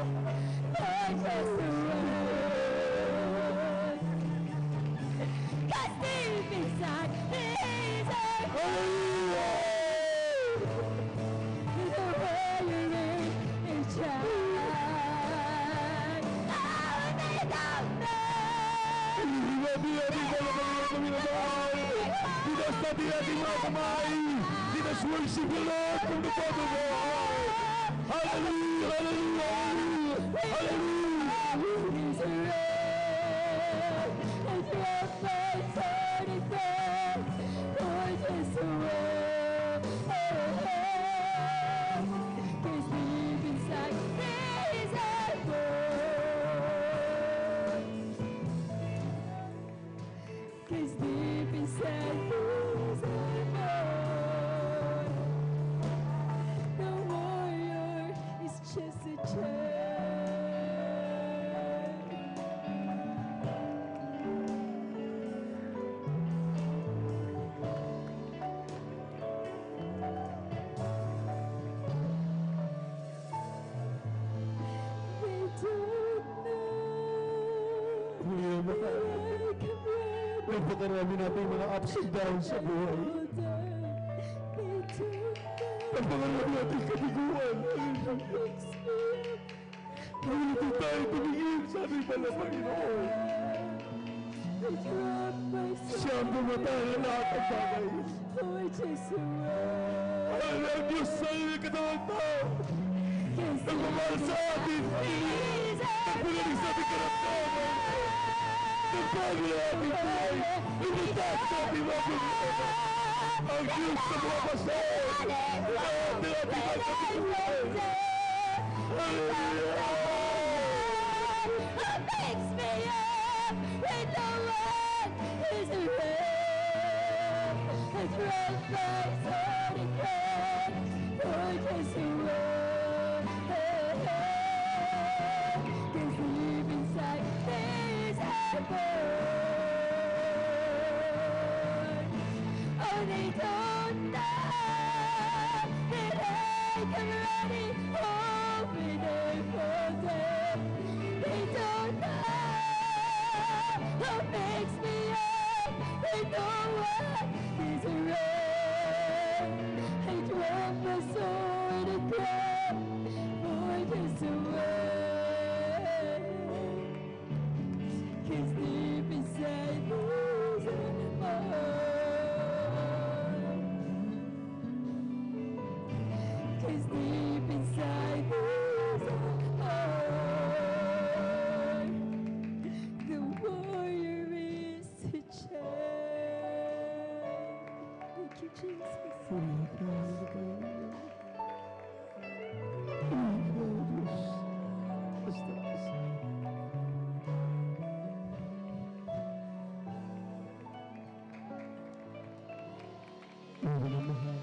for just the word. 'Cause deep inside these are the warrior in child. Oh, they don't know. Dinasta di ating mga kamay. Let us worship the Lord from the bottom of our heart. Hallelujah, hallelujah, hallelujah. He's around and drop my sword and crown, for just the world. Cause deep inside these are born. Cause deep inside these are born. The warrior is just a child. They don't know Huli na that mahal. I can run. Napakarami natin mga ups and downs sa buhay. Napakarami natin kabiguan. Ngunit tayo tumingin sa ating pala Panginoon. Siya ang bumatay ng lahat ng bagay. Ang Diyos sa iyong katawang tao. Nagmamahal sa atin. Nagpagaling sa ating karamdaman. Nagbago na ating buhay. Lumutag sa ating mga problema. Ang Diyos na bumapasahin. Lahat ng ating mga kapitulan. Hallelujah! Makes me up when no one is around. I drop my sword and crown, for just a word. 'Cause deep inside there's a burn. Oh, they don't know that I can ready open their them. They don't know what makes me up when no one is around. I drop my sword and cry for just a word. 'Cause deep inside these are my heart. 'Cause deep inside these are my heart. The warrior is a child. Thank you, Jesus. Minamahal.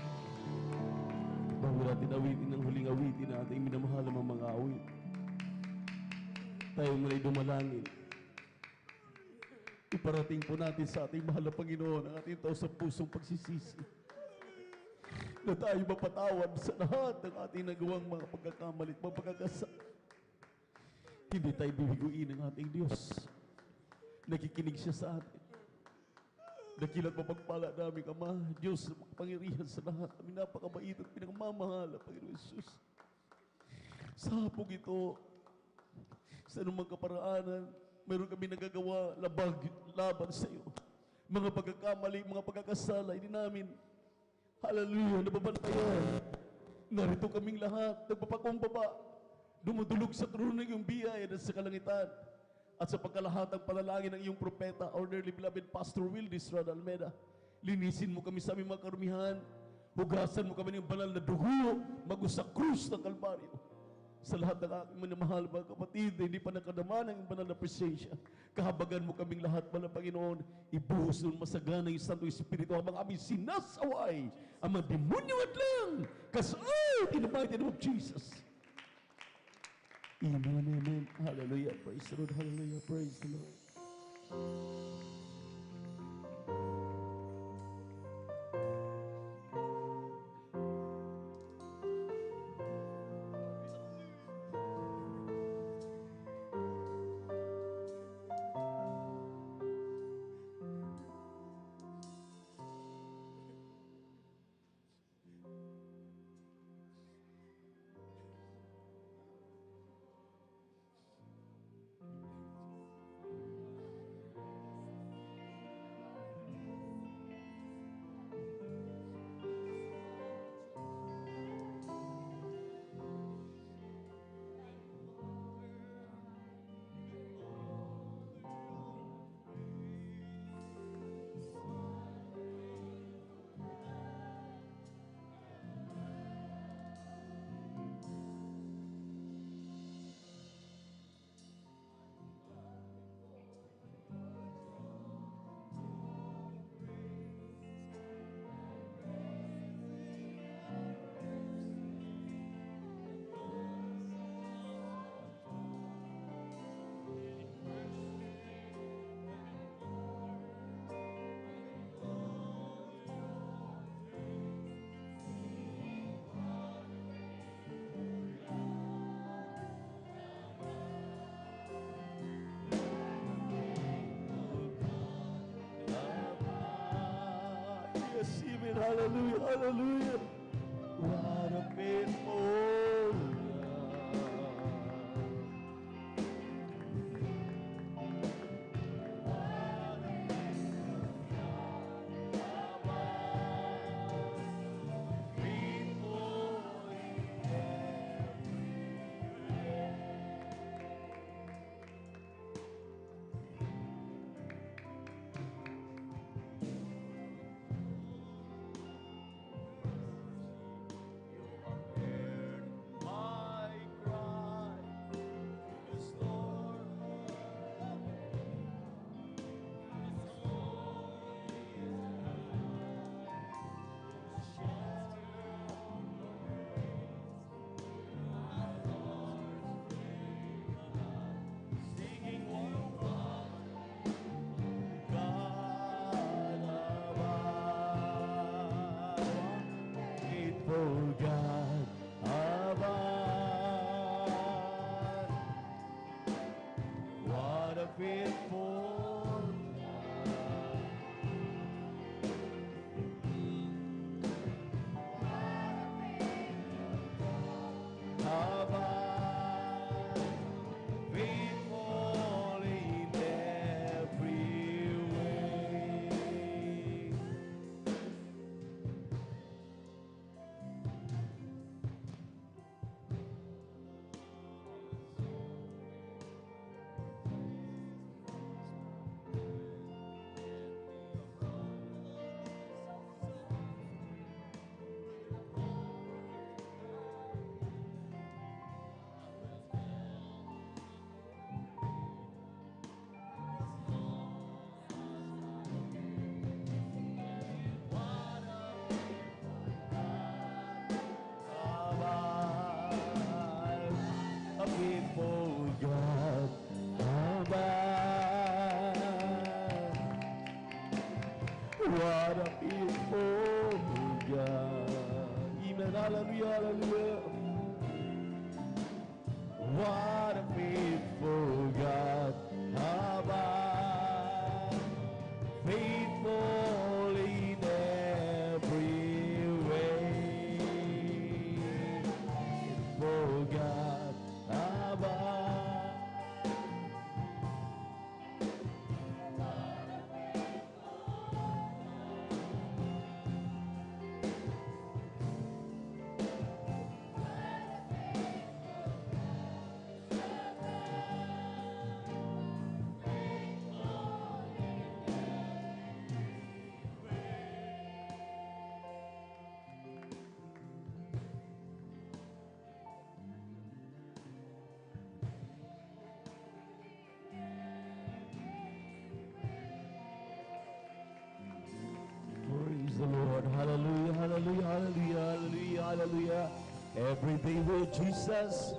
Bago natin awitin ang huling awitin na ating minamahal ang mga awit. Tayo muna'y dumalangin. Iparating po natin sa ating mahal na Panginoon ang ating taos sa pusong pagsisisi. Na tayo mapatawad sa lahat ng ating nagawang mga pagkakamali at mga pagkakasala. Hindi tayo bibiguin ng ating Diyos. Nakikinig siya sa atin. Dakilat mapagpala namin, Ama, Diyos, makapangyarihan sa lahat. Kami napakabait at pinagmamahal ang Panginoon Jesus. Sa hapong ito, sa anumang kaparaanan, mayroon kami nagagawa laban sa iyo. Mga pagkakamali, mga pagkakasala, hindi namin, hallelujah, nababantayan. Narito kaming lahat, nagpapakumbaba, dumudulog sa trono ng iyong biyaya at sa kalangitan. At sa pagkalahatang panalangin ng iyong propeta, our dearly beloved Pastor Wildis Rod Almeida, linisin mo kami sa aming mga karumihan, hugasan mo kami ng banal na dugo, magus sa krus ng Kalbaryo. Sa lahat ng aking minamahal mga kapatid, hindi pa nakadama ng banal na presensya, kahabagan mo kaming lahat, Mahal na Panginoon, ibuhos ng masagana yung Santo Espiritu habang aming sinasaway ang mga demonyo at lang, kasaot in the mighty name of Jesus. Amen, amen. Hallelujah. Praise the Lord. Hallelujah. Praise the Lord. Lord. Hallelujah, hallelujah. What a faithful God above. What a faithful above, faithful in every way. A faithful God above. What a faithful God. Amen. Hallelujah, hallelujah. What a faithful God above. Faithful in every way. Faithful God above. Praise the Lord. Hallelujah, hallelujah, hallelujah, hallelujah, hallelujah. Every day with Jesus.